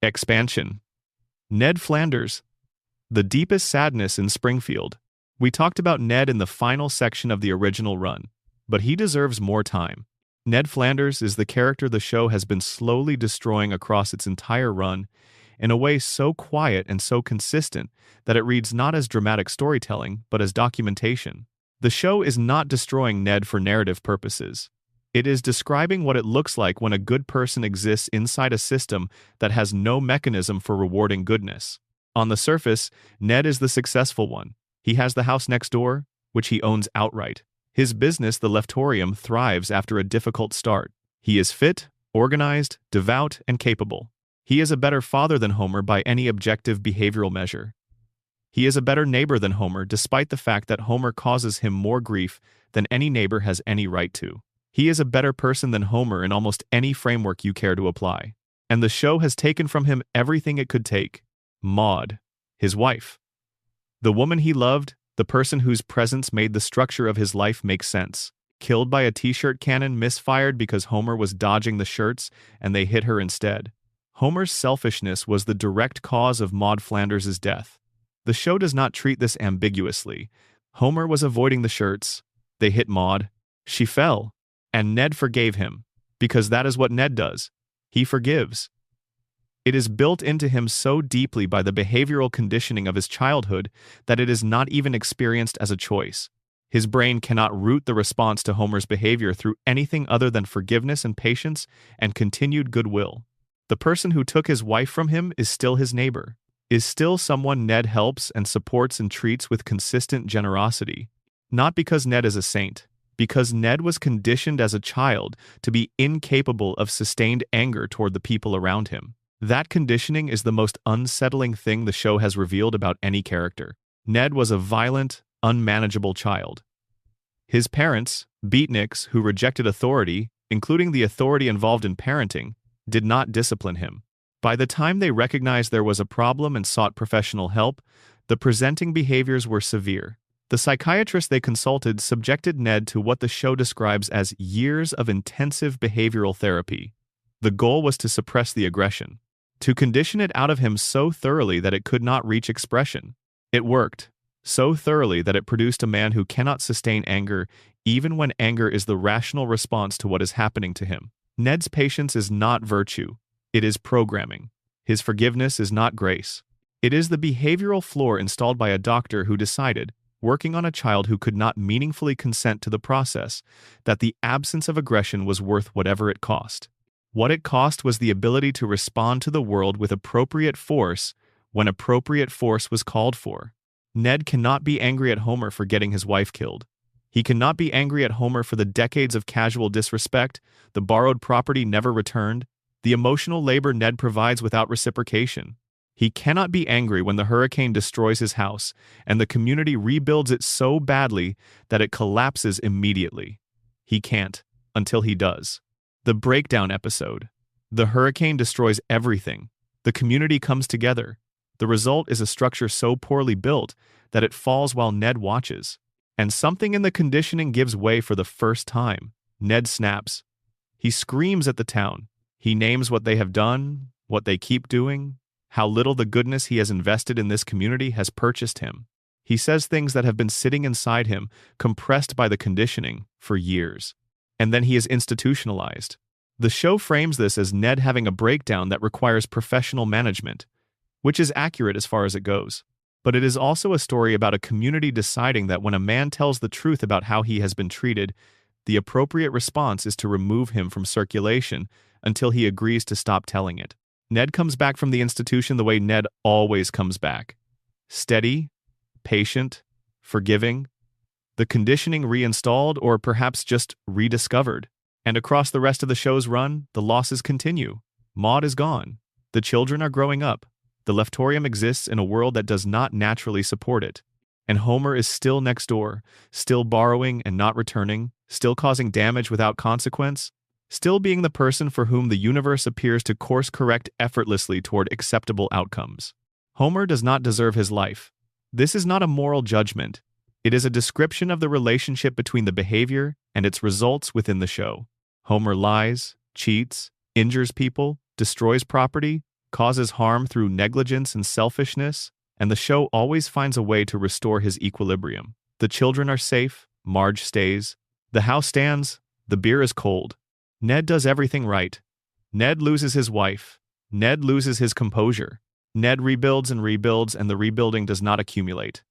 Expansion. Ned Flanders. The deepest sadness in Springfield. We talked about Ned in the final section of the original run, but he deserves more time. Ned Flanders is the character the show has been slowly destroying across its entire run in a way so quiet and so consistent that it reads not as dramatic storytelling, but as documentation. The show is not destroying Ned for narrative purposes. It is describing what it looks like when a good person exists inside a system that has no mechanism for rewarding goodness. On the surface, Ned is the successful one. He has the house next door, which he owns outright. His business, the Leftorium, thrives after a difficult start. He is fit, organized, devout, and capable. He is a better father than Homer by any objective behavioral measure. He is a better neighbor than Homer, despite the fact that Homer causes him more grief than any neighbor has any right to. He is a better person than Homer in almost any framework you care to apply. And the show has taken from him everything it could take. Maude, his wife. The woman he loved, the person whose presence made the structure of his life make sense. Killed by a t-shirt cannon misfired because Homer was dodging the shirts and they hit her instead. Homer's selfishness was the direct cause of Maude Flanders' death. The show does not treat this ambiguously. Homer was avoiding the shirts. They hit Maude. She fell. And Ned forgave him. Because that is what Ned does. He forgives. It is built into him so deeply by the behavioral conditioning of his childhood that it is not even experienced as a choice. His brain cannot root the response to Homer's behavior through anything other than forgiveness and patience and continued goodwill. The person who took his wife from him is still his neighbor, is still someone Ned helps and supports and treats with consistent generosity. Not because Ned is a saint, because Ned was conditioned as a child to be incapable of sustained anger toward the people around him. That conditioning is the most unsettling thing the show has revealed about any character. Ned was a violent, unmanageable child. His parents, beatniks who rejected authority, including the authority involved in parenting, did not discipline him. By the time they recognized there was a problem and sought professional help, the presenting behaviors were severe. The psychiatrist they consulted subjected Ned to what the show describes as years of intensive behavioral therapy. The goal was to suppress the aggression, to condition it out of him so thoroughly that it could not reach expression. It worked, so thoroughly that it produced a man who cannot sustain anger, even when anger is the rational response to what is happening to him. Ned's patience is not virtue. It is programming. His forgiveness is not grace. It is the behavioral floor installed by a doctor who decided, working on a child who could not meaningfully consent to the process, that the absence of aggression was worth whatever it cost. What it cost was the ability to respond to the world with appropriate force when appropriate force was called for. Ned cannot be angry at Homer for getting his wife killed. He cannot be angry at Homer for the decades of casual disrespect, the borrowed property never returned, the emotional labor Ned provides without reciprocation. He cannot be angry when the hurricane destroys his house and the community rebuilds it so badly that it collapses immediately. He can't, until he does. The breakdown episode. The hurricane destroys everything. The community comes together. The result is a structure so poorly built that it falls while Ned watches. And something in the conditioning gives way for the first time. Ned snaps. He screams at the town. He names what they have done, what they keep doing, how little the goodness he has invested in this community has purchased him. He says things that have been sitting inside him, compressed by the conditioning, for years. And then he is institutionalized. The show frames this as Ned having a breakdown that requires professional management, which is accurate as far as it goes. But it is also a story about a community deciding that when a man tells the truth about how he has been treated, the appropriate response is to remove him from circulation until he agrees to stop telling it. Ned comes back from the institution the way Ned always comes back. Steady, patient, forgiving. The conditioning reinstalled or perhaps just rediscovered. And across the rest of the show's run, the losses continue. Maude is gone. The children are growing up. The Leftorium exists in a world that does not naturally support it. And Homer is still next door, still borrowing and not returning, still causing damage without consequence, still being the person for whom the universe appears to course-correct effortlessly toward acceptable outcomes. Homer does not deserve his life. This is not a moral judgment. It is a description of the relationship between the behavior and its results within the show. Homer lies, cheats, injures people, destroys property, causes harm through negligence and selfishness, and the show always finds a way to restore his equilibrium. The children are safe, Marge stays, the house stands, the beer is cold. Ned does everything right. Ned loses his wife. Ned loses his composure. Ned rebuilds, and the rebuilding does not accumulate.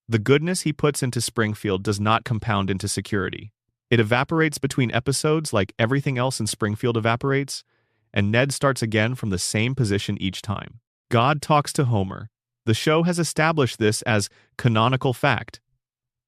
The goodness he puts into Springfield does not compound into security. It evaporates between episodes like everything else in Springfield evaporates, and Ned starts again from the same position each time. God talks to Homer. The show has established this as canonical fact.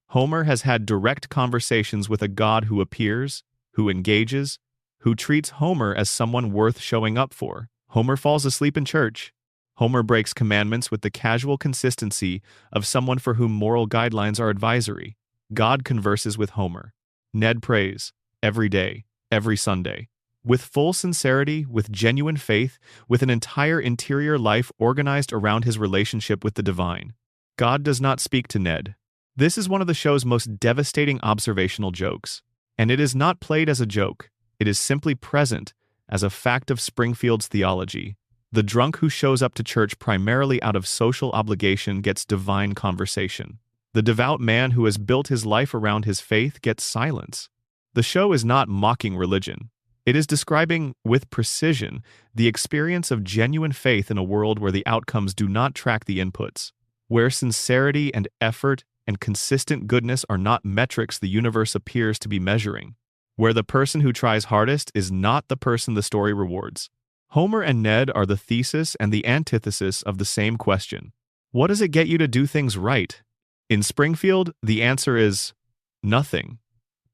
Homer has had direct conversations with a God who appears, who engages, who treats Homer as someone worth showing up for. Homer falls asleep in church. Homer breaks commandments with the casual consistency of someone for whom moral guidelines are advisory. God converses with Homer. Ned prays, every day, every Sunday. With full sincerity, with genuine faith, with an entire interior life organized around his relationship with the divine. God does not speak to Ned. This is one of the show's most devastating observational jokes. And it is not played as a joke. It is simply present as a fact of Springfield's theology. The drunk who shows up to church primarily out of social obligation gets divine conversation. The devout man who has built his life around his faith gets silence. The show is not mocking religion. It is describing, with precision, the experience of genuine faith in a world where the outcomes do not track the inputs, where sincerity and effort and consistent goodness are not metrics the universe appears to be measuring, where the person who tries hardest is not the person the story rewards. Homer and Ned are the thesis and the antithesis of the same question. What does it get you to do things right? In Springfield, the answer is nothing,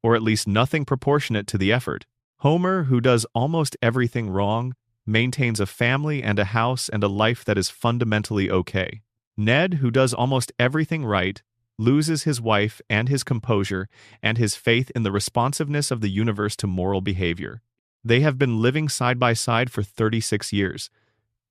or at least nothing proportionate to the effort. Homer, who does almost everything wrong, maintains a family and a house and a life that is fundamentally okay. Ned, who does almost everything right, loses his wife and his composure and his faith in the responsiveness of the universe to moral behavior. They have been living side by side for 36 years.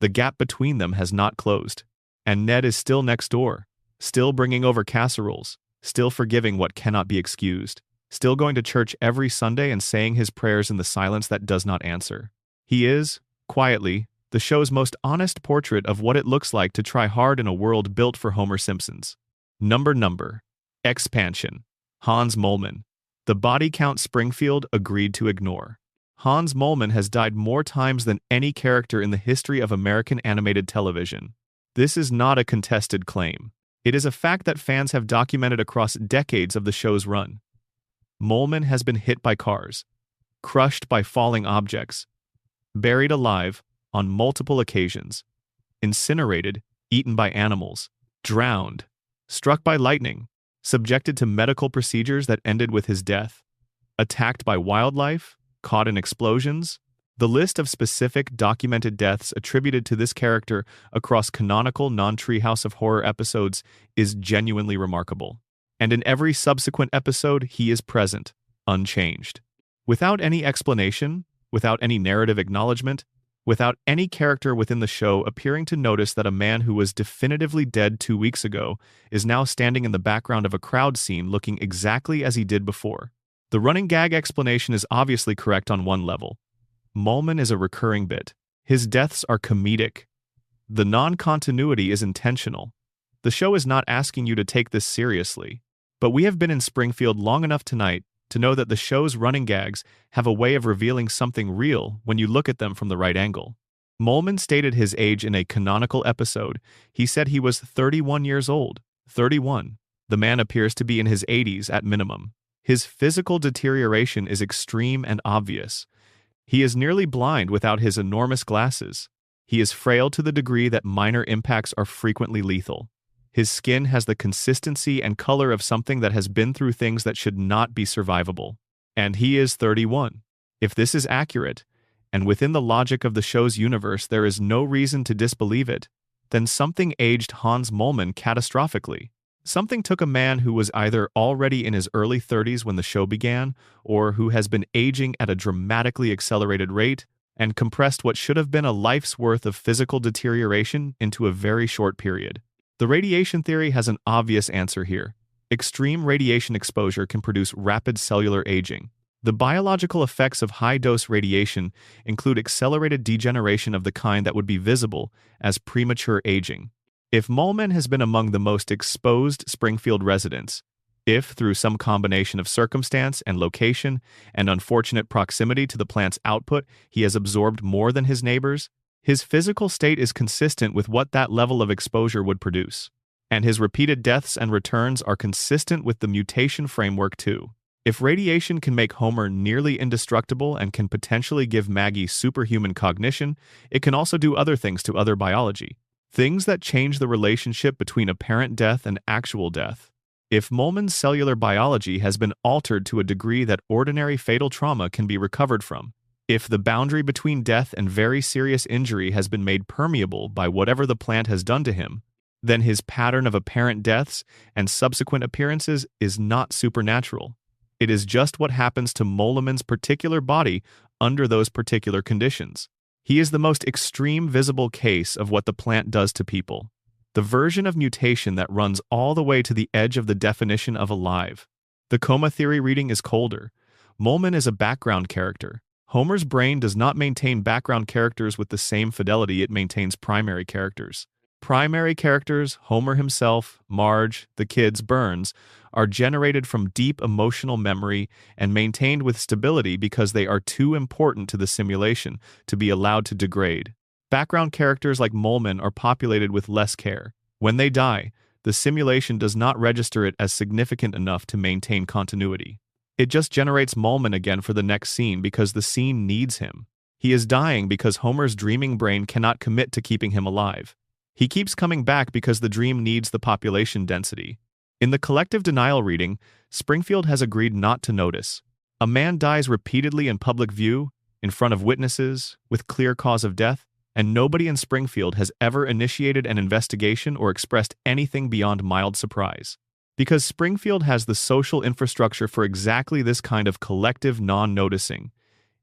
The gap between them has not closed. And Ned is still next door, still bringing over casseroles, still forgiving what cannot be excused, still going to church every Sunday and saying his prayers in the silence that does not answer. He is, quietly, the show's most honest portrait of what it looks like to try hard in a world built for Homer Simpsons. Number. Expansion. Hans Moleman. The body count Springfield agreed to ignore. Hans Moleman has died more times than any character in the history of American animated television. This is not a contested claim. It is a fact that fans have documented across decades of the show's run. Moleman has been hit by cars, crushed by falling objects, buried alive on multiple occasions, incinerated, eaten by animals, drowned, struck by lightning, subjected to medical procedures that ended with his death, attacked by wildlife, caught in explosions. The list of specific documented deaths attributed to this character across canonical non-Treehouse of Horror episodes is genuinely remarkable. And in every subsequent episode, he is present, unchanged. Without any explanation, without any narrative acknowledgement, without any character within the show appearing to notice that a man who was definitively dead 2 weeks ago is now standing in the background of a crowd scene looking exactly as he did before. The running gag explanation is obviously correct on one level. Moleman is a recurring bit. His deaths are comedic. The non-continuity is intentional. The show is not asking you to take this seriously. But we have been in Springfield long enough tonight to know that the show's running gags have a way of revealing something real when you look at them from the right angle. Moleman stated his age in a canonical episode. He said he was 31 years old. 31. The man appears to be in his 80s at minimum. His physical deterioration is extreme and obvious. He is nearly blind without his enormous glasses. He is frail to the degree that minor impacts are frequently lethal. His skin has the consistency and color of something that has been through things that should not be survivable. And he is 31. If this is accurate, and within the logic of the show's universe there is no reason to disbelieve it, then something aged Hans Moleman catastrophically. Something took a man who was either already in his early 30s when the show began, or who has been aging at a dramatically accelerated rate, and compressed what should have been a life's worth of physical deterioration into a very short period. The radiation theory has an obvious answer here. Extreme radiation exposure can produce rapid cellular aging. The biological effects of high-dose radiation include accelerated degeneration of the kind that would be visible as premature aging. If Moleman has been among the most exposed Springfield residents, if, through some combination of circumstance and location and unfortunate proximity to the plant's output, he has absorbed more than his neighbors, his physical state is consistent with what that level of exposure would produce. And his repeated deaths and returns are consistent with the mutation framework too. If radiation can make Homer nearly indestructible and can potentially give Maggie superhuman cognition, it can also do other things to other biology. Things that change the relationship between apparent death and actual death. If Molman's cellular biology has been altered to a degree that ordinary fatal trauma can be recovered from, if the boundary between death and very serious injury has been made permeable by whatever the plant has done to him, then his pattern of apparent deaths and subsequent appearances is not supernatural. It is just what happens to Molman's particular body under those particular conditions. He is the most extreme visible case of what the plant does to people. The version of mutation that runs all the way to the edge of the definition of alive. The coma theory reading is colder. Molman is a background character. Homer's brain does not maintain background characters with the same fidelity it maintains primary characters. Primary characters, Homer himself, Marge, the kids, Burns, are generated from deep emotional memory and maintained with stability because they are too important to the simulation to be allowed to degrade. Background characters like Molman are populated with less care. When they die, the simulation does not register it as significant enough to maintain continuity. It just generates Molman again for the next scene because the scene needs him. He is dying because Homer's dreaming brain cannot commit to keeping him alive. He keeps coming back because the dream needs the population density. In the collective denial reading, Springfield has agreed not to notice. A man dies repeatedly in public view, in front of witnesses, with clear cause of death, and nobody in Springfield has ever initiated an investigation or expressed anything beyond mild surprise. Because Springfield has the social infrastructure for exactly this kind of collective non-noticing.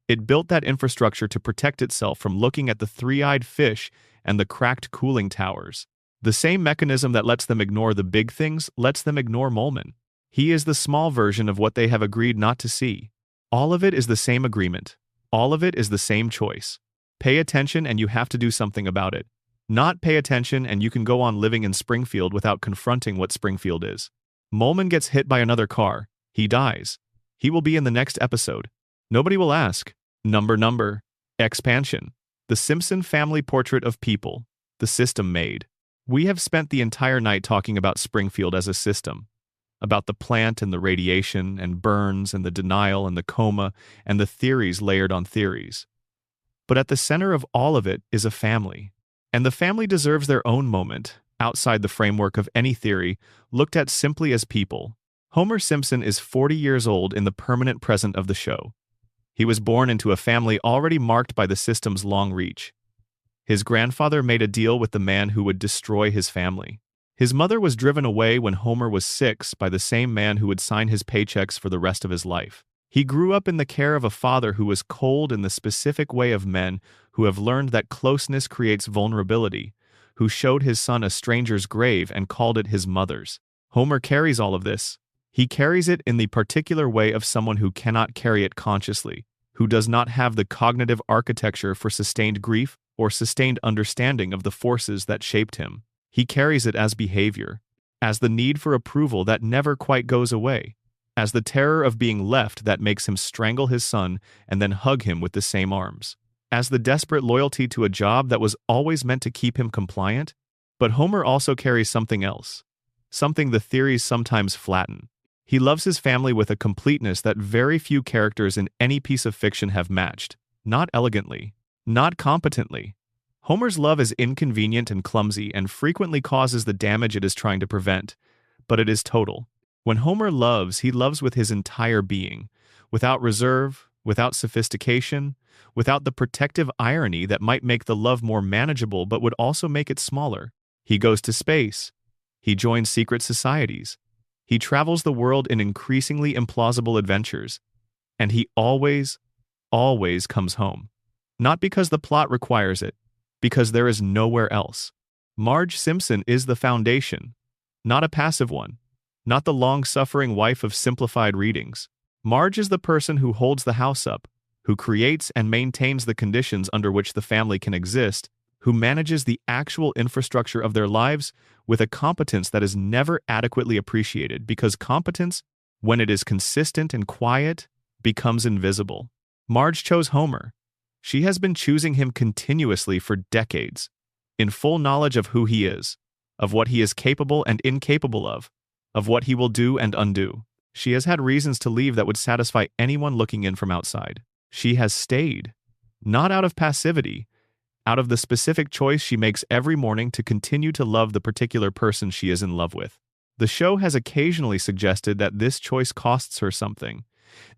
It built that infrastructure to protect itself from looking at the three-eyed fish and the cracked cooling towers. The same mechanism that lets them ignore the big things lets them ignore Molman. He is the small version of what they have agreed not to see. All of it is the same agreement. All of it is the same choice. Pay attention and you have to do something about it. Not pay attention and you can go on living in Springfield without confronting what Springfield is. Molman gets hit by another car. He dies. He will be in the next episode. Nobody will ask. Number. Expansion. The Simpson family portrait of people. The system made. We have spent the entire night talking about Springfield as a system. About the plant and the radiation and Burns and the denial and the coma and the theories layered on theories. But at the center of all of it is a family. And the family deserves their own moment, outside the framework of any theory, looked at simply as people. Homer Simpson is 40 years old in the permanent present of the show. He was born into a family already marked by the system's long reach. His grandfather made a deal with the man who would destroy his family. His mother was driven away when Homer was 6 by the same man who would sign his paychecks for the rest of his life. He grew up in the care of a father who was cold in the specific way of men who have learned that closeness creates vulnerability, who showed his son a stranger's grave and called it his mother's. Homer carries all of this. He carries it in the particular way of someone who cannot carry it consciously, who does not have the cognitive architecture for sustained grief or sustained understanding of the forces that shaped him. He carries it as behavior, as the need for approval that never quite goes away, as the terror of being left that makes him strangle his son and then hug him with the same arms, as the desperate loyalty to a job that was always meant to keep him compliant. But Homer also carries something else, something the theories sometimes flatten. He loves his family with a completeness that very few characters in any piece of fiction have matched, not elegantly, not competently. Homer's love is inconvenient and clumsy and frequently causes the damage it is trying to prevent, but it is total. When Homer loves, he loves with his entire being, without reserve, without sophistication, without the protective irony that might make the love more manageable but would also make it smaller. He goes to space. He joins secret societies. He travels the world in increasingly implausible adventures. And he always comes home. Not because the plot requires it, because there is nowhere else. Marge Simpson is the foundation, not a passive one, not the long-suffering wife of simplified readings. Marge is the person who holds the house up, who creates and maintains the conditions under which the family can exist, who manages the actual infrastructure of their lives with a competence that is never adequately appreciated because competence, when it is consistent and quiet, becomes invisible. Marge chose Homer. She has been choosing him continuously for decades, in full knowledge of who he is, of what he is capable and incapable of what he will do and undo. She has had reasons to leave that would satisfy anyone looking in from outside. She has stayed, not out of passivity, out of the specific choice she makes every morning to continue to love the particular person she is in love with. The show has occasionally suggested that this choice costs her something,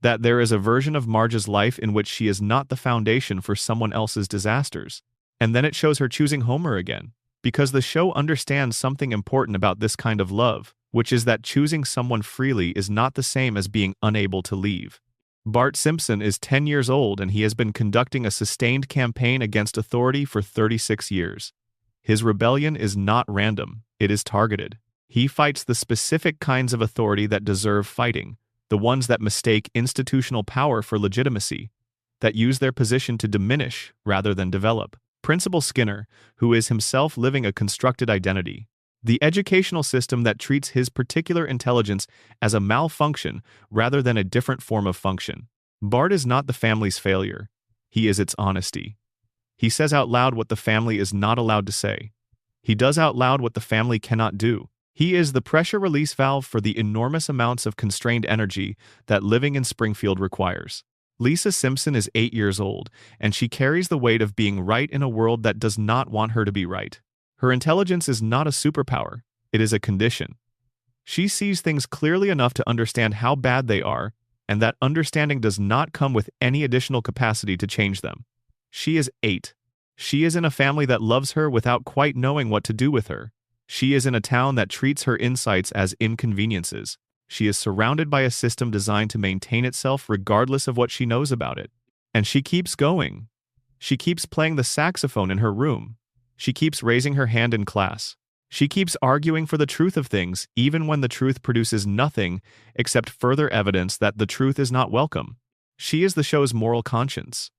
that there is a version of Marge's life in which she is not the foundation for someone else's disasters. And then it shows her choosing Homer again, because the show understands something important about this kind of love, which is that choosing someone freely is not the same as being unable to leave. Bart Simpson is 10 years old and he has been conducting a sustained campaign against authority for 36 years. His rebellion is not random, it is targeted. He fights the specific kinds of authority that deserve fighting, the ones that mistake institutional power for legitimacy, that use their position to diminish rather than develop. Principal Skinner, who is himself living a constructed identity. The educational system that treats his particular intelligence as a malfunction rather than a different form of function. Bart is not the family's failure. He is its honesty. He says out loud what the family is not allowed to say. He does out loud what the family cannot do. He is the pressure release valve for the enormous amounts of constrained energy that living in Springfield requires. Lisa Simpson is 8 years old, and she carries the weight of being right in a world that does not want her to be right. Her intelligence is not a superpower, it is a condition. She sees things clearly enough to understand how bad they are, and that understanding does not come with any additional capacity to change them. She is 8. She is in a family that loves her without quite knowing what to do with her. She is in a town that treats her insights as inconveniences. She is surrounded by a system designed to maintain itself regardless of what she knows about it. And she keeps going. She keeps playing the saxophone in her room. She keeps raising her hand in class. She keeps arguing for the truth of things, even when the truth produces nothing except further evidence that the truth is not welcome. She is the show's moral conscience,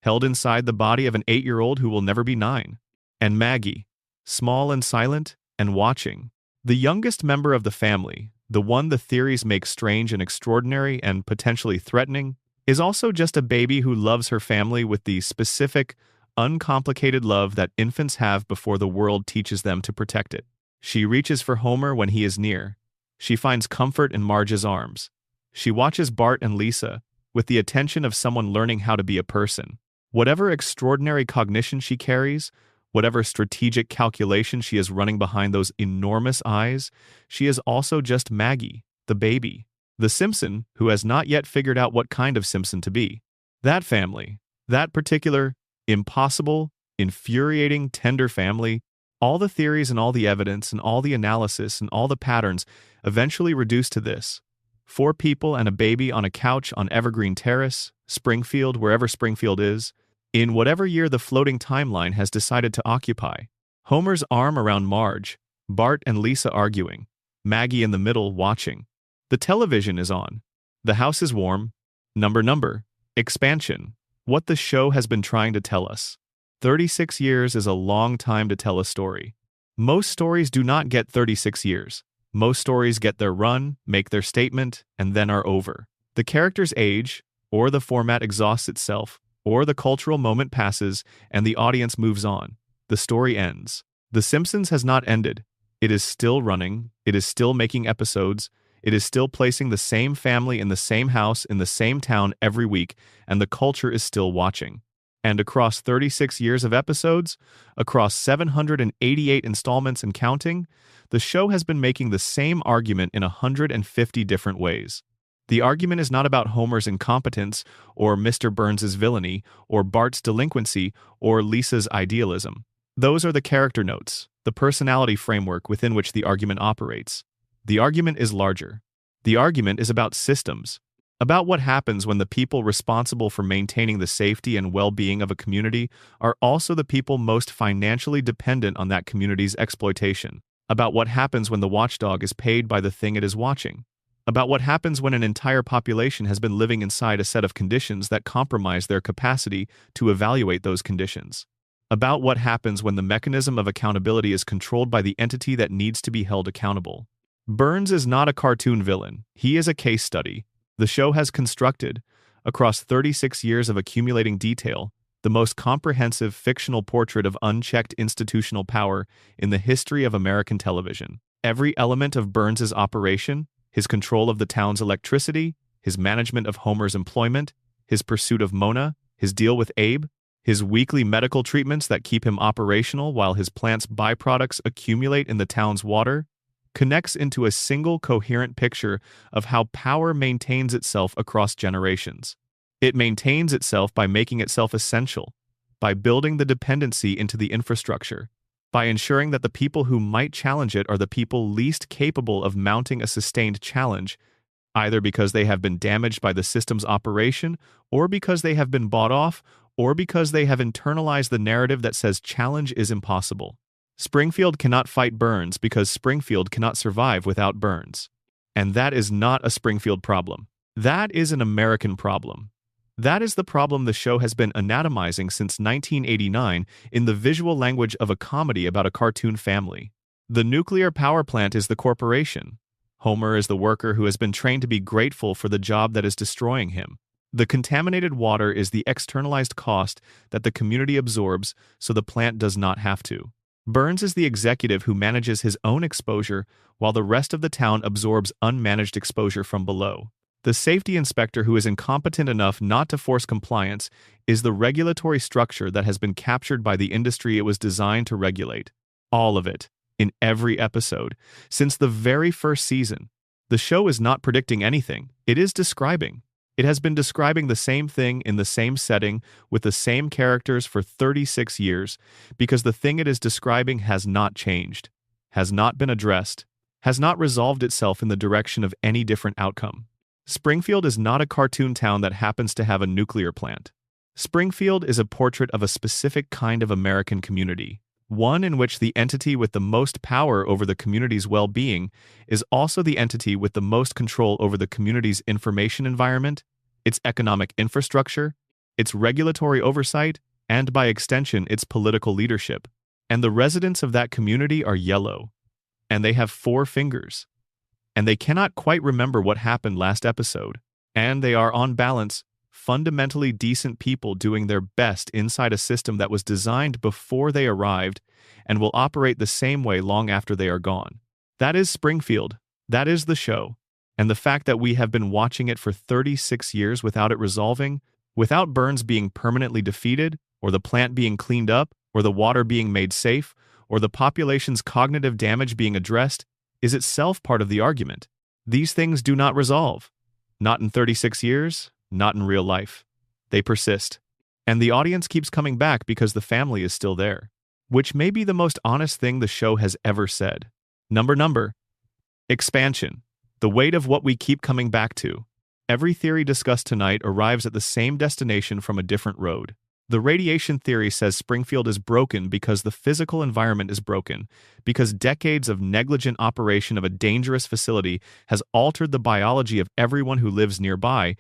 held inside the body of an 8-year-old who will never be 9. And Maggie, small and silent and watching, the youngest member of the family, the one the theories make strange and extraordinary and potentially threatening, is also just a baby who loves her family with the specific, uncomplicated love that infants have before the world teaches them to protect it. She reaches for Homer when he is near. She finds comfort in Marge's arms. She watches Bart and Lisa with the attention of someone learning how to be a person. Whatever extraordinary cognition she carries, whatever strategic calculation she is running behind those enormous eyes, she is also just Maggie, the baby, the Simpson who has not yet figured out what kind of Simpson to be. That family, that particular, impossible, infuriating, tender family, all the theories and all the evidence and all the analysis and all the patterns eventually reduce to this: 4 people and a baby on a couch on Evergreen Terrace, Springfield, wherever Springfield is, in whatever year the floating timeline has decided to occupy. Homer's arm around Marge, Bart and Lisa arguing, Maggie in the middle watching. The television is on. The house is warm. Number. Expansion. What the show has been trying to tell us. 36 years is a long time to tell a story. Most stories do not get 36 years. Most stories get their run, make their statement, and then are over. The characters age, or the format exhausts itself, or the cultural moment passes and the audience moves on. The story ends. The Simpsons has not ended. It is still running. It is still making episodes. It is still placing the same family in the same house in the same town every week, and the culture is still watching. And across 36 years of episodes, across 788 installments and counting, the show has been making the same argument in 150 different ways. The argument is not about Homer's incompetence, or Mr. Burns's villainy, or Bart's delinquency, or Lisa's idealism. Those are the character notes, the personality framework within which the argument operates. The argument is larger. The argument is about systems, about what happens when the people responsible for maintaining the safety and well-being of a community are also the people most financially dependent on that community's exploitation, about what happens when the watchdog is paid by the thing it is watching, about what happens when an entire population has been living inside a set of conditions that compromise their capacity to evaluate those conditions, about what happens when the mechanism of accountability is controlled by the entity that needs to be held accountable. Burns is not a cartoon villain. He is a case study. The show has constructed, across 36 years of accumulating detail, the most comprehensive fictional portrait of unchecked institutional power in the history of American television. Every element of Burns's operation, his control of the town's electricity, his management of Homer's employment, his pursuit of Mona, his deal with Abe, his weekly medical treatments that keep him operational while his plant's byproducts accumulate in the town's water, connects into a single coherent picture of how power maintains itself across generations. It maintains itself by making itself essential, by building the dependency into the infrastructure, by ensuring that the people who might challenge it are the people least capable of mounting a sustained challenge, either because they have been damaged by the system's operation, or because they have been bought off, or because they have internalized the narrative that says challenge is impossible. Springfield cannot fight Burns because Springfield cannot survive without Burns. And that is not a Springfield problem. That is an American problem. That is the problem the show has been anatomizing since 1989 in the visual language of a comedy about a cartoon family. The nuclear power plant is the corporation. Homer is the worker who has been trained to be grateful for the job that is destroying him. The contaminated water is the externalized cost that the community absorbs so the plant does not have to. Burns is the executive who manages his own exposure while the rest of the town absorbs unmanaged exposure from below. The safety inspector who is incompetent enough not to force compliance is the regulatory structure that has been captured by the industry it was designed to regulate. All of it, in every episode, since the very first season. The show is not predicting anything, it is describing. It has been describing the same thing in the same setting with the same characters for 36 years because the thing it is describing has not changed, has not been addressed, has not resolved itself in the direction of any different outcome. Springfield is not a cartoon town that happens to have a nuclear plant. Springfield is a portrait of a specific kind of American community, one in which the entity with the most power over the community's well-being is also the entity with the most control over the community's information environment, its economic infrastructure, its regulatory oversight, and by extension its political leadership. And the residents of that community are yellow. And they have 4 fingers. And they cannot quite remember what happened last episode. And they are, on balance, fundamentally decent people doing their best inside a system that was designed before they arrived and will operate the same way long after they are gone. That is Springfield. That is the show. And the fact that we have been watching it for 36 years without it resolving, without Burns being permanently defeated, or the plant being cleaned up, or the water being made safe, or the population's cognitive damage being addressed, is itself part of the argument. These things do not resolve. Not in 36 years, not in real life. They persist. And the audience keeps coming back because the family is still there. Which may be the most honest thing the show has ever said. Number. Expansion. The weight of what we keep coming back to. Every theory discussed tonight arrives at the same destination from a different road. The radiation theory says Springfield is broken because the physical environment is broken, because decades of negligent operation of a dangerous facility has altered the biology of everyone who lives nearby,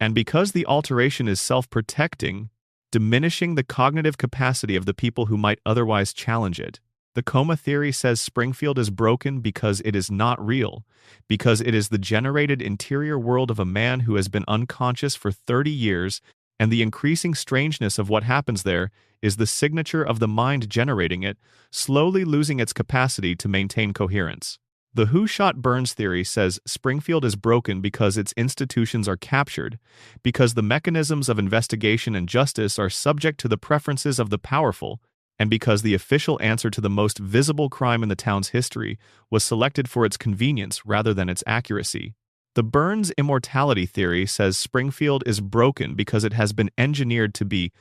and because the alteration is self-protecting, diminishing the cognitive capacity of the people who might otherwise challenge it. The coma theory says Springfield is broken because it is not real, because it is the generated interior world of a man who has been unconscious for 30 years, and the increasing strangeness of what happens there is the signature of the mind generating it, slowly losing its capacity to maintain coherence. The Who Shot Burns theory says Springfield is broken because its institutions are captured, because the mechanisms of investigation and justice are subject to the preferences of the powerful, and because the official answer to the most visible crime in the town's history was selected for its convenience rather than its accuracy. The Burns immortality theory says Springfield is broken because it has been engineered to be,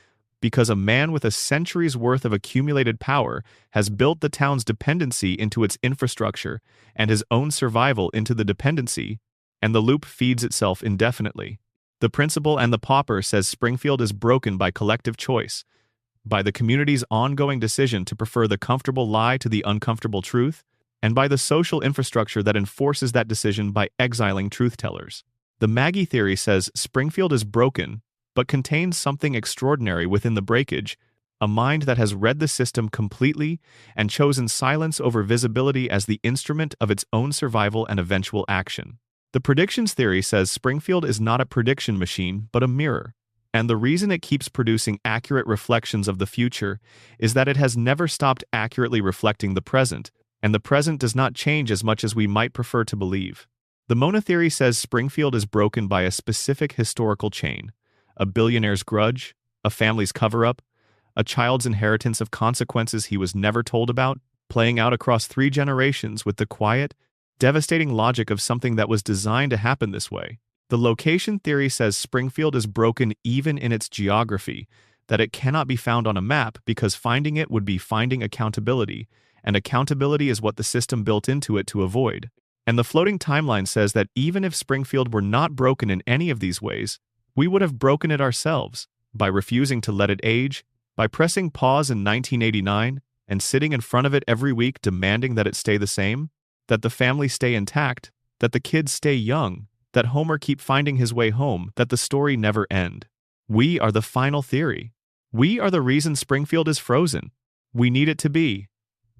because a man with a century's worth of accumulated power has built the town's dependency into its infrastructure and his own survival into the dependency, and the loop feeds itself indefinitely. The Principal and the Pauper says Springfield is broken by collective choice, by the community's ongoing decision to prefer the comfortable lie to the uncomfortable truth, and by the social infrastructure that enforces that decision by exiling truth-tellers. The Maggie theory says Springfield is broken, but contains something extraordinary within the breakage, a mind that has read the system completely and chosen silence over visibility as the instrument of its own survival and eventual action. The predictions theory says Springfield is not a prediction machine, but a mirror. And the reason it keeps producing accurate reflections of the future is that it has never stopped accurately reflecting the present, and the present does not change as much as we might prefer to believe. The Mona theory says Springfield is broken by a specific historical chain: a billionaire's grudge, a family's cover-up, a child's inheritance of consequences he was never told about, playing out across 3 generations with the quiet, devastating logic of something that was designed to happen this way. The location theory says Springfield is broken even in its geography, that it cannot be found on a map because finding it would be finding accountability, and accountability is what the system built into it to avoid. And the floating timeline says that even if Springfield were not broken in any of these ways, we would have broken it ourselves, by refusing to let it age, by pressing pause in 1989 and sitting in front of it every week demanding that it stay the same, that the family stay intact, that the kids stay young, that Homer keep finding his way home, that the story never end. We are the final theory. We are the reason Springfield is frozen. We need it to be.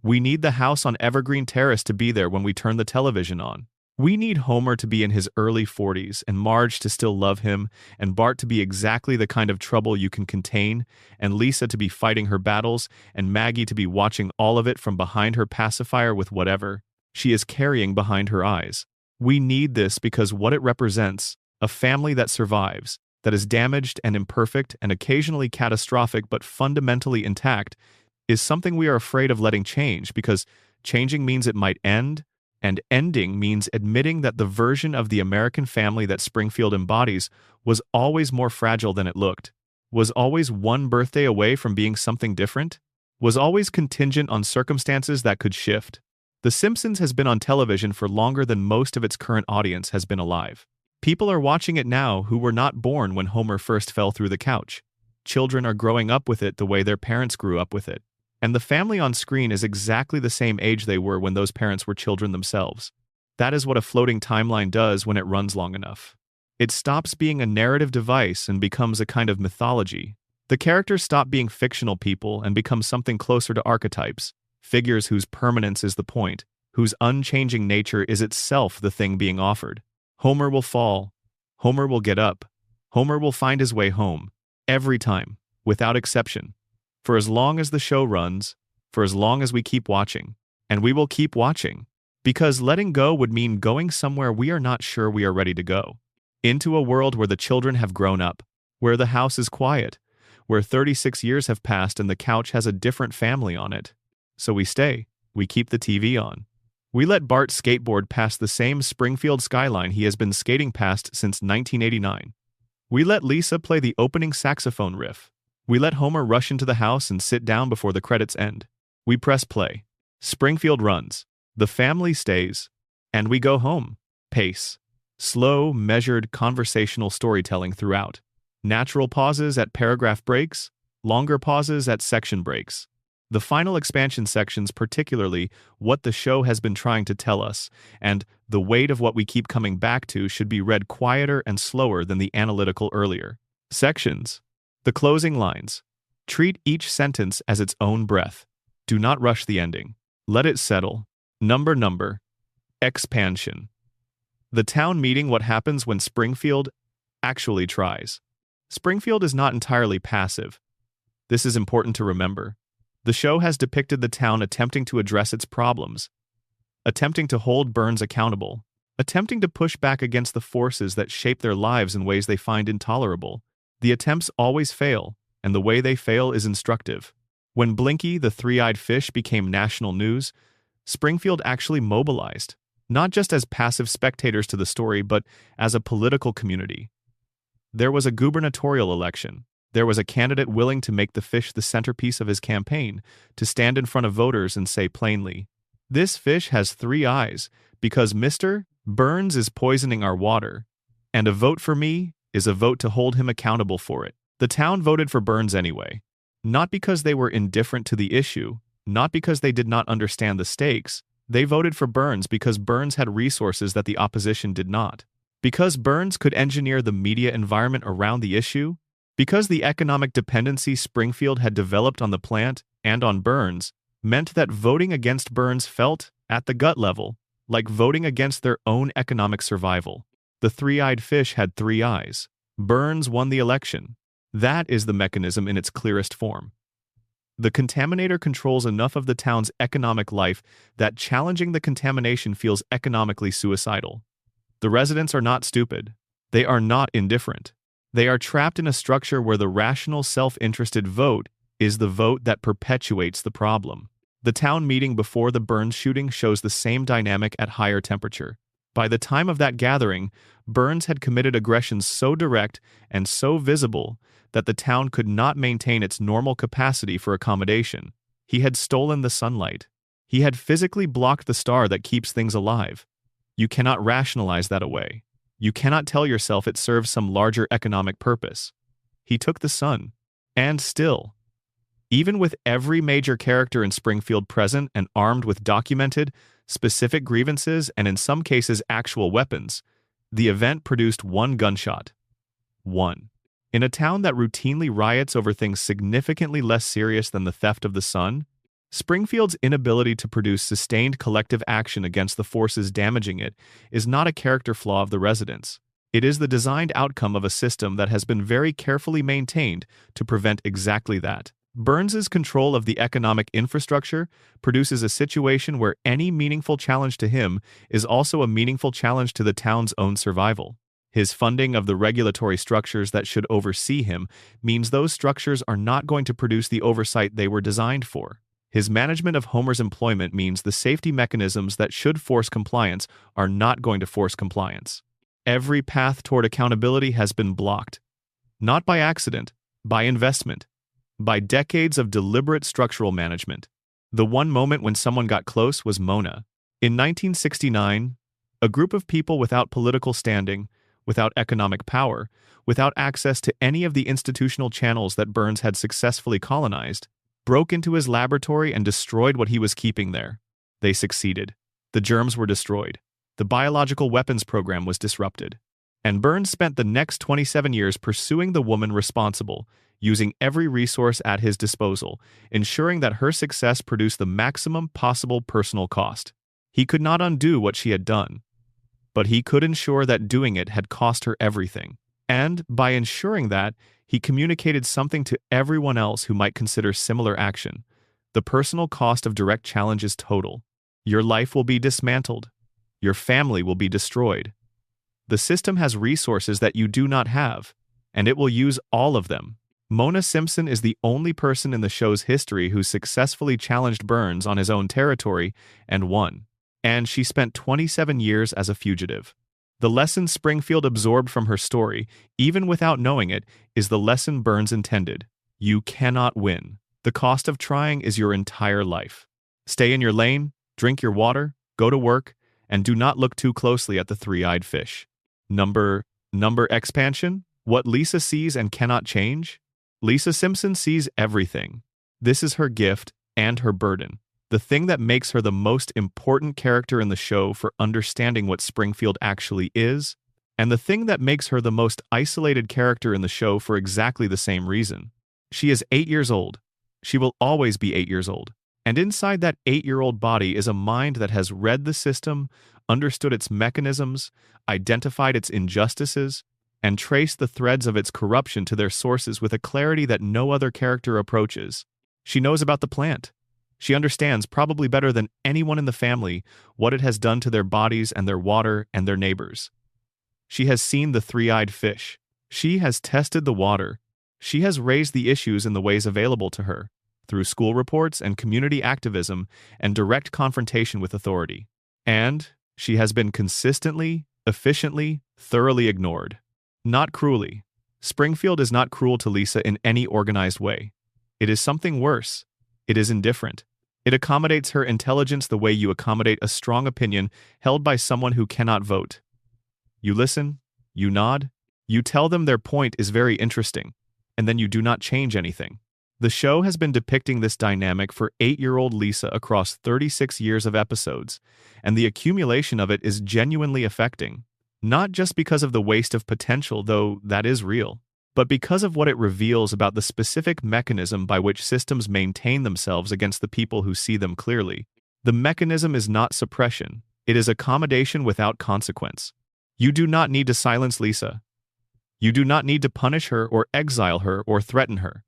We need the house on Evergreen Terrace to be there when we turn the television on. We need Homer to be in his early 40s, and Marge to still love him, and Bart to be exactly the kind of trouble you can contain, and Lisa to be fighting her battles, and Maggie to be watching all of it from behind her pacifier with whatever she is carrying behind her eyes. We need this because what it represents, a family that survives, that is damaged and imperfect and occasionally catastrophic but fundamentally intact, is something we are afraid of letting change because changing means it might end, and ending means admitting that the version of the American family that Springfield embodies was always more fragile than it looked, was always one birthday away from being something different, was always contingent on circumstances that could shift. The Simpsons has been on television for longer than most of its current audience has been alive. People are watching it now who were not born when Homer first fell through the couch. Children are growing up with it the way their parents grew up with it. And the family on screen is exactly the same age they were when those parents were children themselves. That is what a floating timeline does when it runs long enough. It stops being a narrative device and becomes a kind of mythology. The characters stop being fictional people and become something closer to archetypes, figures whose permanence is the point, whose unchanging nature is itself the thing being offered. Homer will fall. Homer will get up. Homer will find his way home. Every time, without exception. For as long as the show runs, for as long as we keep watching, and we will keep watching, because letting go would mean going somewhere we are not sure we are ready to go. Into a world where the children have grown up, where the house is quiet, where 36 years have passed and the couch has a different family on it. So we stay, we keep the TV on. We let Bart skateboard past the same Springfield skyline he has been skating past since 1989. We let Lisa play the opening saxophone riff. We let Homer rush into the house and sit down before the credits end. We press play. Springfield runs. The family stays. And we go home. Pace. Slow, measured, conversational storytelling throughout. Natural pauses at paragraph breaks. Longer pauses at section breaks. The final expansion sections, particularly what the show has been trying to tell us, and the weight of what we keep coming back to, should be read quieter and slower than the analytical earlier sections. The closing lines. Treat each sentence as its own breath. Do not rush the ending. Let it settle. Number. Expansion. The town meeting: what happens when Springfield actually tries. Springfield is not entirely passive. This is important to remember. The show has depicted the town attempting to address its problems, attempting to hold Burns accountable, attempting to push back against the forces that shape their lives in ways they find intolerable. The attempts always fail, and the way they fail is instructive. When Blinky, the three-eyed fish, became national news, Springfield actually mobilized, not just as passive spectators to the story, but as a political community. There was a gubernatorial election. There was a candidate willing to make the fish the centerpiece of his campaign, to stand in front of voters and say plainly, "This fish has 3 eyes, because Mr. Burns is poisoning our water, and a vote for me is a vote to hold him accountable for it." The town voted for Burns anyway. Not because they were indifferent to the issue, not because they did not understand the stakes. They voted for Burns because Burns had resources that the opposition did not. Because Burns could engineer the media environment around the issue. Because the economic dependency Springfield had developed on the plant and on Burns meant that voting against Burns felt, at the gut level, like voting against their own economic survival. The three-eyed fish had 3 eyes. Burns won the election. That is the mechanism in its clearest form. The contaminator controls enough of the town's economic life that challenging the contamination feels economically suicidal. The residents are not stupid. They are not indifferent. They are trapped in a structure where the rational, self-interested vote is the vote that perpetuates the problem. The town meeting before the Burns shooting shows the same dynamic at higher temperature. By the time of that gathering, Burns had committed aggressions so direct and so visible that the town could not maintain its normal capacity for accommodation. He had stolen the sunlight. He had physically blocked the star that keeps things alive. You cannot rationalize that away. You cannot tell yourself it serves some larger economic purpose. He took the sun. And still, even with every major character in Springfield present and armed with documented, specific grievances and in some cases actual weapons, the event produced one gunshot. One. In a town that routinely riots over things significantly less serious than the theft of the sun, Springfield's inability to produce sustained collective action against the forces damaging it is not a character flaw of the residents. It is the designed outcome of a system that has been very carefully maintained to prevent exactly that. Burns's control of the economic infrastructure produces a situation where any meaningful challenge to him is also a meaningful challenge to the town's own survival. His funding of the regulatory structures that should oversee him means those structures are not going to produce the oversight they were designed for. His management of Homer's employment means the safety mechanisms that should force compliance are not going to force compliance. Every path toward accountability has been blocked. Not by accident, by investment, by decades of deliberate structural management. The one moment when someone got close was Mona. In 1969, a group of people without political standing, without economic power, without access to any of the institutional channels that Burns had successfully colonized, broke into his laboratory and destroyed what he was keeping there. They succeeded. The germs were destroyed. The biological weapons program was disrupted. And Burns spent the next 27 years pursuing the woman responsible, using every resource at his disposal, ensuring that her success produced the maximum possible personal cost. He could not undo what she had done, but he could ensure that doing it had cost her everything. And, by ensuring that, he communicated something to everyone else who might consider similar action. The personal cost of direct challenge is total. Your life will be dismantled. Your family will be destroyed. The system has resources that you do not have, and it will use all of them. Mona Simpson is the only person in the show's history who successfully challenged Burns on his own territory and won. And she spent 27 years as a fugitive. The lesson Springfield absorbed from her story, even without knowing it, is the lesson Burns intended. You cannot win. The cost of trying is your entire life. Stay in your lane, drink your water, go to work, and do not look too closely at the three-eyed fish. Number expansion? What Lisa sees and cannot change? Lisa Simpson sees everything. This is her gift and her burden. The thing that makes her the most important character in the show for understanding what Springfield actually is, and the thing that makes her the most isolated character in the show for exactly the same reason. She is 8 years old. She will always be 8 years old. And inside that 8-year-old body is a mind that has read the system, understood its mechanisms, identified its injustices, and traced the threads of its corruption to their sources with a clarity that no other character approaches. She knows about the plant. She understands, probably better than anyone in the family, what it has done to their bodies and their water and their neighbors. She has seen the three-eyed fish. She has tested the water. She has raised the issues in the ways available to her, through school reports and community activism and direct confrontation with authority. And she has been consistently, efficiently, thoroughly ignored. Not cruelly. Springfield is not cruel to Lisa in any organized way. It is something worse. It is indifferent. It accommodates her intelligence the way you accommodate a strong opinion held by someone who cannot vote. You listen, you nod, you tell them their point is very interesting, and then you do not change anything. The show has been depicting this dynamic for 8-year-old Lisa across 36 years of episodes, and the accumulation of it is genuinely affecting. Not just because of the waste of potential, though that is real, but because of what it reveals about the specific mechanism by which systems maintain themselves against the people who see them clearly. The mechanism is not suppression. It is accommodation without consequence. You do not need to silence Lisa. You do not need to punish her or exile her or threaten her.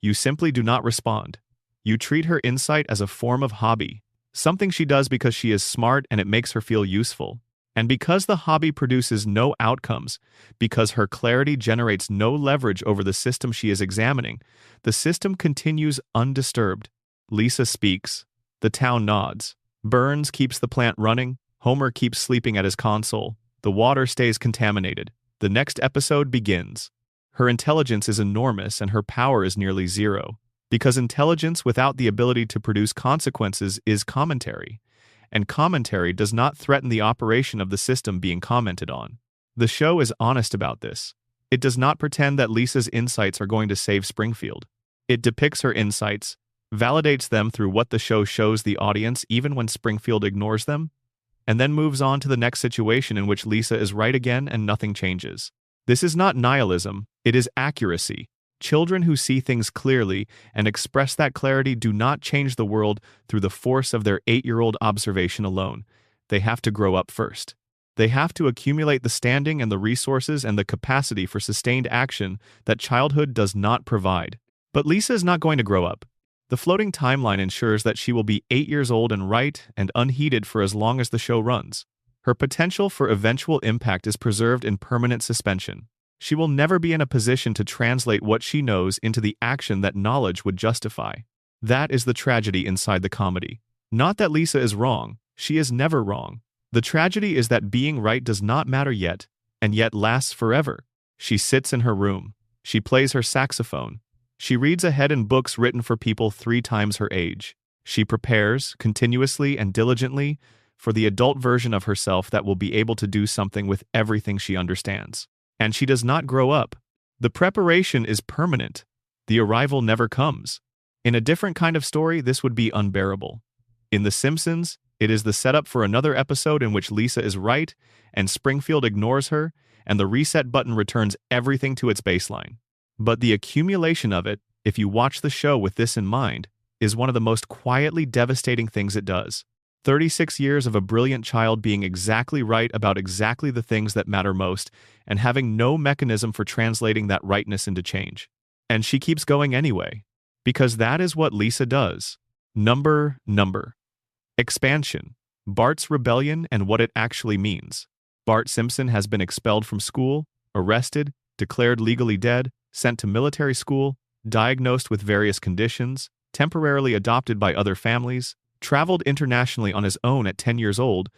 You simply do not respond. You treat her insight as a form of hobby, something she does because she is smart and it makes her feel useful. And because the hobby produces no outcomes, because her clarity generates no leverage over the system she is examining, the system continues undisturbed. Lisa speaks. The town nods. Burns keeps the plant running. Homer keeps sleeping at his console. The water stays contaminated. The next episode begins. Her intelligence is enormous and her power is nearly zero, because intelligence without the ability to produce consequences is commentary, and commentary does not threaten the operation of the system being commented on. The show is honest about this. It does not pretend that Lisa's insights are going to save Springfield. It depicts her insights, validates them through what the show shows the audience even when Springfield ignores them, and then moves on to the next situation in which Lisa is right again and nothing changes. This is not nihilism, it is accuracy. Children who see things clearly and express that clarity do not change the world through the force of their 8-year-old observation alone. They have to grow up first. They have to accumulate the standing and the resources and the capacity for sustained action that childhood does not provide. But Lisa is not going to grow up. The floating timeline ensures that she will be 8 years old and right and unheeded for as long as the show runs. Her potential for eventual impact is preserved in permanent suspension. She will never be in a position to translate what she knows into the action that knowledge would justify. That is the tragedy inside the comedy. Not that Lisa is wrong. She is never wrong. The tragedy is that being right does not matter yet, and yet lasts forever. She sits in her room. She plays her saxophone. She reads ahead in books written for people 3 times her age. She prepares, continuously and diligently, for the adult version of herself that will be able to do something with everything she understands. And she does not grow up. The preparation is permanent. The arrival never comes. In a different kind of story, this would be unbearable. In The Simpsons, it is the setup for another episode in which Lisa is right, and Springfield ignores her, and the reset button returns everything to its baseline. But the accumulation of it, if you watch the show with this in mind, is one of the most quietly devastating things it does. 36 years of a brilliant child being exactly right about exactly the things that matter most, and having no mechanism for translating that rightness into change. And she keeps going anyway, because that is what Lisa does. Number. Expansion. Bart's rebellion and what it actually means. Bart Simpson has been expelled from school, arrested, declared legally dead, sent to military school, diagnosed with various conditions, temporarily adopted by other families, traveled internationally on his own at 10 years old,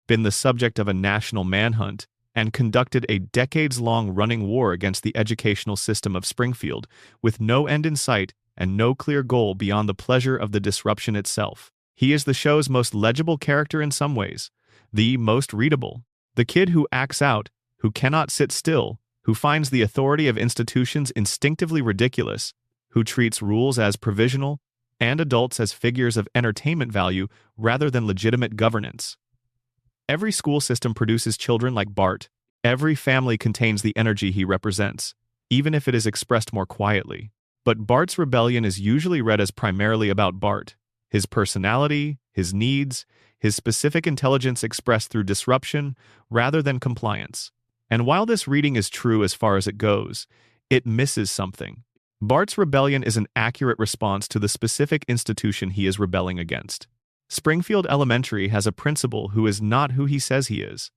been the subject of a national manhunt, and conducted a decades-long running war against the educational system of Springfield, with no end in sight and no clear goal beyond the pleasure of the disruption itself. He is the show's most legible character in some ways, the most readable. The kid who acts out, who cannot sit still, who finds the authority of institutions instinctively ridiculous, who treats rules as provisional, and adults as figures of entertainment value rather than legitimate governance. Every school system produces children like Bart. Every family contains the energy he represents, even if it is expressed more quietly. But Bart's rebellion is usually read as primarily about Bart, his personality, his needs, his specific intelligence expressed through disruption rather than compliance. And while this reading is true as far as it goes, it misses something. Bart's rebellion is an accurate response to the specific institution he is rebelling against. Springfield Elementary has a principal who is not who he says he is.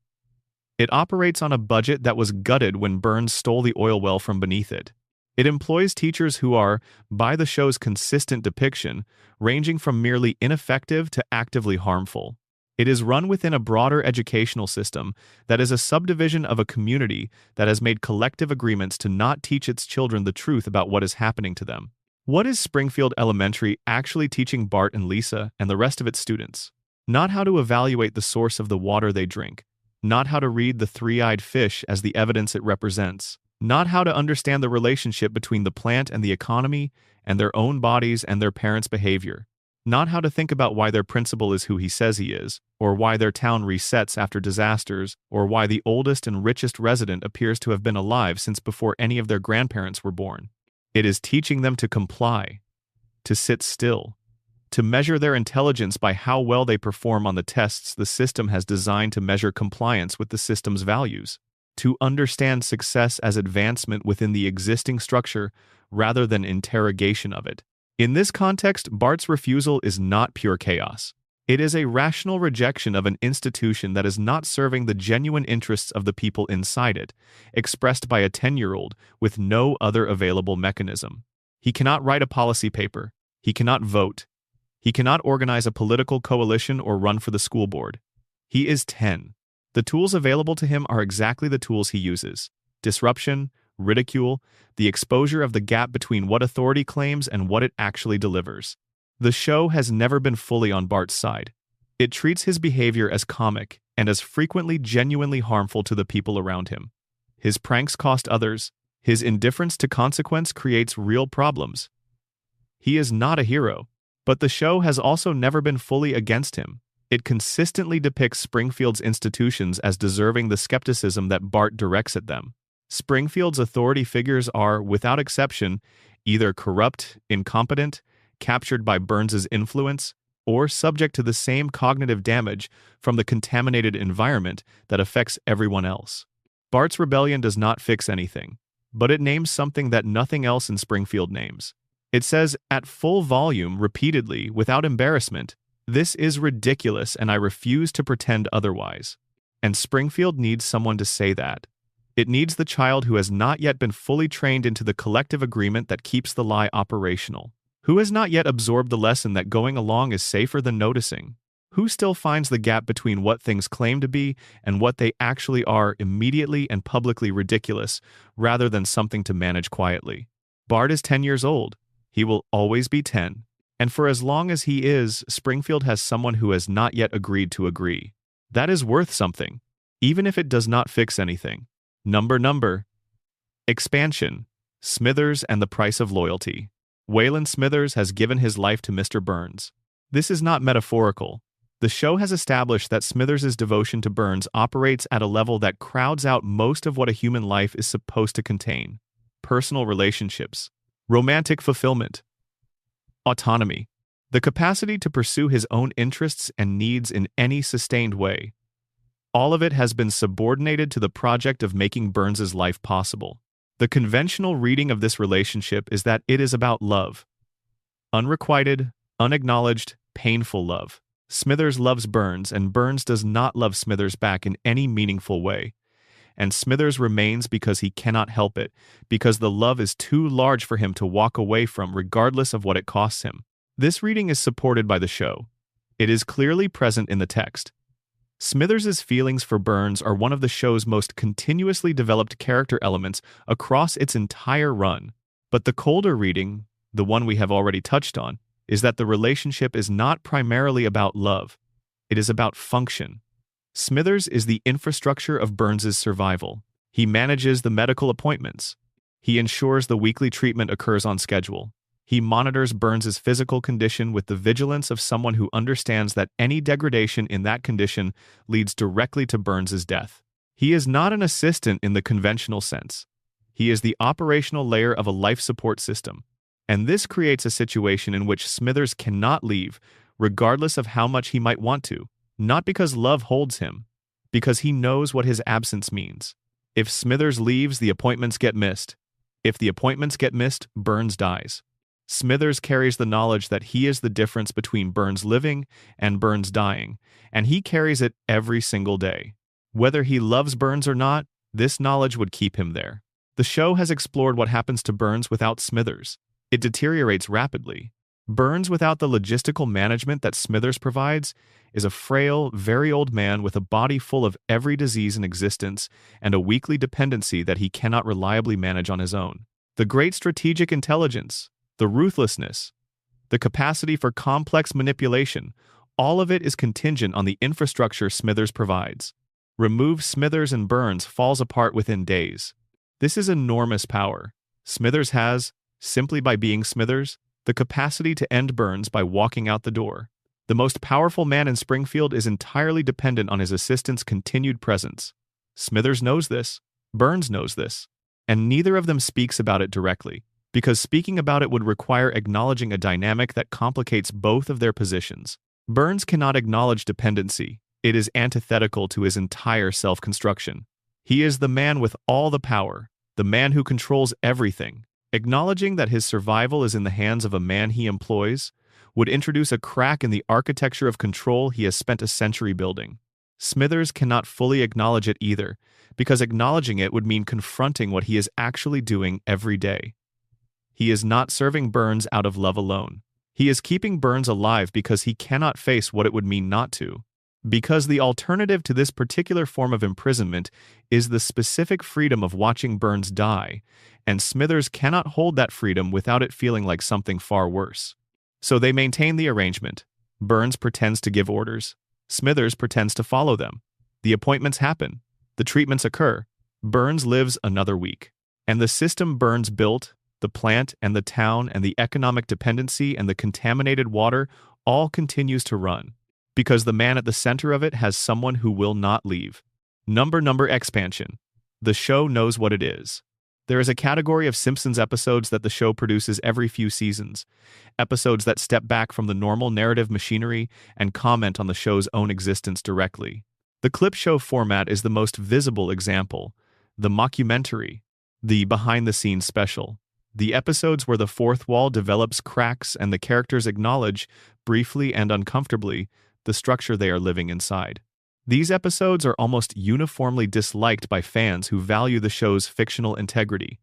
It operates on a budget that was gutted when Burns stole the oil well from beneath it. It employs teachers who are, by the show's consistent depiction, ranging from merely ineffective to actively harmful. It is run within a broader educational system that is a subdivision of a community that has made collective agreements to not teach its children the truth about what is happening to them. What is Springfield Elementary actually teaching Bart and Lisa and the rest of its students? Not how to evaluate the source of the water they drink, not how to read the three-eyed fish as the evidence it represents, not how to understand the relationship between the plant and the economy and their own bodies and their parents' behavior. Not how to think about why their principal is who he says he is, or why their town resets after disasters, or why the oldest and richest resident appears to have been alive since before any of their grandparents were born. It is teaching them to comply, to sit still, to measure their intelligence by how well they perform on the tests the system has designed to measure compliance with the system's values, to understand success as advancement within the existing structure rather than interrogation of it. In this context, Bart's refusal is not pure chaos. It is a rational rejection of an institution that is not serving the genuine interests of the people inside it, expressed by a 10-year-old with no other available mechanism. He cannot write a policy paper. He cannot vote. He cannot organize a political coalition or run for the school board. He is 10. The tools available to him are exactly the tools he uses: disruption, ridicule, the exposure of the gap between what authority claims and what it actually delivers. The show has never been fully on Bart's side. It treats his behavior as comic and as frequently genuinely harmful to the people around him. His pranks cost others. His indifference to consequence creates real problems. He is not a hero, but the show has also never been fully against him. It consistently depicts Springfield's institutions as deserving the skepticism that Bart directs at them. Springfield's authority figures are, without exception, either corrupt, incompetent, captured by Burns's influence, or subject to the same cognitive damage from the contaminated environment that affects everyone else. Bart's rebellion does not fix anything, but it names something that nothing else in Springfield names. It says, at full volume, repeatedly, without embarrassment, "This is ridiculous and I refuse to pretend otherwise." And Springfield needs someone to say that. It needs the child who has not yet been fully trained into the collective agreement that keeps the lie operational, who has not yet absorbed the lesson that going along is safer than noticing, who still finds the gap between what things claim to be and what they actually are immediately and publicly ridiculous, rather than something to manage quietly. Bart is 10 years old. He will always be 10. And for as long as he is, Springfield has someone who has not yet agreed to agree. That is worth something, even if it does not fix anything. Number. Expansion. Smithers and the price of loyalty. Waylon Smithers has given his life to Mr. Burns. This is not metaphorical. The show has established that Smithers' devotion to Burns operates at a level that crowds out most of what a human life is supposed to contain: personal relationships, romantic fulfillment, autonomy, the capacity to pursue his own interests and needs in any sustained way. All of it has been subordinated to the project of making Burns's life possible. The conventional reading of this relationship is that it is about love. Unrequited, unacknowledged, painful love. Smithers loves Burns, and Burns does not love Smithers back in any meaningful way. And Smithers remains because he cannot help it, because the love is too large for him to walk away from regardless of what it costs him. This reading is supported by the show. It is clearly present in the text. Smithers' feelings for Burns are one of the show's most continuously developed character elements across its entire run. But the colder reading, the one we have already touched on, is that the relationship is not primarily about love. It is about function. Smithers is the infrastructure of Burns's survival. He manages the medical appointments. He ensures the weekly treatment occurs on schedule. He monitors Burns's physical condition with the vigilance of someone who understands that any degradation in that condition leads directly to Burns's death. He is not an assistant in the conventional sense. He is the operational layer of a life support system. And this creates a situation in which Smithers cannot leave, regardless of how much he might want to, not because love holds him, because he knows what his absence means. If Smithers leaves, the appointments get missed. If the appointments get missed, Burns dies. Smithers carries the knowledge that he is the difference between Burns living and Burns dying, and he carries it every single day. Whether he loves Burns or not, this knowledge would keep him there. The show has explored what happens to Burns without Smithers. It deteriorates rapidly. Burns, without the logistical management that Smithers provides, is a frail, very old man with a body full of every disease in existence and a weekly dependency that he cannot reliably manage on his own. The great strategic intelligence, the ruthlessness, the capacity for complex manipulation, all of it is contingent on the infrastructure Smithers provides. Remove Smithers and Burns falls apart within days. This is enormous power. Smithers has, simply by being Smithers, the capacity to end Burns by walking out the door. The most powerful man in Springfield is entirely dependent on his assistant's continued presence. Smithers knows this. Burns knows this. And neither of them speaks about it directly, because speaking about it would require acknowledging a dynamic that complicates both of their positions. Burns cannot acknowledge dependency. It is antithetical to his entire self-construction. He is the man with all the power, the man who controls everything. Acknowledging that his survival is in the hands of a man he employs would introduce a crack in the architecture of control he has spent a century building. Smithers cannot fully acknowledge it either, because acknowledging it would mean confronting what he is actually doing every day. He is not serving Burns out of love alone. He is keeping Burns alive because he cannot face what it would mean not to. Because the alternative to this particular form of imprisonment is the specific freedom of watching Burns die, and Smithers cannot hold that freedom without it feeling like something far worse. So they maintain the arrangement. Burns pretends to give orders. Smithers pretends to follow them. The appointments happen. The treatments occur. Burns lives another week. And the system Burns built, the plant and the town and the economic dependency and the contaminated water all continues to run. Because the man at the center of it has someone who will not leave. Number expansion. The show knows what it is. There is a category of Simpsons episodes that the show produces every few seasons. Episodes that step back from the normal narrative machinery and comment on the show's own existence directly. The clip show format is the most visible example. The mockumentary. The behind-the-scenes special. The episodes where the fourth wall develops cracks and the characters acknowledge, briefly and uncomfortably, the structure they are living inside. These episodes are almost uniformly disliked by fans who value the show's fictional integrity.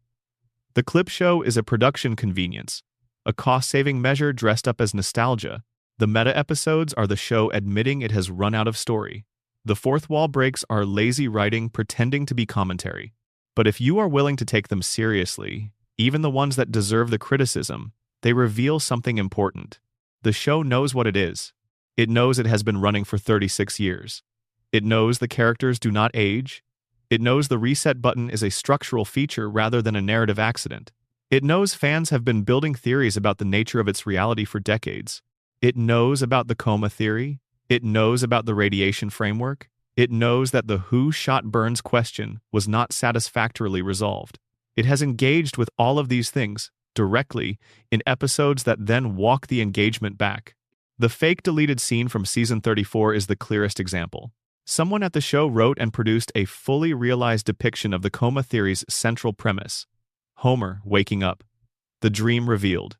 The clip show is a production convenience, a cost-saving measure dressed up as nostalgia. The meta-episodes are the show admitting it has run out of story. The fourth wall breaks are lazy writing pretending to be commentary. But if you are willing to take them seriously, even the ones that deserve the criticism, they reveal something important. The show knows what it is. It knows it has been running for 36 years. It knows the characters do not age. It knows the reset button is a structural feature rather than a narrative accident. It knows fans have been building theories about the nature of its reality for decades. It knows about the coma theory. It knows about the radiation framework. It knows that the who shot Burns question was not satisfactorily resolved. It has engaged with all of these things, directly, in episodes that then walk the engagement back. The fake deleted scene from season 34 is the clearest example. Someone at the show wrote and produced a fully realized depiction of the coma theory's central premise. Homer waking up. The dream revealed.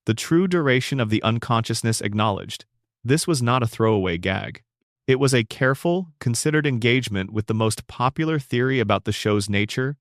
The true duration of the unconsciousness acknowledged. This was not a throwaway gag. It was a careful, considered engagement with the most popular theory about the show's nature,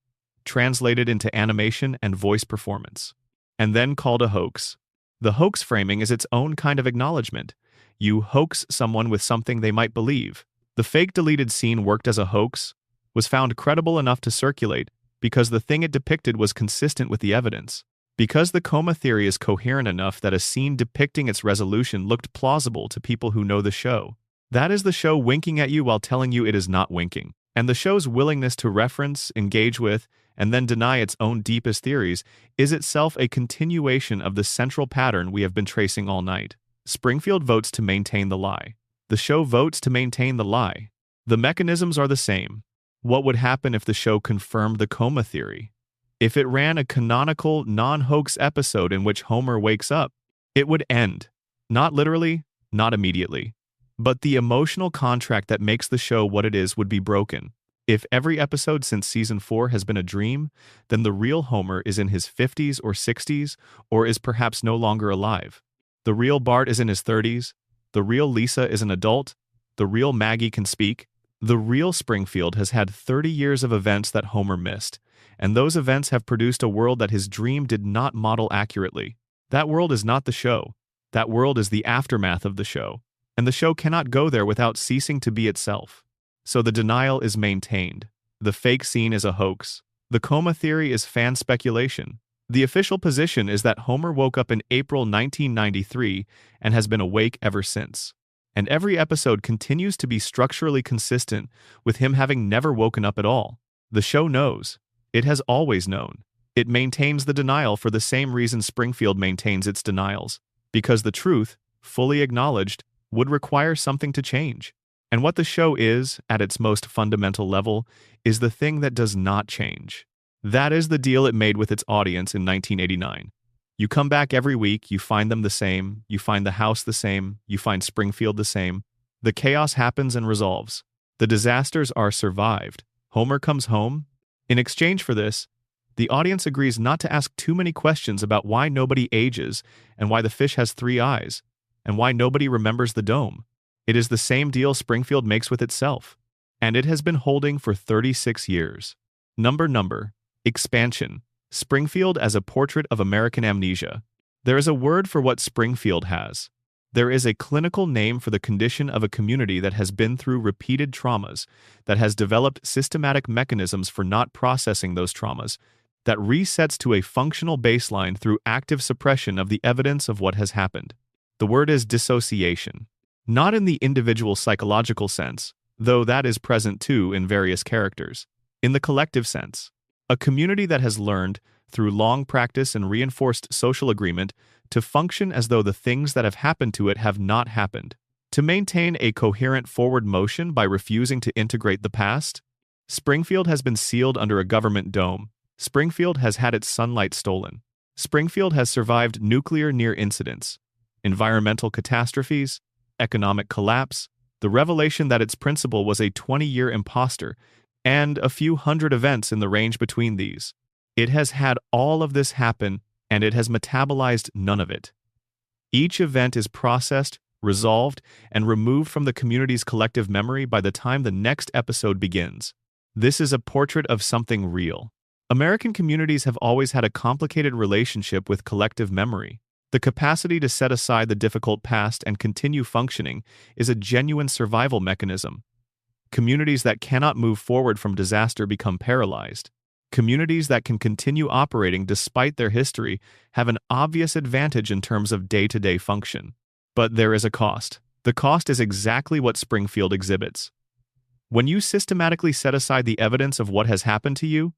translated into animation and voice performance. And then called a hoax. The hoax framing is its own kind of acknowledgement. You hoax someone with something they might believe. The fake deleted scene worked as a hoax, was found credible enough to circulate because the thing it depicted was consistent with the evidence. Because the coma theory is coherent enough that a scene depicting its resolution looked plausible to people who know the show. That is the show winking at you while telling you it is not winking. And the show's willingness to reference, engage with, and then deny its own deepest theories is itself a continuation of the central pattern we have been tracing all night. Springfield votes to maintain the lie. The show votes to maintain the lie. The mechanisms are the same. What would happen if the show confirmed the coma theory? If it ran a canonical, non-hoax episode in which Homer wakes up, it would end. Not literally, not immediately. But the emotional contract that makes the show what it is would be broken. If every episode since season 4 has been a dream, then the real Homer is in his 50s or 60s, or is perhaps no longer alive. The real Bart is in his 30s. The real Lisa is an adult. The real Maggie can speak. The real Springfield has had 30 years of events that Homer missed, and those events have produced a world that his dream did not model accurately. That world is not the show. That world is the aftermath of the show, and the show cannot go there without ceasing to be itself. So the denial is maintained. The fake scene is a hoax. The coma theory is fan speculation. The official position is that Homer woke up in April 1993 and has been awake ever since. And every episode continues to be structurally consistent with him having never woken up at all. The show knows. It has always known. It maintains the denial for the same reason Springfield maintains its denials. Because the truth, fully acknowledged, would require something to change. And what the show is, at its most fundamental level, is the thing that does not change. That is the deal it made with its audience in 1989. You come back every week, you find them the same, you find the house the same, you find Springfield the same. The chaos happens and resolves. The disasters are survived. Homer comes home. In exchange for this, the audience agrees not to ask too many questions about why nobody ages and why the fish has 3 eyes, and why nobody remembers the dome. It is the same deal Springfield makes with itself, and it has been holding for 36 years. Number, expansion. Springfield as a portrait of American amnesia. There is a word for what Springfield has. There is a clinical name for the condition of a community that has been through repeated traumas, that has developed systematic mechanisms for not processing those traumas, that resets to a functional baseline through active suppression of the evidence of what has happened. The word is dissociation. Not in the individual psychological sense, though that is present too in various characters. In the collective sense, a community that has learned, through long practice and reinforced social agreement, to function as though the things that have happened to it have not happened, to maintain a coherent forward motion by refusing to integrate the past. Springfield has been sealed under a government dome. Springfield has had its sunlight stolen. Springfield has survived nuclear near incidents, environmental catastrophes, economic collapse, the revelation that its principal was a 20-year imposter, and a few hundred events in the range between these. It has had all of this happen, and it has metabolized none of it. Each event is processed, resolved, and removed from the community's collective memory by the time the next episode begins. This is a portrait of something real. American communities have always had a complicated relationship with collective memory. The capacity to set aside the difficult past and continue functioning is a genuine survival mechanism. Communities that cannot move forward from disaster become paralyzed. Communities that can continue operating despite their history have an obvious advantage in terms of day-to-day function. But there is a cost. The cost is exactly what Springfield exhibits. When you systematically set aside the evidence of what has happened to you,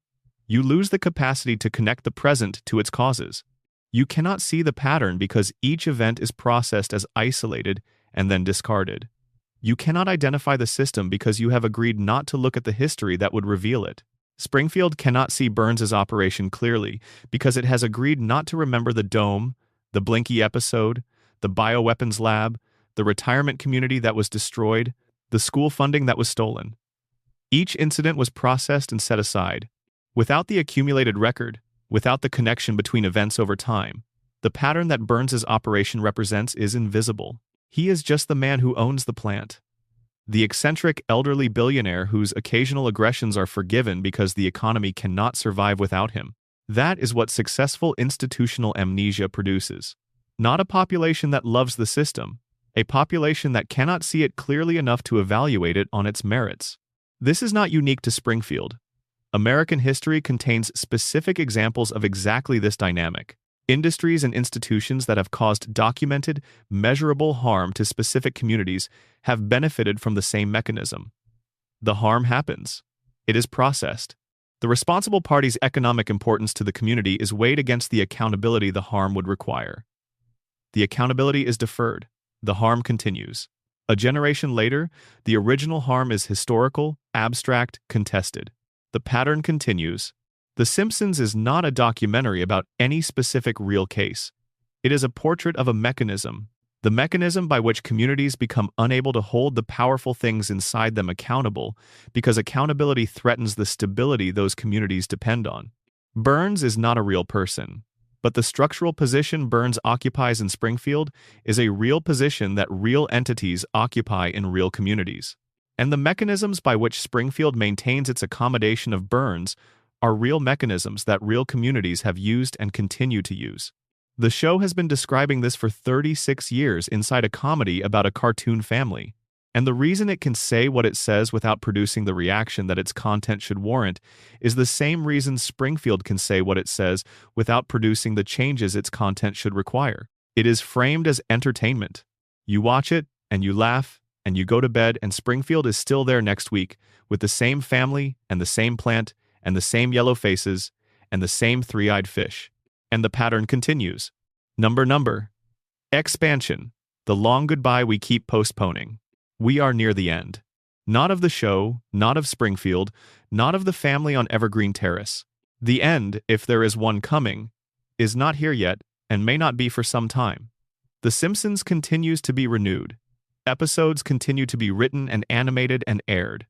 you lose the capacity to connect the present to its causes. You cannot see the pattern because each event is processed as isolated and then discarded. You cannot identify the system because you have agreed not to look at the history that would reveal it. Springfield cannot see Burns's operation clearly because it has agreed not to remember the dome, the Blinky episode, the bioweapons lab, the retirement community that was destroyed, the school funding that was stolen. Each incident was processed and set aside. Without the accumulated record, without the connection between events over time, the pattern that Burns's operation represents is invisible. He is just the man who owns the plant. The eccentric elderly billionaire whose occasional aggressions are forgiven because the economy cannot survive without him. That is what successful institutional amnesia produces. Not a population that loves the system, a population that cannot see it clearly enough to evaluate it on its merits. This is not unique to Springfield. American history contains specific examples of exactly this dynamic. Industries and institutions that have caused documented, measurable harm to specific communities have benefited from the same mechanism. The harm happens. It is processed. The responsible party's economic importance to the community is weighed against the accountability the harm would require. The accountability is deferred. The harm continues. A generation later, the original harm is historical, abstract, contested. The pattern continues. The Simpsons is not a documentary about any specific real case. It is a portrait of a mechanism, the mechanism by which communities become unable to hold the powerful things inside them accountable because accountability threatens the stability those communities depend on. Burns is not a real person, but the structural position Burns occupies in Springfield is a real position that real entities occupy in real communities. And the mechanisms by which Springfield maintains its accommodation of Burns are real mechanisms that real communities have used and continue to use. The show has been describing this for 36 years inside a comedy about a cartoon family. And the reason it can say what it says without producing the reaction that its content should warrant is the same reason Springfield can say what it says without producing the changes its content should require. It is framed as entertainment. You watch it, and you laugh, and you go to bed, and Springfield is still there next week with the same family and the same plant and the same yellow faces, and the same three-eyed fish. And the pattern continues. Number. Expansion. The long goodbye we keep postponing. We are near the end. Not of the show, not of Springfield, not of the family on Evergreen Terrace. The end, if there is one coming, is not here yet, and may not be for some time. The Simpsons continues to be renewed. Episodes continue to be written and animated and aired.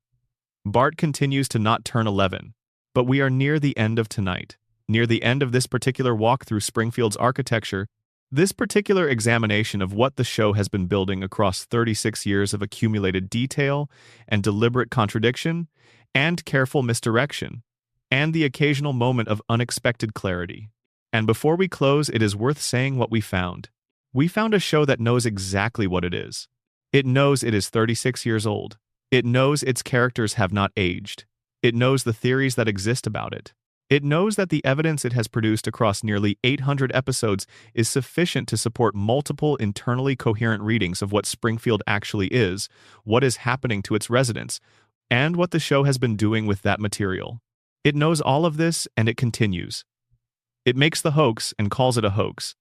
Bart continues to not turn 11. But we are near the end of tonight, near the end of this particular walk through Springfield's architecture, This particular examination of what the show has been building across 36 years of accumulated detail and deliberate contradiction and careful misdirection, and the occasional moment of unexpected clarity. And before we close, it is worth saying what we found. We found a show that knows exactly what it is. It knows it is 36 years old. It knows its characters have not aged. It knows the theories that exist about it. It knows that the evidence it has produced across nearly 800 episodes is sufficient to support multiple internally coherent readings of what Springfield actually is, what is happening to its residents, and what the show has been doing with that material. It knows all of this, and it continues. It makes the hoax and calls it a hoax.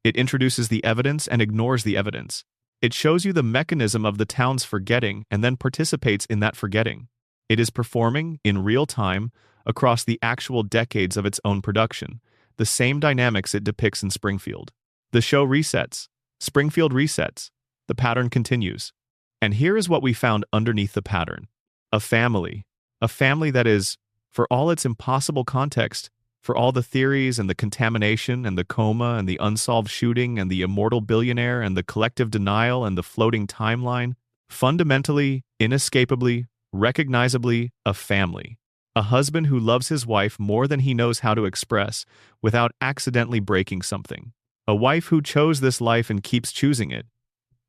It introduces the evidence and ignores the evidence. It shows you the mechanism of the town's forgetting and then participates in that forgetting. It is performing, in real time, across the actual decades of its own production, the same dynamics it depicts in Springfield. The show resets. Springfield resets. The pattern continues. And here is what we found underneath the pattern. A family. A family that is, for all its impossible context, for all the theories and the contamination and the coma and the unsolved shooting and the immortal billionaire and the collective denial and the floating timeline, fundamentally, inescapably, recognizably, a family. A husband who loves his wife more than he knows how to express without accidentally breaking something. A wife who chose this life and keeps choosing it.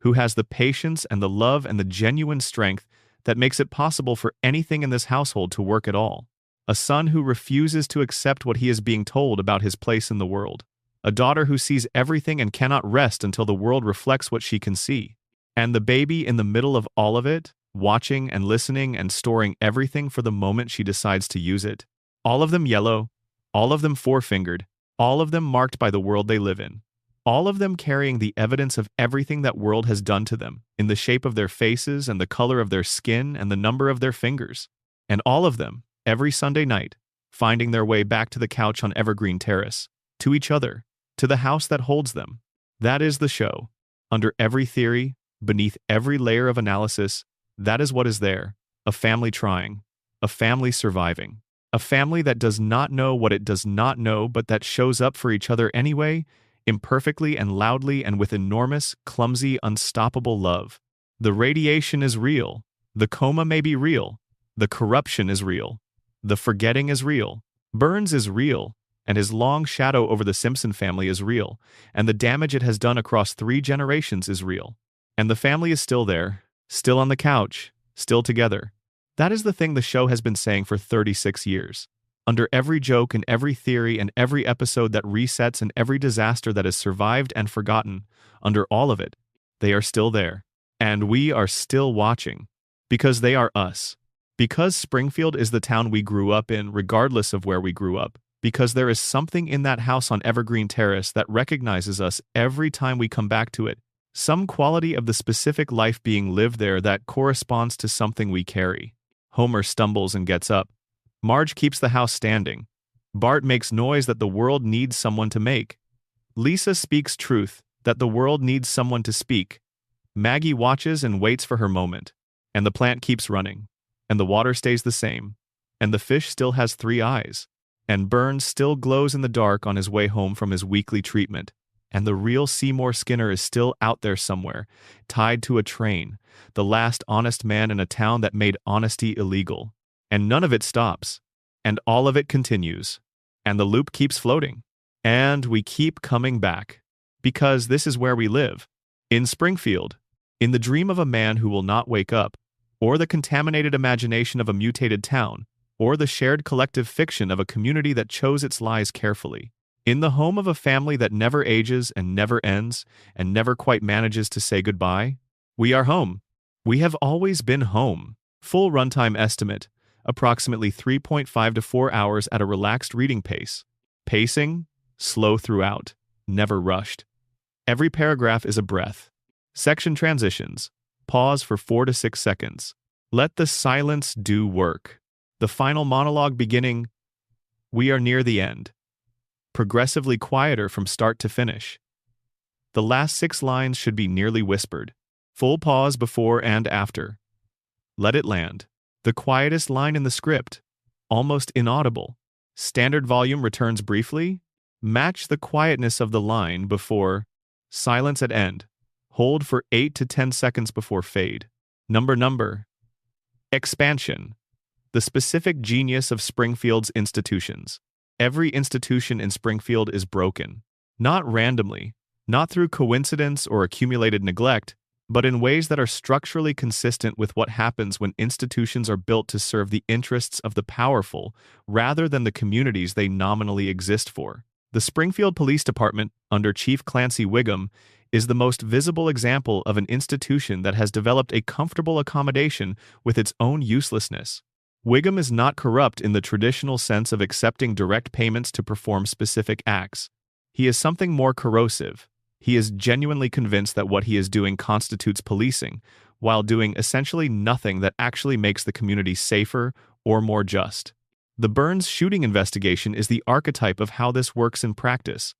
Who has the patience and the love and the genuine strength that makes it possible for anything in this household to work at all. A son who refuses to accept what he is being told about his place in the world. A daughter who sees everything and cannot rest until the world reflects what she can see. And the baby in the middle of all of it, watching and listening and storing everything for the moment she decides to use it. All of them yellow, all of them four-fingered, all of them marked by the world they live in. All of them carrying the evidence of everything that world has done to them, in the shape of their faces and the color of their skin and the number of their fingers. And all of them, every Sunday night, finding their way back to the couch on Evergreen Terrace, to each other, to the house that holds them. That is the show. Under every theory, beneath every layer of analysis, that is what is there. A family trying. A family surviving. A family that does not know what it does not know but that shows up for each other anyway, imperfectly and loudly and with enormous, clumsy, unstoppable love. The radiation is real. The coma may be real. The corruption is real. The forgetting is real. Burns is real. And his long shadow over the Simpson family is real. And the damage it has done across 3 generations is real. And the family is still there. Still on the couch, still together. That is the thing the show has been saying for 36 years. Under every joke and every theory and every episode that resets and every disaster that is survived and forgotten, under all of it, they are still there. And we are still watching. Because they are us. Because Springfield is the town we grew up in, regardless of where we grew up. Because there is something in that house on Evergreen Terrace that recognizes us every time we come back to it. Some quality of the specific life being lived there that corresponds to something we carry. Homer stumbles and gets up. Marge keeps the house standing. Bart makes noise that the world needs someone to make. Lisa speaks truth that the world needs someone to speak. Maggie watches and waits for her moment. And the plant keeps running. And the water stays the same. And the fish still has 3 eyes. And Burns still glows in the dark on his way home from his weekly treatment. And the real Seymour Skinner is still out there somewhere, tied to a train, the last honest man in a town that made honesty illegal. And none of it stops. And all of it continues. And the loop keeps floating. And we keep coming back. Because this is where we live. In Springfield. In the dream of a man who will not wake up. Or the contaminated imagination of a mutated town. Or the shared collective fiction of a community that chose its lies carefully. In the home of a family that never ages and never ends and never quite manages to say goodbye, we are home. We have always been home. Full runtime estimate, approximately 3.5 to 4 hours at a relaxed reading pace. Pacing, slow throughout, never rushed. Every paragraph is a breath. Section transitions. Pause for 4 to 6 seconds. Let the silence do work. The final monologue beginning, we are near the end. Progressively quieter from start to finish. The last 6 lines should be nearly whispered. Full pause before and after. Let it land. The quietest line in the script. Almost inaudible. Standard volume returns briefly. Match the quietness of the line before silence at end. Hold for 8 to 10 seconds before fade. Number. Expansion. The specific genius of Springfield's institutions. Every institution in Springfield is broken. Not randomly, not through coincidence or accumulated neglect, but in ways that are structurally consistent with what happens when institutions are built to serve the interests of the powerful rather than the communities they nominally exist for. The Springfield Police Department, under Chief Clancy Wiggum, is the most visible example of an institution that has developed a comfortable accommodation with its own uselessness. Wiggum is not corrupt in the traditional sense of accepting direct payments to perform specific acts. He is something more corrosive. He is genuinely convinced that what he is doing constitutes policing, while doing essentially nothing that actually makes the community safer or more just. The Burns shooting investigation is the archetype of how this works in practice.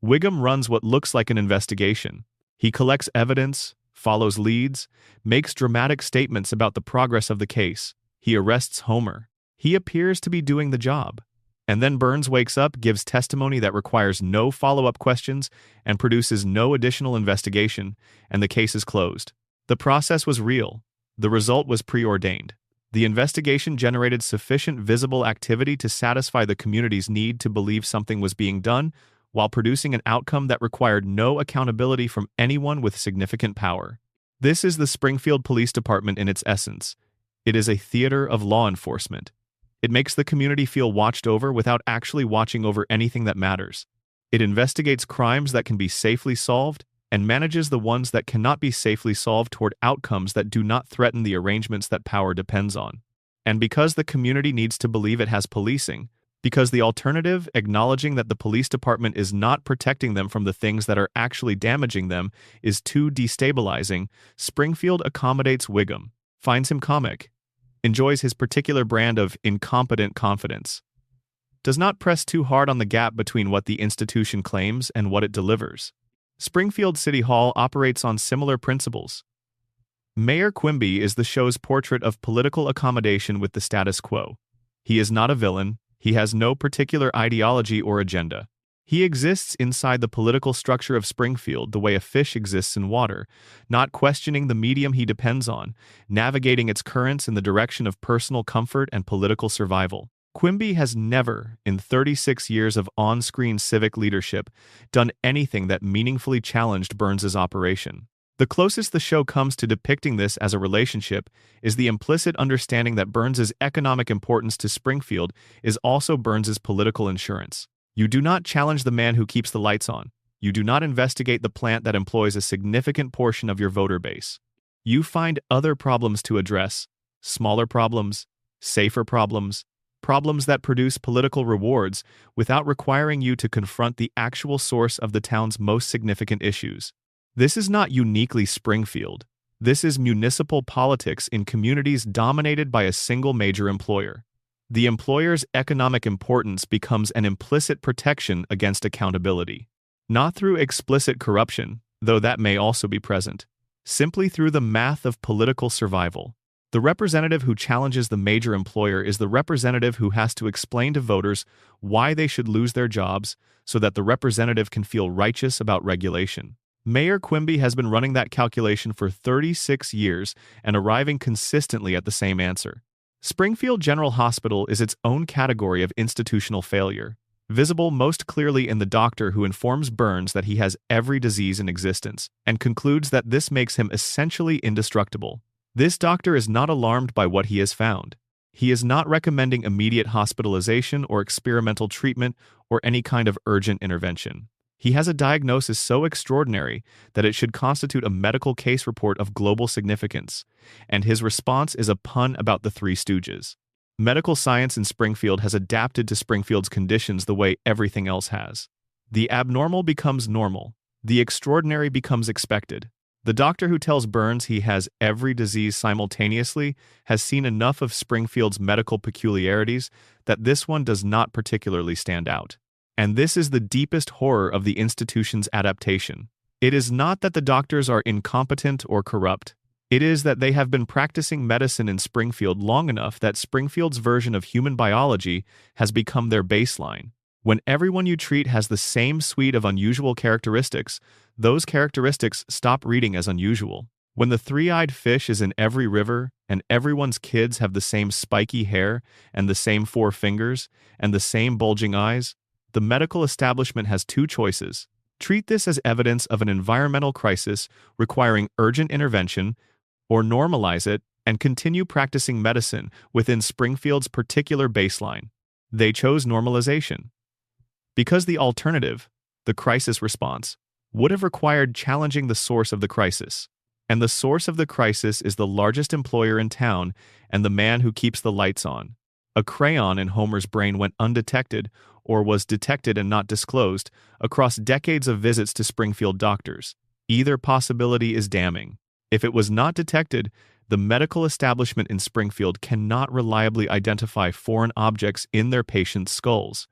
Wiggum runs what looks like an investigation. He collects evidence, follows leads, makes dramatic statements about the progress of the case. He arrests Homer. He appears to be doing the job. And then Burns wakes up, gives testimony that requires no follow-up questions, and produces no additional investigation, and the case is closed. The process was real. The result was preordained. The investigation generated sufficient visible activity to satisfy the community's need to believe something was being done, while producing an outcome that required no accountability from anyone with significant power. This is the Springfield Police Department in its essence. It is a theater of law enforcement. It makes the community feel watched over without actually watching over anything that matters. It investigates crimes that can be safely solved and manages the ones that cannot be safely solved toward outcomes that do not threaten the arrangements that power depends on. And because the community needs to believe it has policing, because the alternative, acknowledging that the police department is not protecting them from the things that are actually damaging them, is too destabilizing, Springfield accommodates Wiggum, finds him comic, enjoys his particular brand of incompetent confidence, does not press too hard on the gap between what the institution claims and what it delivers. Springfield City Hall operates on similar principles. Mayor Quimby is the show's portrait of political accommodation with the status quo. He is not a villain. He has no particular ideology or agenda. He exists inside the political structure of Springfield the way a fish exists in water, not questioning the medium he depends on, navigating its currents in the direction of personal comfort and political survival. Quimby has never, in 36 years of on-screen civic leadership, done anything that meaningfully challenged Burns's operation. The closest the show comes to depicting this as a relationship is the implicit understanding that Burns's economic importance to Springfield is also Burns's political insurance. You do not challenge the man who keeps the lights on. You do not investigate the plant that employs a significant portion of your voter base. You find other problems to address, smaller problems, safer problems, problems that produce political rewards without requiring you to confront the actual source of the town's most significant issues. This is not uniquely Springfield. This is municipal politics in communities dominated by a single major employer. The employer's economic importance becomes an implicit protection against accountability. Not through explicit corruption, though that may also be present. Simply through the math of political survival. The representative who challenges the major employer is the representative who has to explain to voters why they should lose their jobs so that the representative can feel righteous about regulation. Mayor Quimby has been running that calculation for 36 years and arriving consistently at the same answer. Springfield General Hospital is its own category of institutional failure, visible most clearly in the doctor who informs Burns that he has every disease in existence and concludes that this makes him essentially indestructible. This doctor is not alarmed by what he has found. He is not recommending immediate hospitalization or experimental treatment or any kind of urgent intervention. He has a diagnosis so extraordinary that it should constitute a medical case report of global significance, and his response is a pun about the Three Stooges. Medical science in Springfield has adapted to Springfield's conditions the way everything else has. The abnormal becomes normal. The extraordinary becomes expected. The doctor who tells Burns he has every disease simultaneously has seen enough of Springfield's medical peculiarities that this one does not particularly stand out. And this is the deepest horror of the institution's adaptation. It is not that the doctors are incompetent or corrupt. It is that they have been practicing medicine in Springfield long enough that Springfield's version of human biology has become their baseline. When everyone you treat has the same suite of unusual characteristics, those characteristics stop reading as unusual. When the three-eyed fish is in every river, and everyone's kids have the same spiky hair, and the same four fingers, and the same bulging eyes, the medical establishment has two choices. Treat this as evidence of an environmental crisis requiring urgent intervention, or normalize it and continue practicing medicine within Springfield's particular baseline. They chose normalization. Because the alternative, the crisis response, would have required challenging the source of the crisis. And the source of the crisis is the largest employer in town and the man who keeps the lights on. A crayon in Homer's brain went undetected, or was detected and not disclosed, across decades of visits to Springfield doctors. Either possibility is damning. If it was not detected, the medical establishment in Springfield cannot reliably identify foreign objects in their patients' skulls,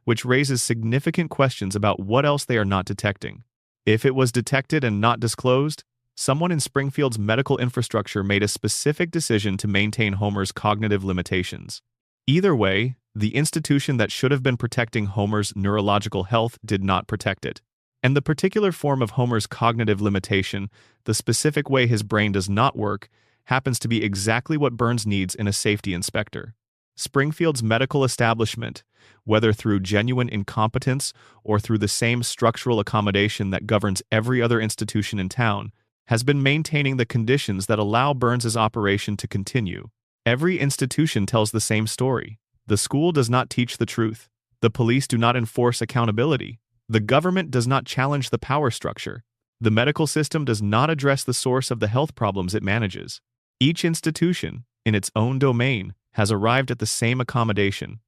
which raises significant questions about what else they are not detecting. If it was detected and not disclosed, someone in Springfield's medical infrastructure made a specific decision to maintain Homer's cognitive limitations. Either way, the institution that should have been protecting Homer's neurological health did not protect it. And the particular form of Homer's cognitive limitation, the specific way his brain does not work, happens to be exactly what Burns needs in a safety inspector. Springfield's medical establishment, whether through genuine incompetence or through the same structural accommodation that governs every other institution in town, has been maintaining the conditions that allow Burns's operation to continue. Every institution tells the same story. The school does not teach the truth. The police do not enforce accountability. The government does not challenge the power structure. The medical system does not address the source of the health problems it manages. Each institution, in its own domain, has arrived at the same accommodation.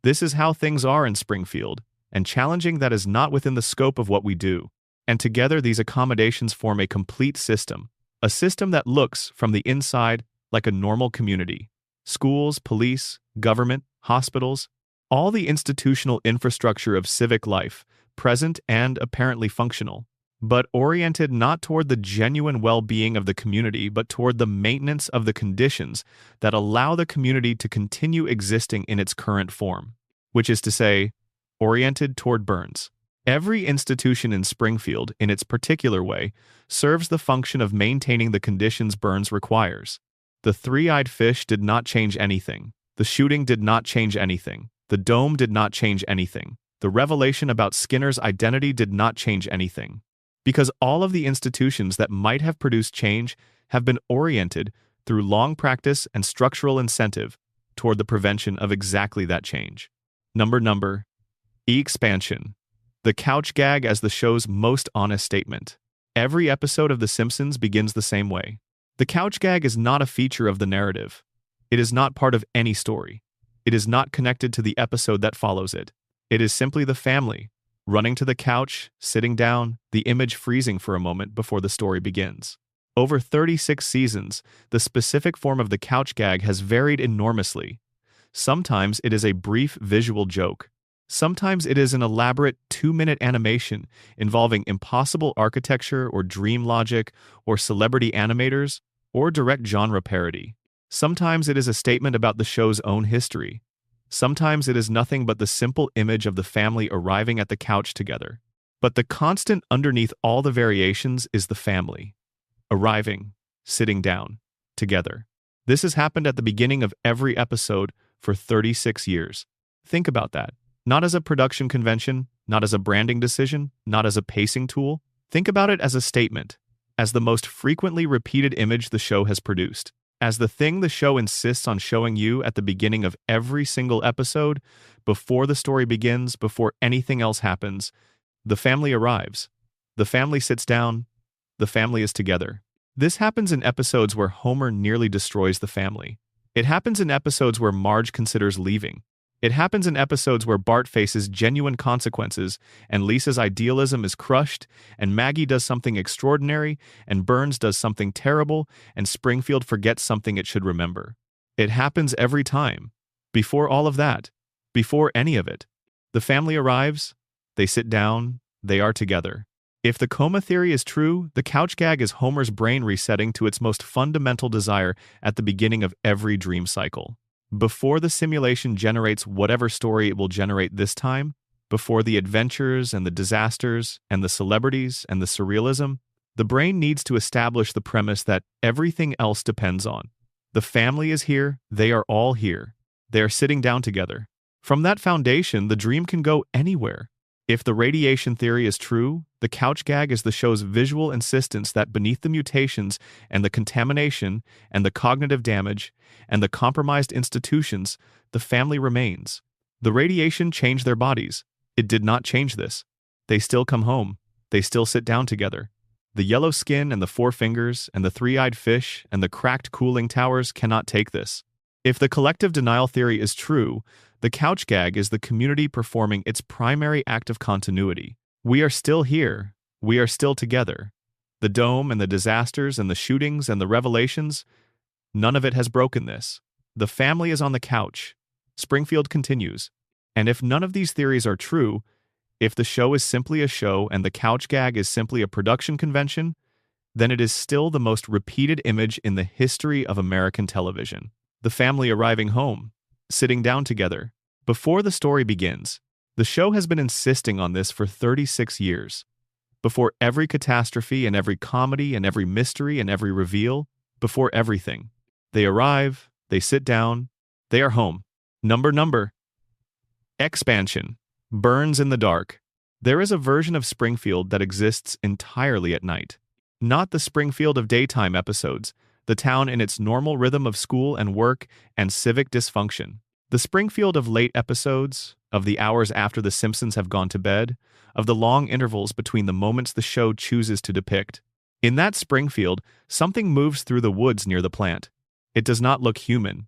This is how things are in Springfield, and challenging that is not within the scope of what we do. And together these accommodations form a complete system, a system that looks, from the inside, like a normal community. Schools, police, government, hospitals, all the institutional infrastructure of civic life, present and apparently functional, but oriented not toward the genuine well-being of the community, but toward the maintenance of the conditions that allow the community to continue existing in its current form, which is to say, oriented toward Burns. Every institution in Springfield, in its particular way, serves the function of maintaining the conditions Burns requires. The three-eyed fish did not change anything. The shooting did not change anything. The dome did not change anything. The revelation about Skinner's identity did not change anything. Because all of the institutions that might have produced change have been oriented, through long practice and structural incentive, toward the prevention of exactly that change. Number. E-expansion. The couch gag as the show's most honest statement. Every episode of The Simpsons begins the same way. The couch gag is not a feature of the narrative. It is not part of any story. It is not connected to the episode that follows it. It is simply the family, running to the couch, sitting down, the image freezing for a moment before the story begins. Over 36 seasons, the specific form of the couch gag has varied enormously. Sometimes it is a brief visual joke. Sometimes it is an elaborate 2-minute animation involving impossible architecture or dream logic or celebrity animators or direct genre parody. Sometimes it is a statement about the show's own history. Sometimes it is nothing but the simple image of the family arriving at the couch together. But the constant underneath all the variations is the family. Arriving, sitting down, together. This has happened at the beginning of every episode for 36 years. Think about that. Not as a production convention, not as a branding decision, not as a pacing tool. Think about it as a statement, as the most frequently repeated image the show has produced, as the thing the show insists on showing you at the beginning of every single episode, before the story begins, before anything else happens. The family arrives. The family sits down. The family is together. This happens in episodes where Homer nearly destroys the family. It happens in episodes where Marge considers leaving. It happens in episodes where Bart faces genuine consequences, and Lisa's idealism is crushed, and Maggie does something extraordinary, and Burns does something terrible, and Springfield forgets something it should remember. It happens every time. Before all of that, before any of it, the family arrives, they sit down, they are together. If the coma theory is true, the couch gag is Homer's brain resetting to its most fundamental desire at the beginning of every dream cycle. Before the simulation generates whatever story it will generate this time, before the adventures and the disasters and the celebrities and the surrealism, the brain needs to establish the premise that everything else depends on. The family is here, they are all here. They are sitting down together. From that foundation, the dream can go anywhere. If the radiation theory is true, the couch gag is the show's visual insistence that beneath the mutations and the contamination and the cognitive damage and the compromised institutions, the family remains. The radiation changed their bodies. It did not change this. They still come home. They still sit down together. The yellow skin and the four fingers and the three-eyed fish and the cracked cooling towers cannot take this. If the collective denial theory is true, the couch gag is the community performing its primary act of continuity. We are still here. We are still together. The dome and the disasters and the shootings and the revelations, none of it has broken this. The family is on the couch. Springfield continues. And if none of these theories are true, if the show is simply a show and the couch gag is simply a production convention, then it is still the most repeated image in the history of American television. The family arriving home, sitting down together. Before the story begins, the show has been insisting on this for 36 years. Before every catastrophe and every comedy and every mystery and every reveal, before everything. They arrive, they sit down, they are home. Number. Expansion. Burns in the dark. There is a version of Springfield that exists entirely at night. Not the Springfield of daytime episodes, the town in its normal rhythm of school and work and civic dysfunction. The Springfield of late episodes, of the hours after the Simpsons have gone to bed, of the long intervals between the moments the show chooses to depict. In that Springfield, something moves through the woods near the plant. It does not look human.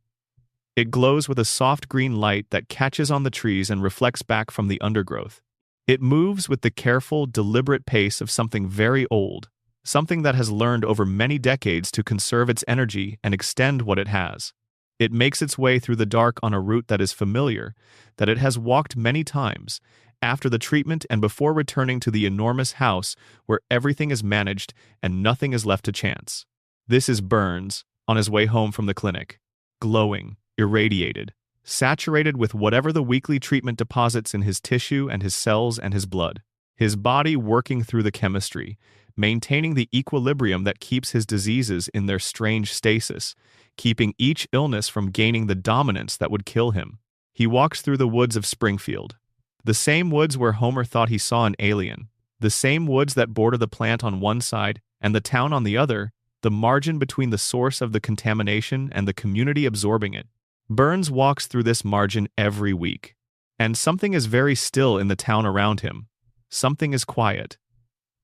It glows with a soft green light that catches on the trees and reflects back from the undergrowth. It moves with the careful, deliberate pace of something very old, something that has learned over many decades to conserve its energy and extend what it has. It makes its way through the dark on a route that is familiar, that it has walked many times, after the treatment and before returning to the enormous house where everything is managed and nothing is left to chance. This is Burns, on his way home from the clinic, glowing, irradiated, saturated with whatever the weekly treatment deposits in his tissue and his cells and his blood. His body working through the chemistry, maintaining the equilibrium that keeps his diseases in their strange stasis, keeping each illness from gaining the dominance that would kill him. He walks through the woods of Springfield, the same woods where Homer thought he saw an alien, the same woods that border the plant on one side and the town on the other, the margin between the source of the contamination and the community absorbing it. Burns walks through this margin every week, and something is very still in the town around him. Something is quiet.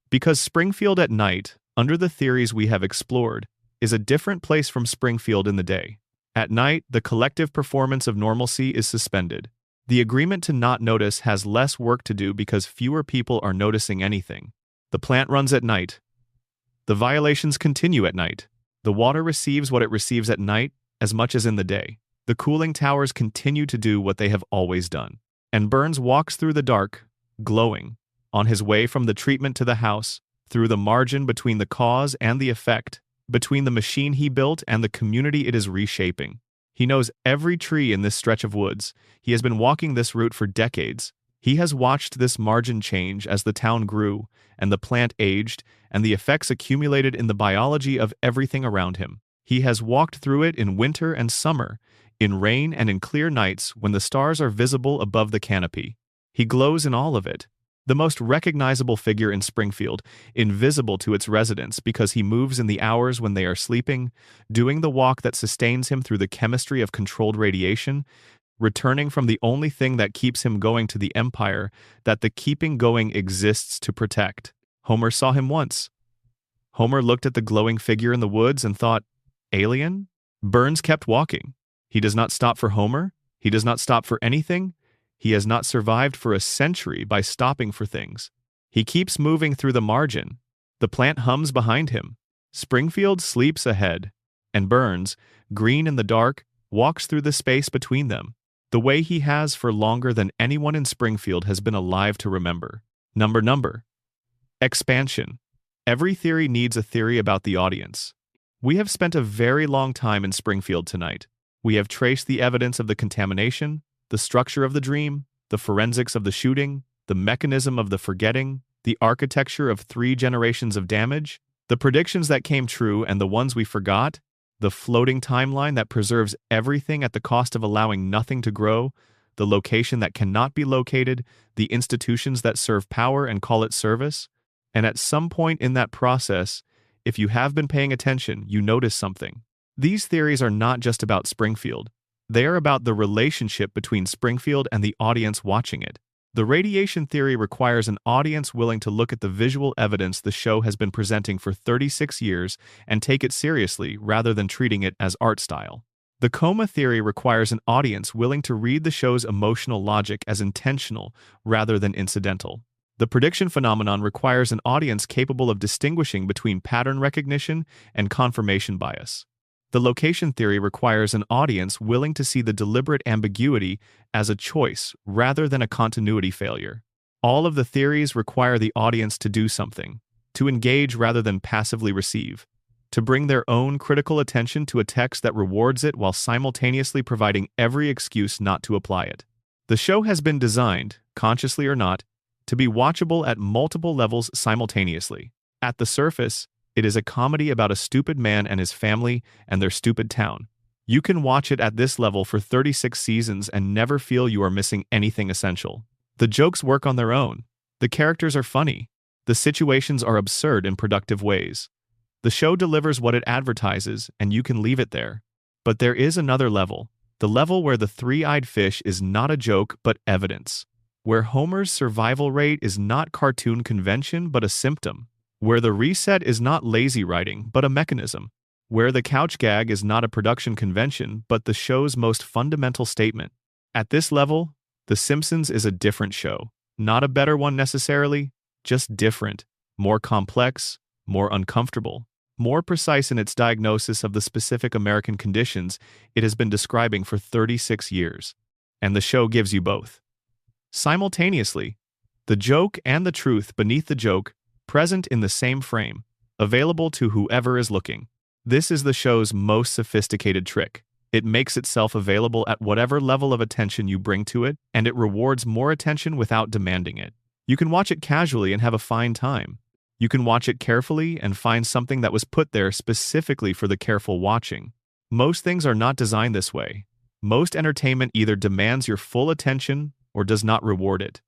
Because Springfield at night, under the theories we have explored, is a different place from Springfield in the day. At night, the collective performance of normalcy is suspended. The agreement to not notice has less work to do because fewer people are noticing anything. The plant runs at night. The violations continue at night. The water receives what it receives at night as much as in the day. The cooling towers continue to do what they have always done. And Burns walks through the dark, glowing, on his way from the treatment to the house, through the margin between the cause and the effect, between the machine he built and the community it is reshaping. He knows every tree in this stretch of woods. He has been walking this route for decades. He has watched this margin change as the town grew, and the plant aged, and the effects accumulated in the biology of everything around him. He has walked through it in winter and summer, in rain and in clear nights when the stars are visible above the canopy. He glows in all of it. The most recognizable figure in Springfield, invisible to its residents because he moves in the hours when they are sleeping, doing the walk that sustains him through the chemistry of controlled radiation, returning from the only thing that keeps him going to the empire that the keeping going exists to protect. Homer saw him once. Homer looked at the glowing figure in the woods and thought, alien? Burns kept walking. He does not stop for Homer. He does not stop for anything. He has not survived for a century by stopping for things. He keeps moving through the margin. The plant hums behind him. Springfield sleeps ahead. And Burns, green in the dark, walks through the space between them, the way he has for longer than anyone in Springfield has been alive to remember. Number. Expansion. Every theory needs a theory about the audience. We have spent a very long time in Springfield tonight. We have traced the evidence of the contamination, the structure of the dream, the forensics of the shooting, the mechanism of the forgetting, the architecture of 3 generations of damage, the predictions that came true and the ones we forgot, the floating timeline that preserves everything at the cost of allowing nothing to grow, the location that cannot be located, the institutions that serve power and call it service. And at some point in that process, if you have been paying attention, you notice something. These theories are not just about Springfield. They are about the relationship between Springfield and the audience watching it. The radiation theory requires an audience willing to look at the visual evidence the show has been presenting for 36 years and take it seriously rather than treating it as art style. The coma theory requires an audience willing to read the show's emotional logic as intentional rather than incidental. The prediction phenomenon requires an audience capable of distinguishing between pattern recognition and confirmation bias. The location theory requires an audience willing to see the deliberate ambiguity as a choice rather than a continuity failure. All of the theories require the audience to do something, to engage rather than passively receive, to bring their own critical attention to a text that rewards it while simultaneously providing every excuse not to apply it. The show has been designed, consciously or not, to be watchable at multiple levels simultaneously. At the surface, it is a comedy about a stupid man and his family and their stupid town. You can watch it at this level for 36 seasons and never feel you are missing anything essential. The jokes work on their own. The characters are funny. The situations are absurd in productive ways. The show delivers what it advertises, and you can leave it there. But there is another level, the level where the three-eyed fish is not a joke but evidence, where Homer's survival rate is not cartoon convention but a symptom, where the reset is not lazy writing but a mechanism, where the couch gag is not a production convention but the show's most fundamental statement. At this level, The Simpsons is a different show. Not a better one necessarily, just different, more complex, more uncomfortable, more precise in its diagnosis of the specific American conditions it has been describing for 36 years. And the show gives you both. Simultaneously, the joke and the truth beneath the joke, present in the same frame, available to whoever is looking. This is the show's most sophisticated trick. It makes itself available at whatever level of attention you bring to it, and it rewards more attention without demanding it. You can watch it casually and have a fine time. You can watch it carefully and find something that was put there specifically for the careful watching. Most things are not designed this way. Most entertainment either demands your full attention or does not reward it.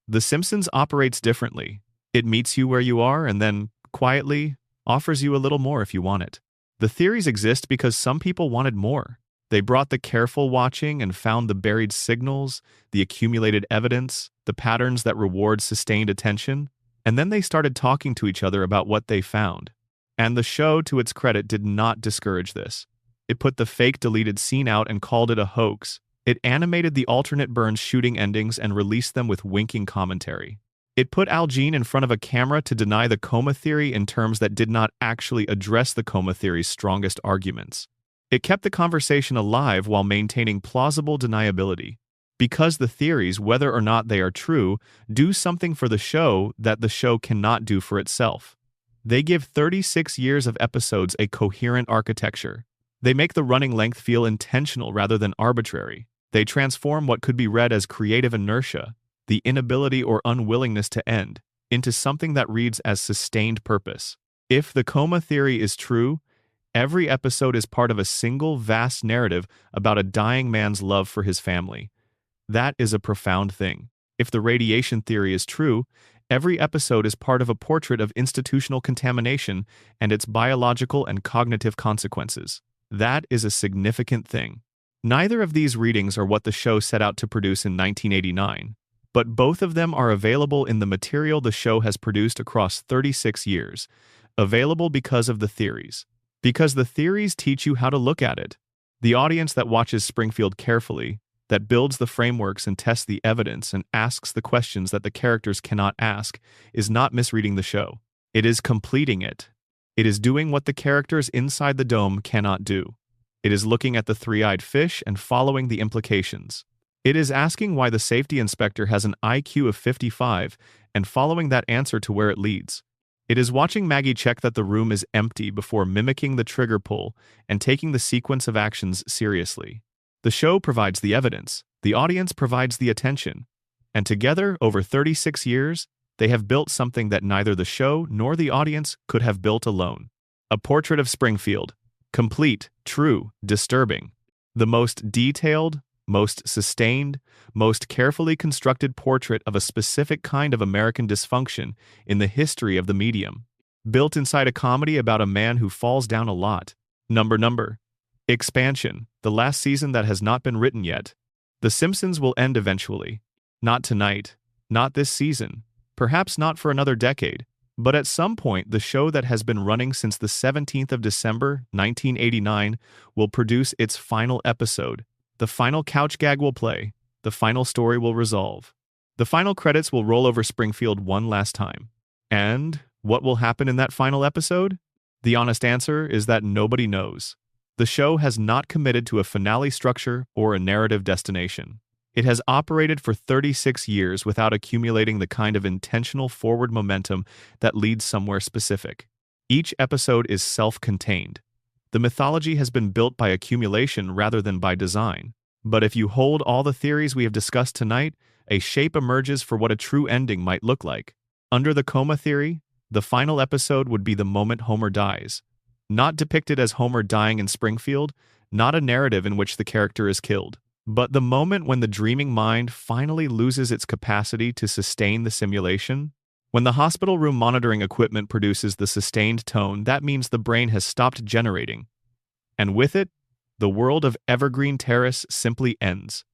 The Simpsons operates differently. It meets you where you are and then, quietly, offers you a little more if you want it. The theories exist because some people wanted more. They brought the careful watching and found the buried signals, the accumulated evidence, the patterns that reward sustained attention, and then they started talking to each other about what they found. And the show, to its credit, did not discourage this. It put the fake deleted scene out and called it a hoax. It animated the alternate Burns shooting endings and released them with winking commentary. It put Al Jean in front of a camera to deny the coma theory in terms that did not actually address the coma theory's strongest arguments. It kept the conversation alive while maintaining plausible deniability. Because the theories, whether or not they are true, do something for the show that the show cannot do for itself. They give 36 years of episodes a coherent architecture. They make the running length feel intentional rather than arbitrary. They transform what could be read as creative inertia, the inability or unwillingness to end, into something that reads as sustained purpose. If the coma theory is true, every episode is part of a single vast narrative about a dying man's love for his family. That is a profound thing. If the radiation theory is true, every episode is part of a portrait of institutional contamination and its biological and cognitive consequences. That is a significant thing. Neither of these readings are what the show set out to produce in 1989. But both of them are available in the material the show has produced across 36 years, available because of the theories. Because the theories teach you how to look at it. The audience that watches Springfield carefully, that builds the frameworks and tests the evidence and asks the questions that the characters cannot ask, is not misreading the show. It is completing it. It is doing what the characters inside the dome cannot do. It is looking at the three-eyed fish and following the implications. It is asking why the safety inspector has an IQ of 55 and following that answer to where it leads. It is watching Maggie check that the room is empty before mimicking the trigger pull and taking the sequence of actions seriously. The show provides the evidence. The audience provides the attention. And together, over 36 years, they have built something that neither the show nor the audience could have built alone. A portrait of Springfield. Complete, true, disturbing. The most detailed, most sustained, most carefully constructed portrait of a specific kind of American dysfunction in the history of the medium. Built inside a comedy about a man who falls down a lot. Number. Expansion, the last season that has not been written yet. The Simpsons will end eventually. Not tonight, not this season, perhaps not for another decade, but at some point the show that has been running since the 17th of December, 1989, will produce its final episode. The final couch gag will play. The final story will resolve. The final credits will roll over Springfield one last time. And what will happen in that final episode? The honest answer is that nobody knows. The show has not committed to a finale structure or a narrative destination. It has operated for 36 years without accumulating the kind of intentional forward momentum that leads somewhere specific. Each episode is self-contained. The mythology has been built by accumulation rather than by design. But if you hold all the theories we have discussed tonight, a shape emerges for what a true ending might look like. Under the coma theory, the final episode would be the moment Homer dies. Not depicted as Homer dying in Springfield, not a narrative in which the character is killed, but the moment when the dreaming mind finally loses its capacity to sustain the simulation. When the hospital room monitoring equipment produces the sustained tone, that means the brain has stopped generating. And with it, the world of Evergreen Terrace simply ends.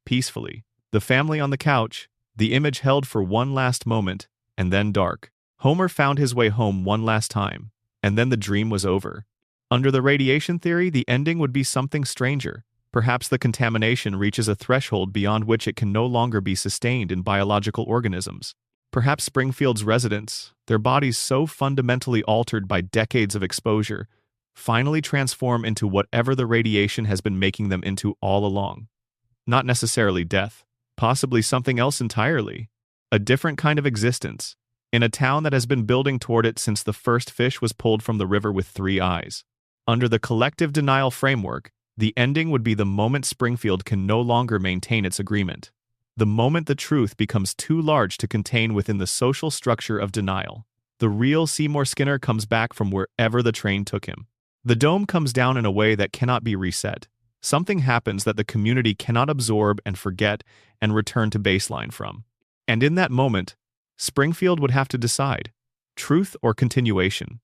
Peacefully. The family on the couch, the image held for one last moment, and then dark. Homer found his way home one last time, and then the dream was over. Under the radiation theory, the ending would be something stranger. Perhaps the contamination reaches a threshold beyond which it can no longer be sustained in biological organisms. Perhaps Springfield's residents, their bodies so fundamentally altered by decades of exposure, finally transform into whatever the radiation has been making them into all along. Not necessarily death, possibly something else entirely. A different kind of existence, in a town that has been building toward it since the first fish was pulled from the river with 3 eyes. Under the collective denial framework, the ending would be the moment Springfield can no longer maintain its agreement. The moment the truth becomes too large to contain within the social structure of denial. The real Seymour Skinner comes back from wherever the train took him. The dome comes down in a way that cannot be reset. Something happens that the community cannot absorb and forget and return to baseline from. And in that moment, Springfield would have to decide: truth or continuation,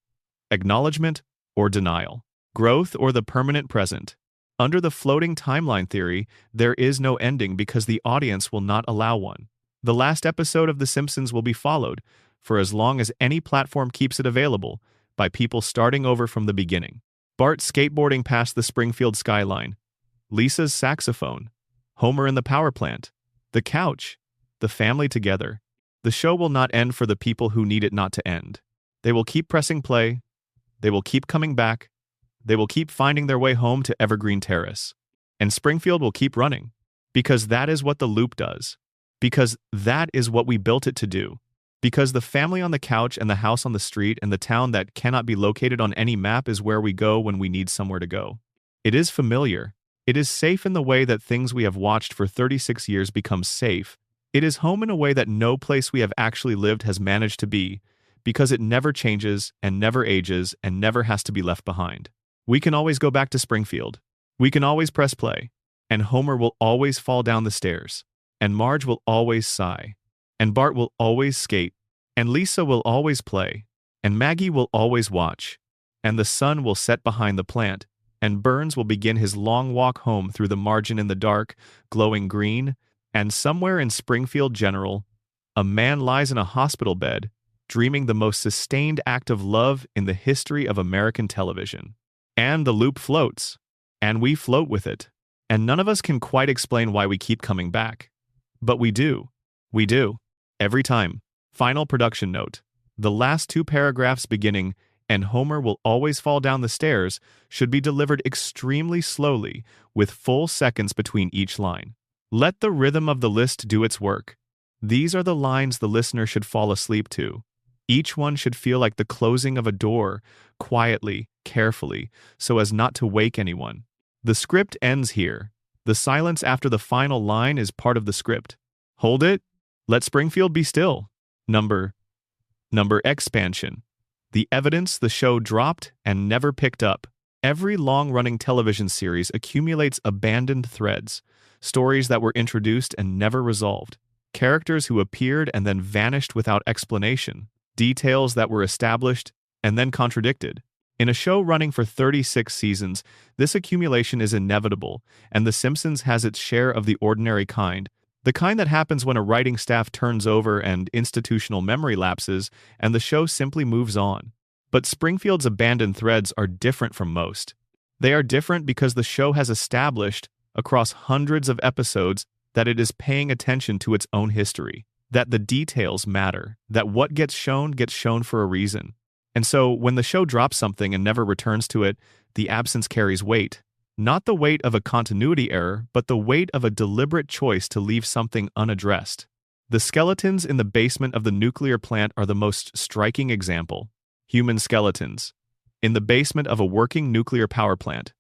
acknowledgement or denial, growth or the permanent present. Under the floating timeline theory, there is no ending because the audience will not allow one. The last episode of The Simpsons will be followed, for as long as any platform keeps it available, by people starting over from the beginning. Bart skateboarding past the Springfield skyline, Lisa's saxophone, Homer in the power plant, the couch, the family together. The show will not end for the people who need it not to end. They will keep pressing play. They will keep coming back. They will keep finding their way home to Evergreen Terrace. And Springfield will keep running. Because that is what the loop does. Because that is what we built it to do. Because the family on the couch and the house on the street and the town that cannot be located on any map is where we go when we need somewhere to go. It is familiar. It is safe in the way that things we have watched for 36 years become safe. It is home in a way that no place we have actually lived has managed to be, because it never changes and never ages and never has to be left behind. We can always go back to Springfield. We can always press play. And Homer will always fall down the stairs. And Marge will always sigh. And Bart will always skate. And Lisa will always play. And Maggie will always watch. And the sun will set behind the plant. And Burns will begin his long walk home through the margin in the dark, glowing green. And somewhere in Springfield General, a man lies in a hospital bed, dreaming the most sustained act of love in the history of American television. And the loop floats. And we float with it. And none of us can quite explain why we keep coming back. But we do. We do. Every time. Final production note. The last 2 paragraphs beginning, "and Homer will always fall down the stairs," should be delivered extremely slowly, with full seconds between each line. Let the rhythm of the list do its work. These are the lines the listener should fall asleep to. Each one should feel like the closing of a door, quietly, carefully, so as not to wake anyone. The script ends here. The silence after the final line is part of the script. Hold it, Let Springfield be still. Number expansion. The evidence the show dropped and never picked up. Every long-running television series accumulates abandoned threads, stories that were introduced and never resolved, characters who appeared and then vanished without explanation, details that were established and then contradicted. In a show running for 36 seasons, this accumulation is inevitable, and The Simpsons has its share of the ordinary kind, the kind that happens when a writing staff turns over and institutional memory lapses, and the show simply moves on. But Springfield's abandoned threads are different from most. They are different because the show has established, across hundreds of episodes, that it is paying attention to its own history, that the details matter, that what gets shown for a reason. And so, when the show drops something and never returns to it, the absence carries weight. Not the weight of a continuity error, but the weight of a deliberate choice to leave something unaddressed. The skeletons in the basement of the nuclear plant are the most striking example. Human skeletons. In the basement of a working nuclear power plant.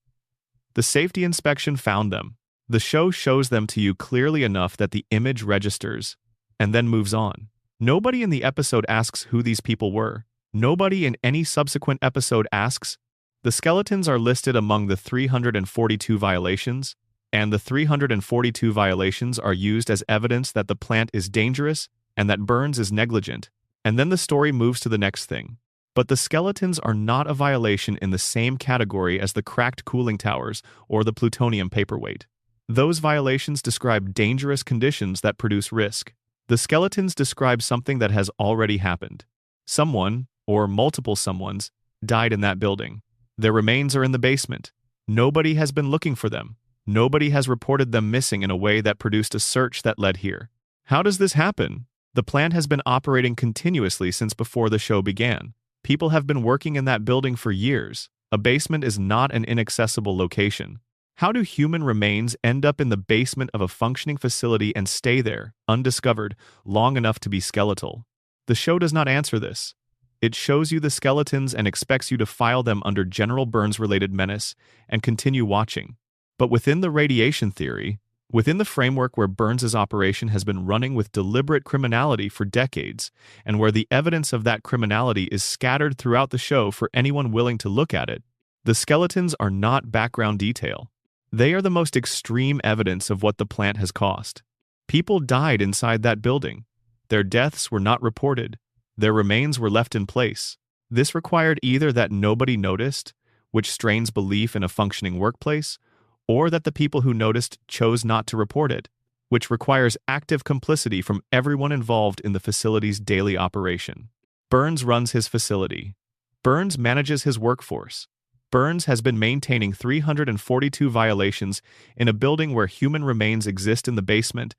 The safety inspection found them. The show shows them to you clearly enough that the image registers, and then moves on. Nobody in the episode asks who these people were. Nobody in any subsequent episode asks. The skeletons are listed among the 342 violations, and the 342 violations are used as evidence that the plant is dangerous and that Burns is negligent, and then the story moves to the next thing. But the skeletons are not a violation in the same category as the cracked cooling towers or the plutonium paperweight. Those violations describe dangerous conditions that produce risk. The skeletons describe something that has already happened. Someone, or multiple someones, died in that building. Their remains are in the basement. Nobody has been looking for them. Nobody has reported them missing in a way that produced a search that led here. How does this happen? The plant has been operating continuously since before the show began. People have been working in that building for years. A basement is not an inaccessible location. How do human remains end up in the basement of a functioning facility and stay there, undiscovered, long enough to be skeletal? The show does not answer this. It shows you the skeletons and expects you to file them under General Burns-related menace and continue watching. But within the radiation theory, within the framework where Burns's operation has been running with deliberate criminality for decades, and where the evidence of that criminality is scattered throughout the show for anyone willing to look at it, the skeletons are not background detail. They are the most extreme evidence of what the plant has cost. People died inside that building. Their deaths were not reported. Their remains were left in place. This required either that nobody noticed, which strains belief in a functioning workplace, or that the people who noticed chose not to report it, which requires active complicity from everyone involved in the facility's daily operation. Burns runs his facility. Burns manages his workforce. Burns has been maintaining 342 violations in a building where human remains exist in the basement,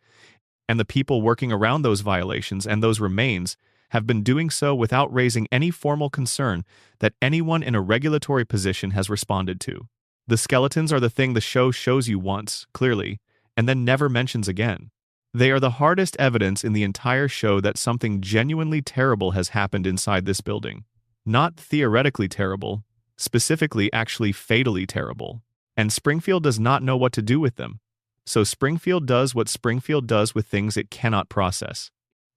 and the people working around those violations and those remains have been doing so without raising any formal concern that anyone in a regulatory position has responded to. The skeletons are the thing the show shows you once, clearly, and then never mentions again. They are the hardest evidence in the entire show that something genuinely terrible has happened inside this building. Not theoretically terrible, specifically actually fatally terrible. And Springfield does not know what to do with them. So Springfield does what Springfield does with things it cannot process.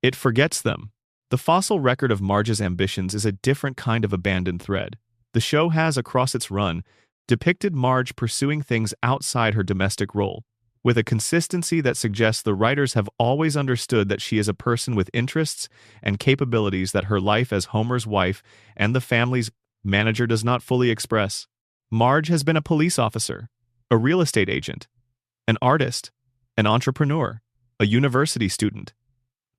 It forgets them. The fossil record of Marge's ambitions is a different kind of abandoned thread. The show has, across its run, depicted Marge pursuing things outside her domestic role, with a consistency that suggests the writers have always understood that she is a person with interests and capabilities that her life as Homer's wife and the family's manager does not fully express. Marge has been a police officer, a real estate agent, an artist, an entrepreneur, a university student,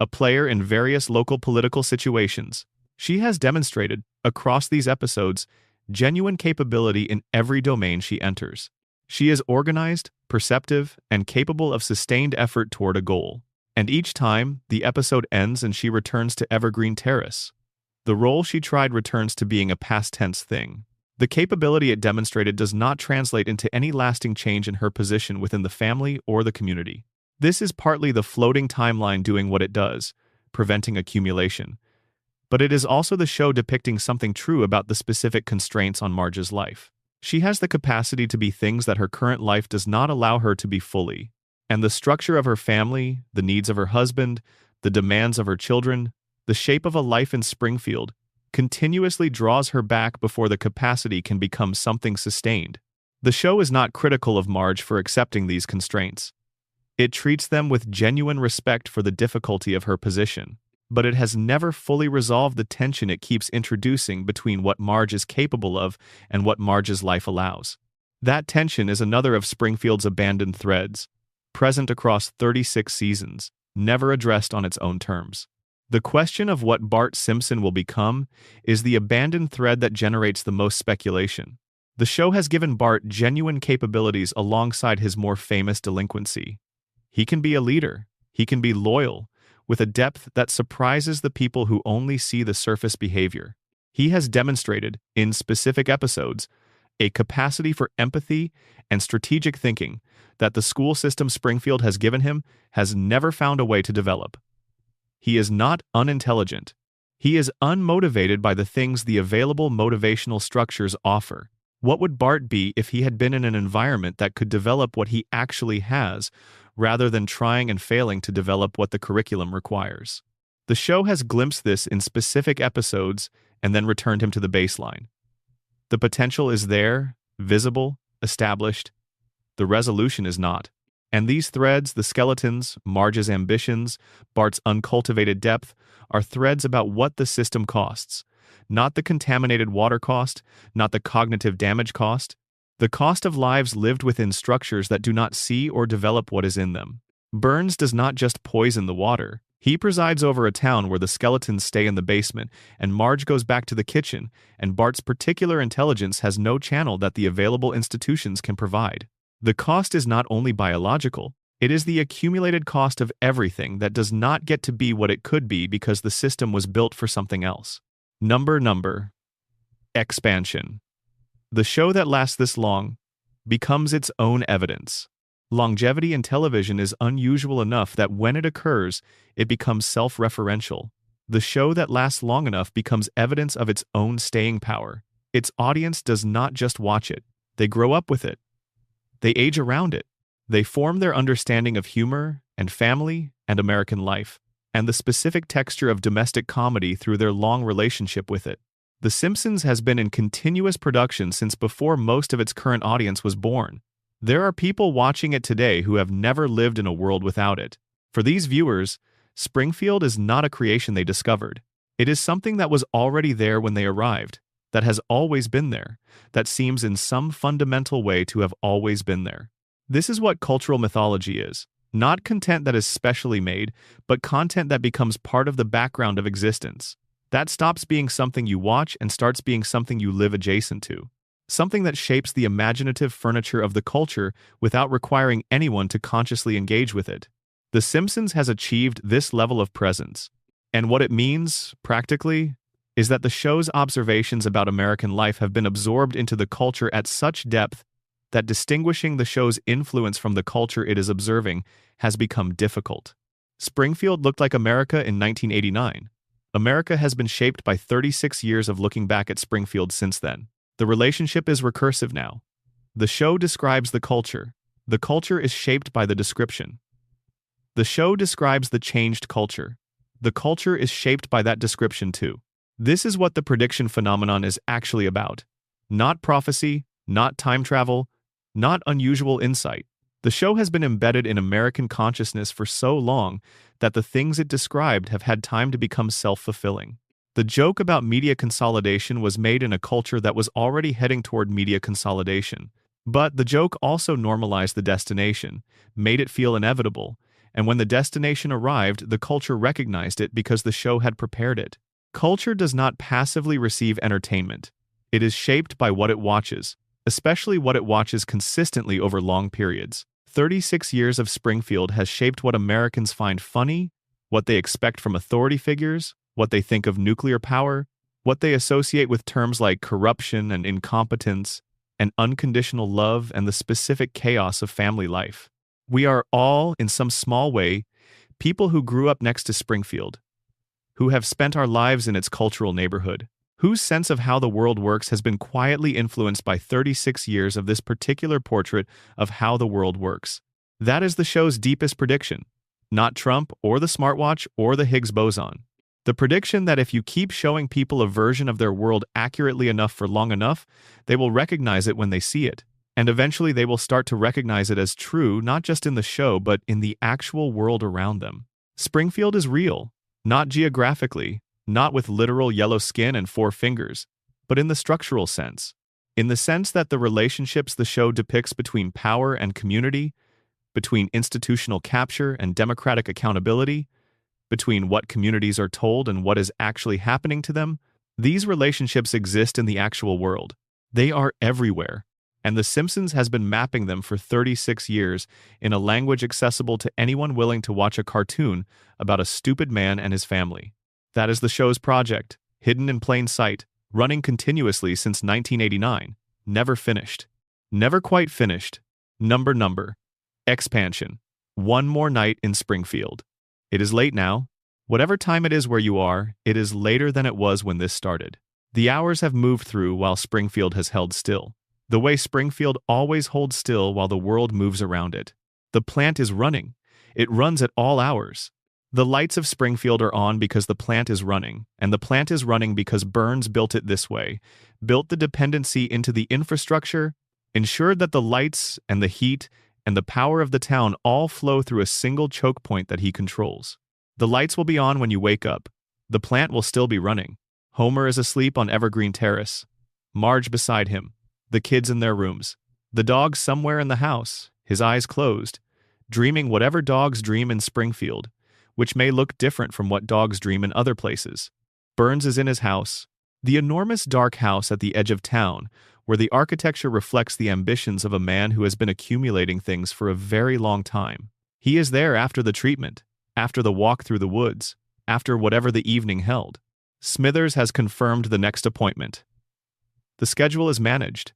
a player in various local political situations. She has demonstrated, across these episodes, genuine capability in every domain she enters. She is organized, perceptive, and capable of sustained effort toward a goal. And each time, the episode ends and she returns to Evergreen Terrace. The role she tried returns to being a past tense thing. The capability it demonstrated does not translate into any lasting change in her position within the family or the community. This is partly the floating timeline doing what it does, preventing accumulation. But it is also the show depicting something true about the specific constraints on Marge's life. She has the capacity to be things that her current life does not allow her to be fully. And the structure of her family, the needs of her husband, the demands of her children, the shape of a life in Springfield, continuously draws her back before the capacity can become something sustained. The show is not critical of Marge for accepting these constraints. It treats them with genuine respect for the difficulty of her position, but it has never fully resolved the tension it keeps introducing between what Marge is capable of and what Marge's life allows. That tension is another of Springfield's abandoned threads, present across 36 seasons, never addressed on its own terms. The question of what Bart Simpson will become is the abandoned thread that generates the most speculation. The show has given Bart genuine capabilities alongside his more famous delinquency. He can be a leader, he can be loyal, with a depth that surprises the people who only see the surface behavior. He has demonstrated, in specific episodes, a capacity for empathy and strategic thinking that the school system Springfield has given him has never found a way to develop. He is not unintelligent. He is unmotivated by the things the available motivational structures offer. What would Bart be if he had been in an environment that could develop what he actually has, rather than trying and failing to develop what the curriculum requires? The show has glimpsed this in specific episodes and then returned him to the baseline. The potential is there, visible, established. The resolution is not. And these threads, the skeletons, Marge's ambitions, Bart's uncultivated depth, are threads about what the system costs. Not the contaminated water cost, not the cognitive damage cost. The cost of lives lived within structures that do not see or develop what is in them. Burns does not just poison the water. He presides over a town where the skeletons stay in the basement, and Marge goes back to the kitchen, and Bart's particular intelligence has no channel that the available institutions can provide. The cost is not only biological, it is the accumulated cost of everything that does not get to be what it could be because the system was built for something else. Number. Expansion. The show that lasts this long becomes its own evidence. Longevity in television is unusual enough that when it occurs, it becomes self-referential. The show that lasts long enough becomes evidence of its own staying power. Its audience does not just watch it, they grow up with it. They age around it. They form their understanding of humor and family and American life, and the specific texture of domestic comedy through their long relationship with it. The Simpsons has been in continuous production since before most of its current audience was born. There are people watching it today who have never lived in a world without it. For these viewers, Springfield is not a creation they discovered. It is something that was already there when they arrived, that has always been there, that seems in some fundamental way to have always been there. This is what cultural mythology is. Not content that is specially made, but content that becomes part of the background of existence. That stops being something you watch and starts being something you live adjacent to. Something that shapes the imaginative furniture of the culture without requiring anyone to consciously engage with it. The Simpsons has achieved this level of presence. And what it means, practically, is that the show's observations about American life have been absorbed into the culture at such depth that distinguishing the show's influence from the culture it is observing has become difficult. Springfield looked like America in 1989. America has been shaped by 36 years of looking back at Springfield since then. The relationship is recursive now. The show describes the culture. The culture is shaped by the description. The show describes the changed culture. The culture is shaped by that description too. This is what the prediction phenomenon is actually about. Not prophecy, not time travel, not unusual insight. The show has been embedded in American consciousness for so long that the things it described have had time to become self-fulfilling. The joke about media consolidation was made in a culture that was already heading toward media consolidation. But the joke also normalized the destination, made it feel inevitable, and when the destination arrived, the culture recognized it because the show had prepared it. Culture does not passively receive entertainment. It is shaped by what it watches, especially what it watches consistently over long periods. 36 years of Springfield has shaped what Americans find funny, what they expect from authority figures, what they think of nuclear power, what they associate with terms like corruption and incompetence, and unconditional love and the specific chaos of family life. We are all, in some small way, people who grew up next to Springfield, who have spent our lives in its cultural neighborhood, whose sense of how the world works has been quietly influenced by 36 years of this particular portrait of how the world works. That is the show's deepest prediction. not Trump or the smartwatch or the Higgs boson. The prediction that if you keep showing people a version of their world accurately enough for long enough, they will recognize it when they see it. And eventually they will start to recognize it as true, not just in the show, but in the actual world around them. Springfield is real, not geographically, not with literal yellow skin and 4 fingers, but in the structural sense. In the sense that the relationships the show depicts between power and community, between institutional capture and democratic accountability, between what communities are told and what is actually happening to them, these relationships exist in the actual world. They are everywhere, and The Simpsons has been mapping them for 36 years in a language accessible to anyone willing to watch a cartoon about a stupid man and his family. That is the show's project, hidden in plain sight, running continuously since 1989, never finished. Never quite finished. Number. Expansion. One more night in Springfield. It is late now. Whatever time it is where you are, it is later than it was when this started. The hours have moved through while Springfield has held still. The way Springfield always holds still while the world moves around it. The plant is running. It runs at all hours. The lights of Springfield are on because the plant is running, and the plant is running because Burns built it this way, built the dependency into the infrastructure, ensured that the lights and the heat and the power of the town all flow through a single choke point that he controls. The lights will be on when you wake up. The plant will still be running. Homer is asleep on Evergreen Terrace. Marge beside him. The kids in their rooms. The dog somewhere in the house, his eyes closed, dreaming whatever dogs dream in Springfield, which may look different from what dogs dream in other places. Burns is in his house, the enormous dark house at the edge of town, where the architecture reflects the ambitions of a man who has been accumulating things for a very long time. He is there after the treatment, after the walk through the woods, after whatever the evening held. Smithers has confirmed the next appointment. The schedule is managed.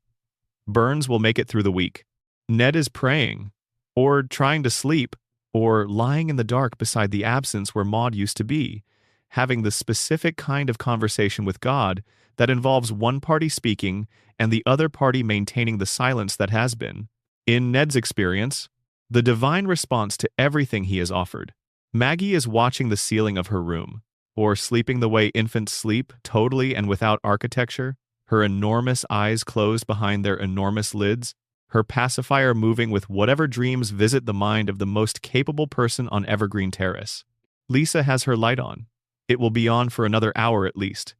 Burns will make it through the week. Ned is praying, or trying to sleep, or lying in the dark beside the absence where Maud used to be, having the specific kind of conversation with God that involves one party speaking and the other party maintaining the silence that has been, in Ned's experience, the divine response to everything he has offered. Maggie is watching the ceiling of her room, or sleeping the way infants sleep, totally and without architecture, her enormous eyes closed behind their enormous lids, her pacifier moving with whatever dreams visit the mind of the most capable person on Evergreen Terrace. Lisa has her light on. It will be on for another hour at least.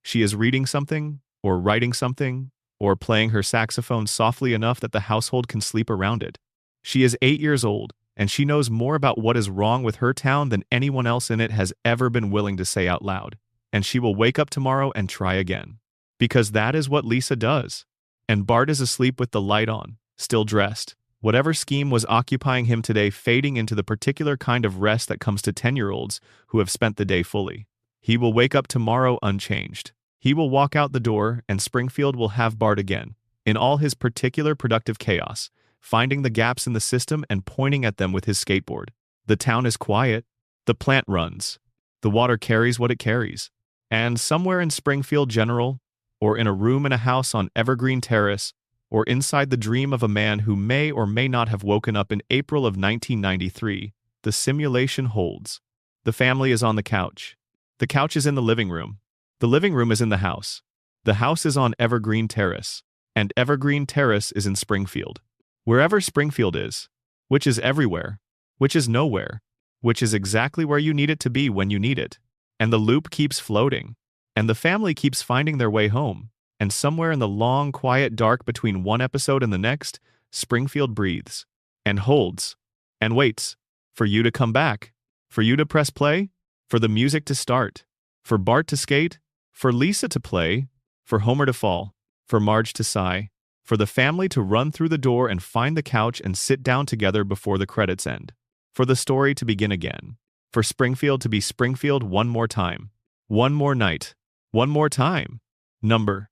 She is reading something, or writing something, or playing her saxophone softly enough that the household can sleep around it. She is 8 years old, and she knows more about what is wrong with her town than anyone else in it has ever been willing to say out loud. And she will wake up tomorrow and try again. Because that is what Lisa does. And Bart is asleep with the light on, still dressed. Whatever scheme was occupying him today fading into the particular kind of rest that comes to 10-year-olds who have spent the day fully. He will wake up tomorrow unchanged. He will walk out the door, and Springfield will have Bart again, in all his particular productive chaos, finding the gaps in the system and pointing at them with his skateboard. The town is quiet. The plant runs. The water carries what it carries. And somewhere in Springfield General, or in a room in a house on Evergreen Terrace, or inside the dream of a man who may or may not have woken up in April of 1993, the simulation holds. The family is on the couch. The couch is in the living room. The living room is in the house. The house is on Evergreen Terrace, and Evergreen Terrace is in Springfield. Wherever Springfield is, which is everywhere, which is nowhere, which is exactly where you need it to be when you need it. And the loop keeps floating, and the family keeps finding their way home, and somewhere in the long, quiet dark between one episode and the next, Springfield breathes, and holds, and waits, for you to come back, for you to press play, for the music to start, for Bart to skate, for Lisa to play, for Homer to fall, for Marge to sigh, for the family to run through the door and find the couch and sit down together before the credits end, for the story to begin again, for Springfield to be Springfield one more time, one more night, one more time. Number.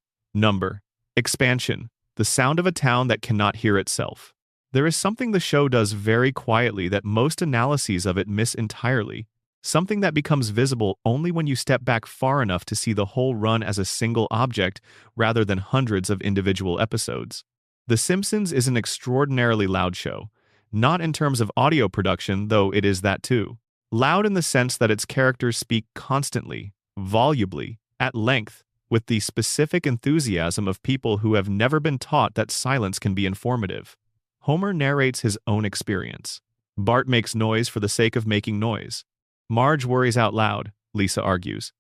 Expansion. The sound of a town that cannot hear itself. There is something the show does very quietly that most analyses of it miss entirely. Something that becomes visible only when you step back far enough to see the whole run as a single object rather than hundreds of individual episodes. The Simpsons is an extraordinarily loud show, not in terms of audio production, though it is that too. Loud in the sense that its characters speak constantly, volubly, at length, with the specific enthusiasm of people who have never been taught that silence can be informative. Homer narrates his own experience. Bart makes noise for the sake of making noise. Marge worries out loud, Lisa argues.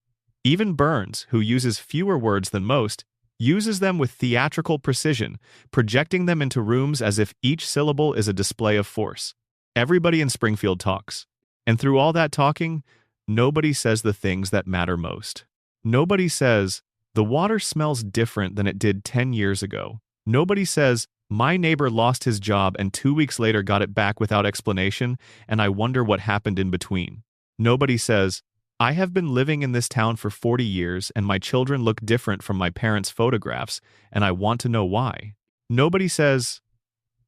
Even Burns, who uses fewer words than most, uses them with theatrical precision, projecting them into rooms as if each syllable is a display of force. Everybody in Springfield talks. And through all that talking, nobody says the things that matter most. Nobody says, the water smells different than it did 10 years ago. Nobody says, my neighbor lost his job and 2 weeks later got it back without explanation, and I wonder what happened in between. Nobody says, I have been living in this town for 40 years and my children look different from my parents' photographs, and I want to know why. Nobody says,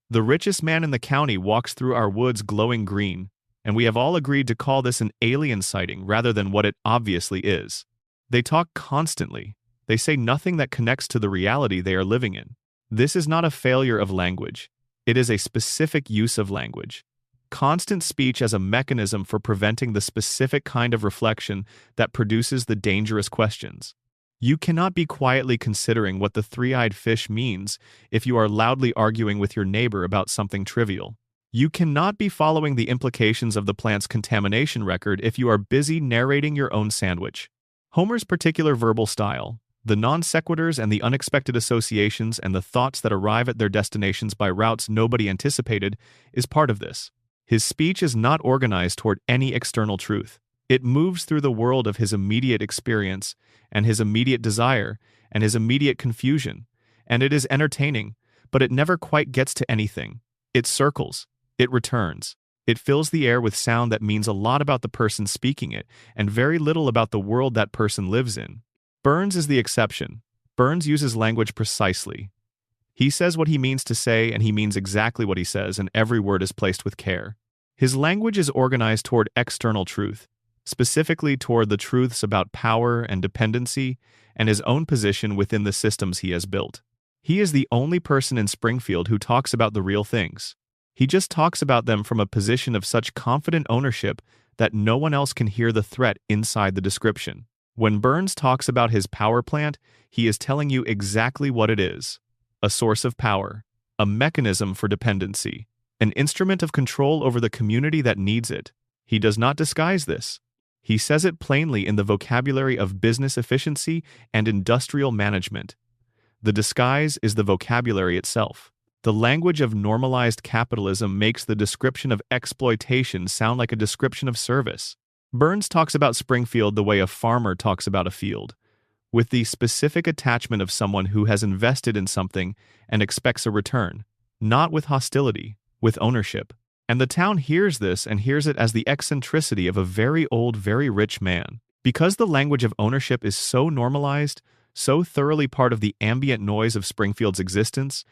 the richest man in the county walks through our woods glowing green, and we have all agreed to call this an alien sighting rather than what it obviously is. They talk constantly. They say nothing that connects to the reality they are living in. This is not a failure of language. It is a specific use of language. Constant speech as a mechanism for preventing the specific kind of reflection that produces the dangerous questions. You cannot be quietly considering what the three-eyed fish means if you are loudly arguing with your neighbor about something trivial. You cannot be following the implications of the plant's contamination record if you are busy narrating your own sandwich. Homer's particular verbal style, the non sequiturs and the unexpected associations and the thoughts that arrive at their destinations by routes nobody anticipated, is part of this. His speech is not organized toward any external truth. It moves through the world of his immediate experience, and his immediate desire, and his immediate confusion, and it is entertaining, but it never quite gets to anything. It circles. It returns. It fills the air with sound that means a lot about the person speaking it, and very little about the world that person lives in. Burns is the exception. Burns uses language precisely. He says what he means to say, and he means exactly what he says, and every word is placed with care. His language is organized toward external truth, specifically toward the truths about power and dependency, and his own position within the systems he has built. He is the only person in Springfield who talks about the real things. He just talks about them from a position of such confident ownership that no one else can hear the threat inside the description. When Burns talks about his power plant, he is telling you exactly what it is. A source of power, a mechanism for dependency, an instrument of control over the community that needs it. He does not disguise this. He says it plainly in the vocabulary of business efficiency and industrial management. The disguise is the vocabulary itself. The language of normalized capitalism makes the description of exploitation sound like a description of service. Burns talks about Springfield the way a farmer talks about a field, with the specific attachment of someone who has invested in something and expects a return, not with hostility, with ownership. And the town hears this and hears it as the eccentricity of a very old, very rich man. Because the language of ownership is so normalized, so thoroughly part of the ambient noise of Springfield's existence,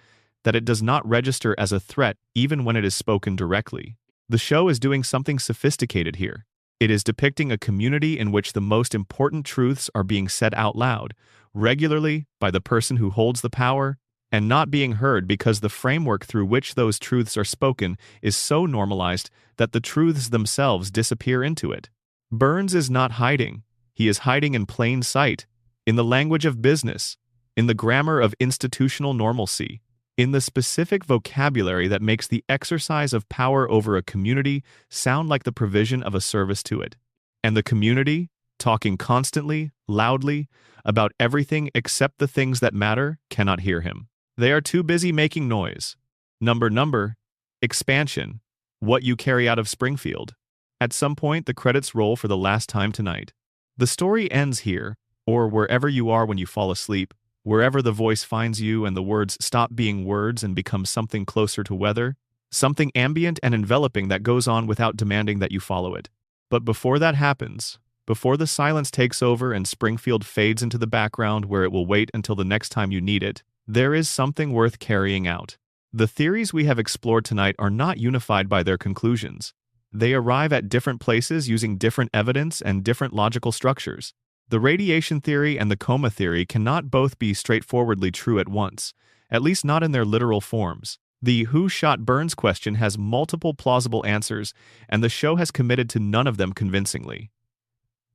that it does not register as a threat even when it is spoken directly. The show is doing something sophisticated here. It is depicting a community in which the most important truths are being said out loud, regularly by the person who holds the power, and not being heard because the framework through which those truths are spoken is so normalized that the truths themselves disappear into it. Burns is not hiding. He is hiding in plain sight, in the language of business, in the grammar of institutional normalcy, in the specific vocabulary that makes the exercise of power over a community sound like the provision of a service to it. And the community, talking constantly, loudly, about everything except the things that matter, cannot hear him. They are too busy making noise. Number, expansion, what you carry out of Springfield. At some point, the credits roll for the last time tonight. The story ends here, or wherever you are when you fall asleep, wherever the voice finds you and the words stop being words and become something closer to weather, something ambient and enveloping that goes on without demanding that you follow it. But before that happens, before the silence takes over and Springfield fades into the background where it will wait until the next time you need it, there is something worth carrying out. The theories we have explored tonight are not unified by their conclusions. They arrive at different places using different evidence and different logical structures. The radiation theory and the coma theory cannot both be straightforwardly true at once, at least not in their literal forms. The "who shot Burns" question has multiple plausible answers, and the show has committed to none of them convincingly.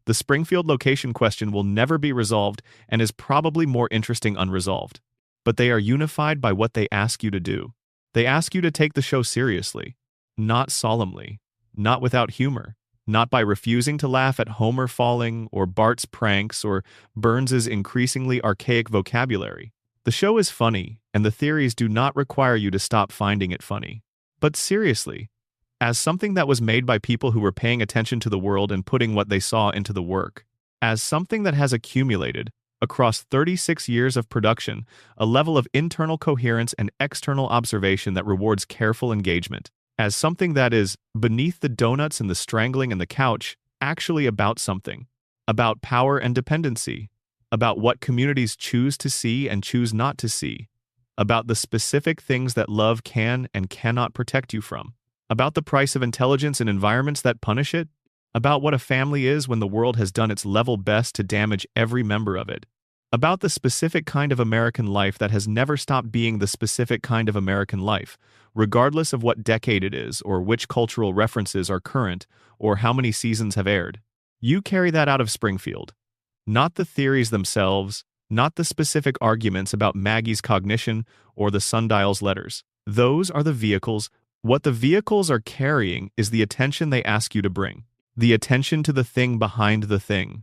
The Springfield location question will never be resolved and is probably more interesting unresolved. But they are unified by what they ask you to do. They ask you to take the show seriously, not solemnly, not without humor, not by refusing to laugh at Homer falling or Bart's pranks or Burns's increasingly archaic vocabulary. The show is funny, and the theories do not require you to stop finding it funny. But seriously, as something that was made by people who were paying attention to the world and putting what they saw into the work, as something that has accumulated, across 36 years of production, a level of internal coherence and external observation that rewards careful engagement, as something that is, beneath the donuts and the strangling and the couch, actually about something, about power and dependency, about what communities choose to see and choose not to see, about the specific things that love can and cannot protect you from, about the price of intelligence in environments that punish it, about what a family is when the world has done its level best to damage every member of it, about the specific kind of American life that has never stopped being the specific kind of American life, regardless of what decade it is or which cultural references are current or how many seasons have aired. You carry that out of Springfield. Not the theories themselves, not the specific arguments about Maggie's cognition or the sundial's letters. Those are the vehicles. What the vehicles are carrying is the attention they ask you to bring. The attention to the thing behind the thing.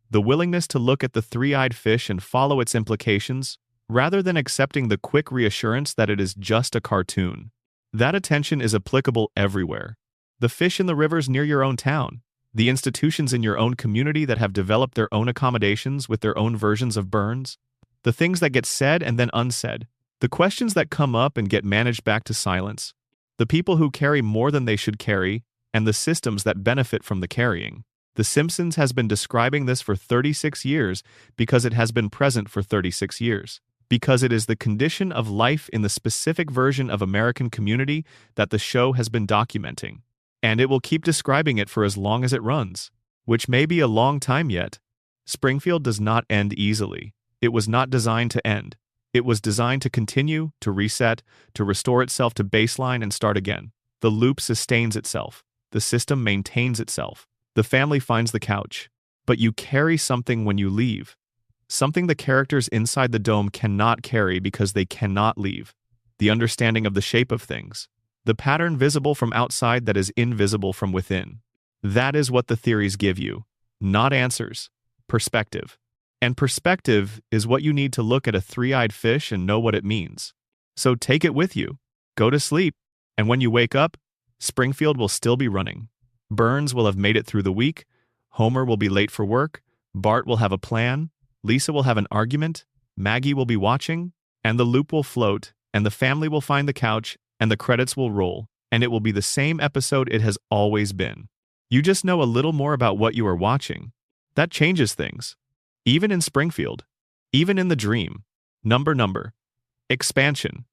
The willingness to look at the three-eyed fish and follow its implications, rather than accepting the quick reassurance that it is just a cartoon. That attention is applicable everywhere. The fish in the rivers near your own town. The institutions in your own community that have developed their own accommodations with their own versions of Burns. The things that get said and then unsaid. The questions that come up and get managed back to silence. The people who carry more than they should carry, and the systems that benefit from the carrying. The Simpsons has been describing this for 36 years because it has been present for 36 years. Because it is the condition of life in the specific version of American community that the show has been documenting. And it will keep describing it for as long as it runs, which may be a long time yet. Springfield does not end easily. It was not designed to end. It was designed to continue, to reset, to restore itself to baseline and start again. The loop sustains itself. The system maintains itself. The family finds the couch. But you carry something when you leave. Something the characters inside the dome cannot carry because they cannot leave. The understanding of the shape of things. The pattern visible from outside that is invisible from within. That is what the theories give you. Not answers. Perspective. And perspective is what you need to look at a three-eyed fish and know what it means. So take it with you. Go to sleep. And when you wake up, Springfield will still be running. Burns will have made it through the week. Homer will be late for work. Bart will have a plan. Lisa will have an argument. Maggie will be watching. And the loop will float. And the family will find the couch. And the credits will roll, and it will be the same episode it has always been. You just know a little more about what you are watching. That changes things. Even in Springfield. Even in the dream. Number. Expansion.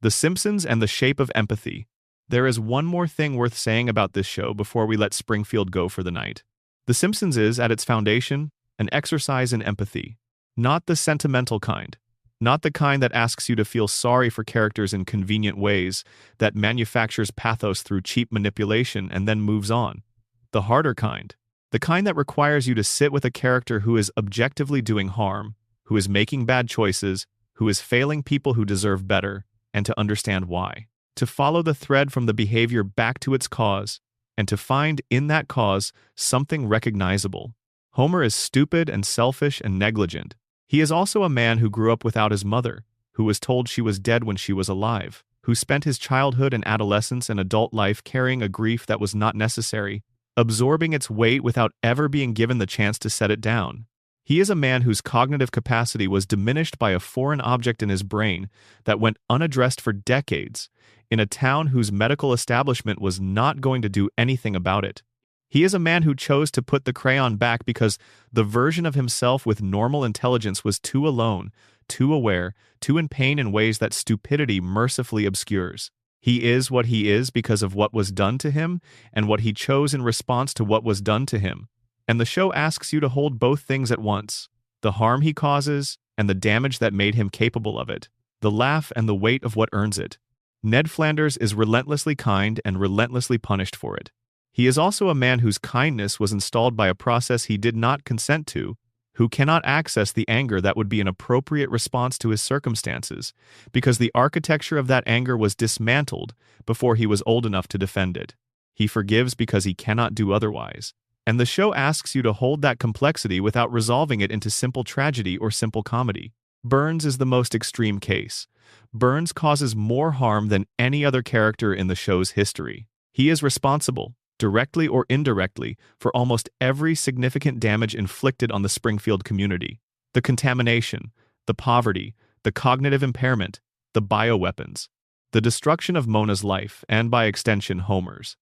The Simpsons and the shape of empathy. There is one more thing worth saying about this show before we let Springfield go for the night. The Simpsons is, at its foundation, an exercise in empathy. Not the sentimental kind. Not the kind that asks you to feel sorry for characters in convenient ways, that manufactures pathos through cheap manipulation and then moves on. The harder kind. The kind that requires you to sit with a character who is objectively doing harm, who is making bad choices, who is failing people who deserve better, and to understand why. To follow the thread from the behavior back to its cause, and to find in that cause something recognizable. Homer is stupid and selfish and negligent. He is also a man who grew up without his mother, who was told she was dead when she was alive, who spent his childhood and adolescence and adult life carrying a grief that was not necessary, absorbing its weight without ever being given the chance to set it down. He is a man whose cognitive capacity was diminished by a foreign object in his brain that went unaddressed for decades, in a town whose medical establishment was not going to do anything about it. He is a man who chose to put the crayon back because the version of himself with normal intelligence was too alone, too aware, too in pain in ways that stupidity mercifully obscures. He is what he is because of what was done to him and what he chose in response to what was done to him. And the show asks you to hold both things at once, the harm he causes and the damage that made him capable of it, the laugh and the weight of what earns it. Ned Flanders is relentlessly kind and relentlessly punished for it. He is also a man whose kindness was installed by a process he did not consent to, who cannot access the anger that would be an appropriate response to his circumstances, because the architecture of that anger was dismantled before he was old enough to defend it. He forgives because he cannot do otherwise. And the show asks you to hold that complexity without resolving it into simple tragedy or simple comedy. Burns is the most extreme case. Burns causes more harm than any other character in the show's history. He is responsible, directly or indirectly, for almost every significant damage inflicted on the Springfield community. The contamination, the poverty, the cognitive impairment, the bioweapons, the destruction of Mona's life, and by extension Homer's.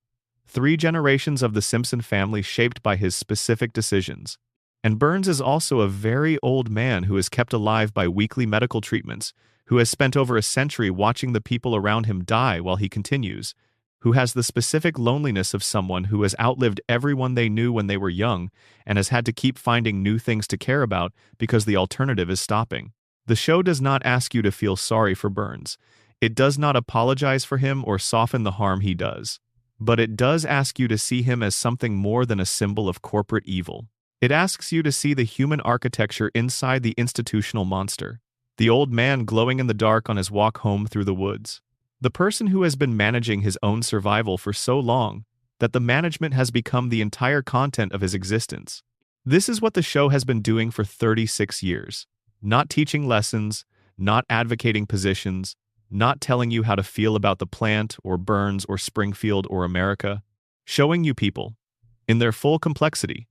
3 generations of the Simpson family shaped by his specific decisions. And Burns is also a very old man who is kept alive by weekly medical treatments, who has spent over a century watching the people around him die while he continues, who has the specific loneliness of someone who has outlived everyone they knew when they were young and has had to keep finding new things to care about because the alternative is stopping. The show does not ask you to feel sorry for Burns. It does not apologize for him or soften the harm he does. But it does ask you to see him as something more than a symbol of corporate evil. It asks you to see the human architecture inside the institutional monster. The old man glowing in the dark on his walk home through the woods. The person who has been managing his own survival for so long that the management has become the entire content of his existence. This is what the show has been doing for 36 years. Not teaching lessons, not advocating positions, not telling you how to feel about the plant or Burns or Springfield or America. Showing you people, in their full complexity,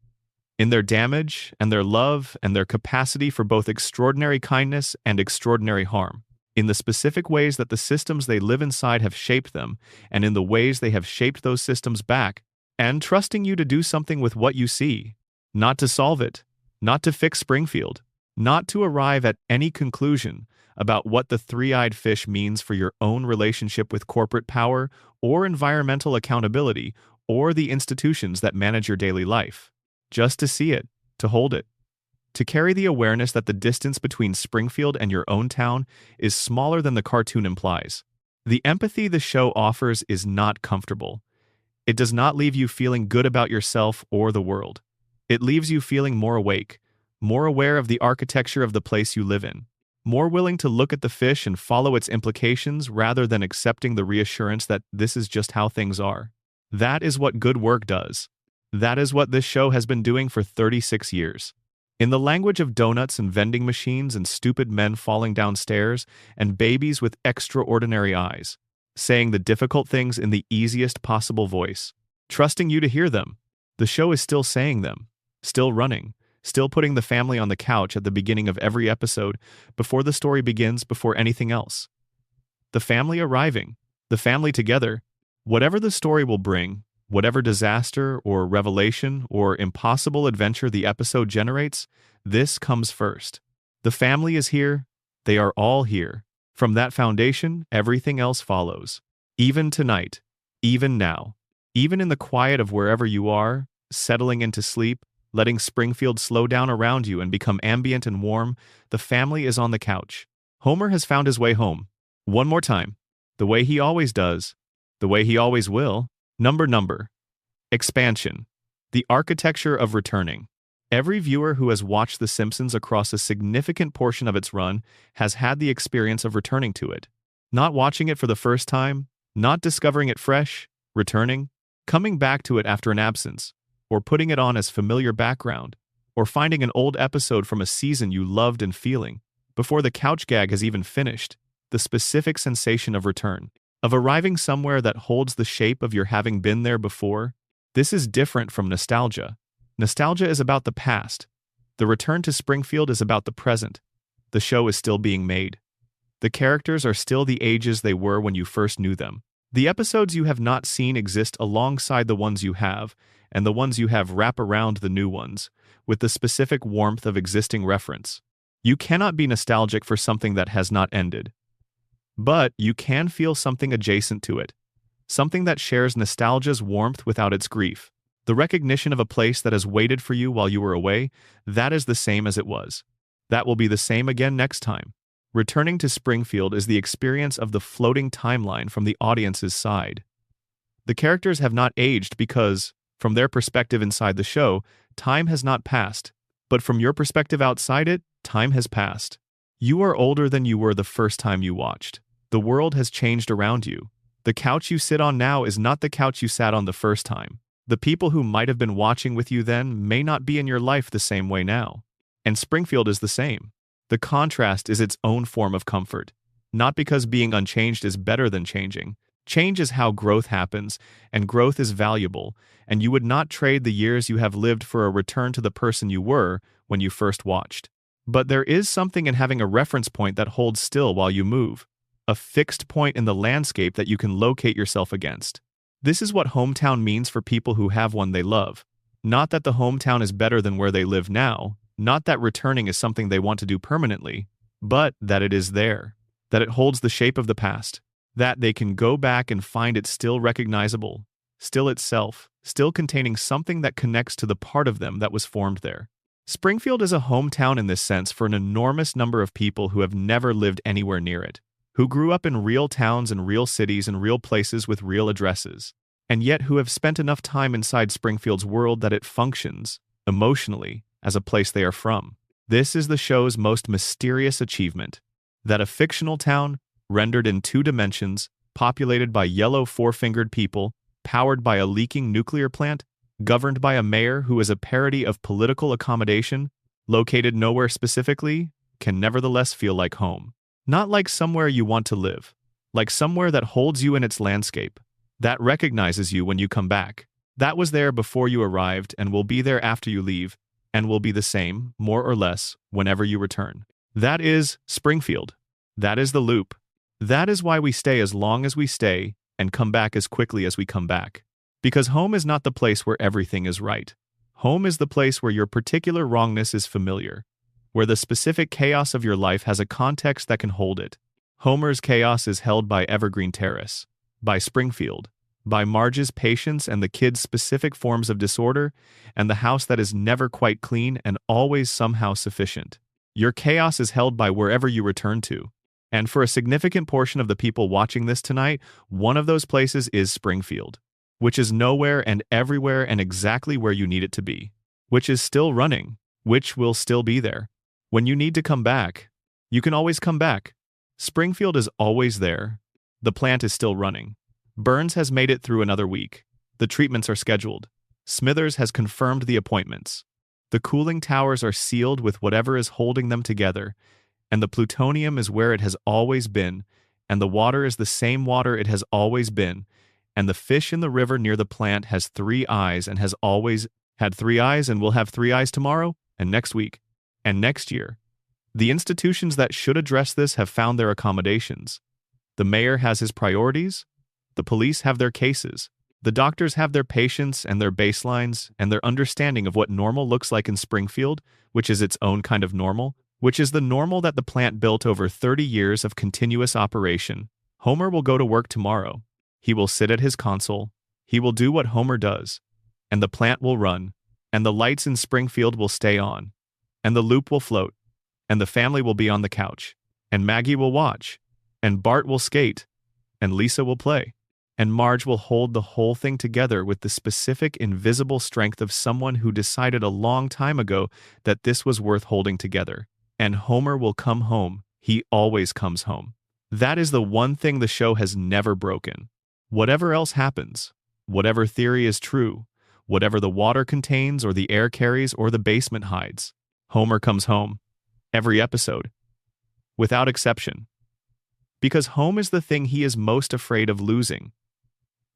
in their damage and their love and their capacity for both extraordinary kindness and extraordinary harm, in the specific ways that the systems they live inside have shaped them, and in the ways they have shaped those systems back, and trusting you to do something with what you see, not to solve it, not to fix Springfield, not to arrive at any conclusion about what the three-eyed fish means for your own relationship with corporate power or environmental accountability or the institutions that manage your daily life. Just to see it, to hold it, to carry the awareness that the distance between Springfield and your own town is smaller than the cartoon implies. The empathy the show offers is not comfortable. It does not leave you feeling good about yourself or the world. It leaves you feeling more awake, more aware of the architecture of the place you live in, more willing to look at the fish and follow its implications rather than accepting the reassurance that this is just how things are. That is what good work does. That is what this show has been doing for 36 years. In the language of donuts and vending machines and stupid men falling down stairs and babies with extraordinary eyes, saying the difficult things in the easiest possible voice, trusting you to hear them, the show is still saying them, still running, still putting the family on the couch at the beginning of every episode, before the story begins, before anything else. The family arriving, the family together, whatever the story will bring, whatever disaster or revelation or impossible adventure the episode generates, this comes first. The family is here, they are all here. From that foundation, everything else follows. Even tonight, even now, even in the quiet of wherever you are, settling into sleep, letting Springfield slow down around you and become ambient and warm, the family is on the couch. Homer has found his way home. One more time. The way he always does. The way he always will. Number. Expansion. The architecture of returning. Every viewer who has watched The Simpsons across a significant portion of its run has had the experience of returning to it. Not watching it for the first time, not discovering it fresh, returning, coming back to it after an absence, or putting it on as familiar background, or finding an old episode from a season you loved and feeling, before the couch gag has even finished, the specific sensation of return, of arriving somewhere that holds the shape of your having been there before. This is different from nostalgia. Nostalgia is about the past. The return to Springfield is about the present. The show is still being made. The characters are still the ages they were when you first knew them. The episodes you have not seen exist alongside the ones you have, and the ones you have wrap around the new ones, with the specific warmth of existing reference. You cannot be nostalgic for something that has not ended. But you can feel something adjacent to it. Something that shares nostalgia's warmth without its grief. The recognition of a place that has waited for you while you were away, that is the same as it was. That will be the same again next time. Returning to Springfield is the experience of the floating timeline from the audience's side. The characters have not aged because, from their perspective inside the show, time has not passed, but from your perspective outside it, time has passed. You are older than you were the first time you watched. The world has changed around you. The couch you sit on now is not the couch you sat on the first time. The people who might have been watching with you then may not be in your life the same way now. And Springfield is the same. The contrast is its own form of comfort. Not because being unchanged is better than changing. Change is how growth happens, and growth is valuable, and you would not trade the years you have lived for a return to the person you were when you first watched. But there is something in having a reference point that holds still while you move. A fixed point in the landscape that you can locate yourself against. This is what hometown means for people who have one they love. Not that the hometown is better than where they live now, not that returning is something they want to do permanently, but that it is there, that it holds the shape of the past, that they can go back and find it still recognizable, still itself, still containing something that connects to the part of them that was formed there. Springfield is a hometown in this sense for an enormous number of people who have never lived anywhere near it, who grew up in real towns and real cities and real places with real addresses, and yet who have spent enough time inside Springfield's world that it functions, emotionally, as a place they are from. This is the show's most mysterious achievement, that a fictional town, rendered in 2 dimensions, populated by yellow four-fingered people, powered by a leaking nuclear plant, governed by a mayor who is a parody of political accommodation, located nowhere specifically, can nevertheless feel like home. Not like somewhere you want to live, like somewhere that holds you in its landscape, that recognizes you when you come back, that was there before you arrived and will be there after you leave, and will be the same, more or less, whenever you return. That is Springfield. That is the loop. That is why we stay as long as we stay and come back as quickly as we come back. Because home is not the place where everything is right. Home is the place where your particular wrongness is familiar, where the specific chaos of your life has a context that can hold it. Homer's chaos is held by Evergreen Terrace, by Springfield, by Marge's patience and the kids' specific forms of disorder, and the house that is never quite clean and always somehow sufficient. Your chaos is held by wherever you return to. And for a significant portion of the people watching this tonight, one of those places is Springfield, which is nowhere and everywhere and exactly where you need it to be, which is still running, which will still be there. When you need to come back, you can always come back. Springfield is always there. The plant is still running. Burns has made it through another week. The treatments are scheduled. Smithers has confirmed the appointments. The cooling towers are sealed with whatever is holding them together, and the plutonium is where it has always been, and the water is the same water it has always been, and the fish in the river near the plant has 3 eyes and has always had 3 eyes and will have 3 eyes tomorrow, and next week, and next year. The institutions that should address this have found their accommodations. The mayor has his priorities. The police have their cases. The doctors have their patients and their baselines and their understanding of what normal looks like in Springfield, which is its own kind of normal, which is the normal that the plant built over 30 years of continuous operation. Homer will go to work tomorrow. He will sit at his console. He will do what Homer does. And the plant will run. And the lights in Springfield will stay on. And the loop will float. And the family will be on the couch. And Maggie will watch. And Bart will skate. And Lisa will play. And Marge will hold the whole thing together with the specific invisible strength of someone who decided a long time ago that this was worth holding together. And Homer will come home. He always comes home. That is the one thing the show has never broken. Whatever else happens, whatever theory is true, whatever the water contains or the air carries or the basement hides, Homer comes home. Every episode. Without exception. Because home is the thing he is most afraid of losing.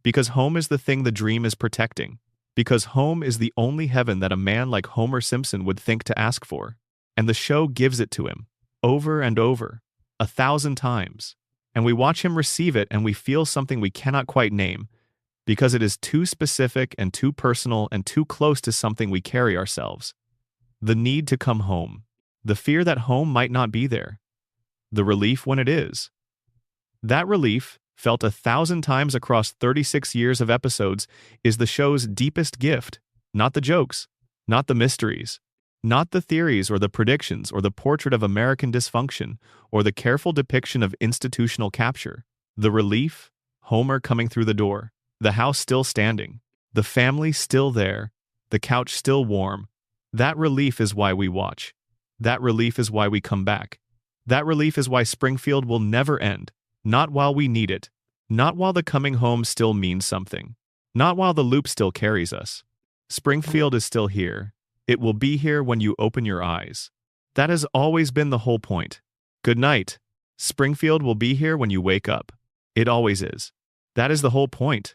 Because home is the thing the dream is protecting. Because home is the only heaven that a man like Homer Simpson would think to ask for. And the show gives it to him, over and over, 1,000 times. And we watch him receive it and we feel something we cannot quite name, because it is too specific and too personal and too close to something we carry ourselves. The need to come home. The fear that home might not be there. The relief when it is. That relief, felt 1,000 times across 36 years of episodes, is the show's deepest gift. Not the jokes, not the mysteries, Not the theories or the predictions or the portrait of American dysfunction or the careful depiction of institutional capture. The relief, Homer coming through the door, the house still standing, the family still there, the couch still warm. That relief is why we watch. That relief is why we come back. That relief is why Springfield will never end. Not while we need it. Not while the coming home still means something. Not while the loop still carries us. Springfield is still here. It will be here when you open your eyes. That has always been the whole point. Good night. Springfield will be here when you wake up. It always is. That is the whole point.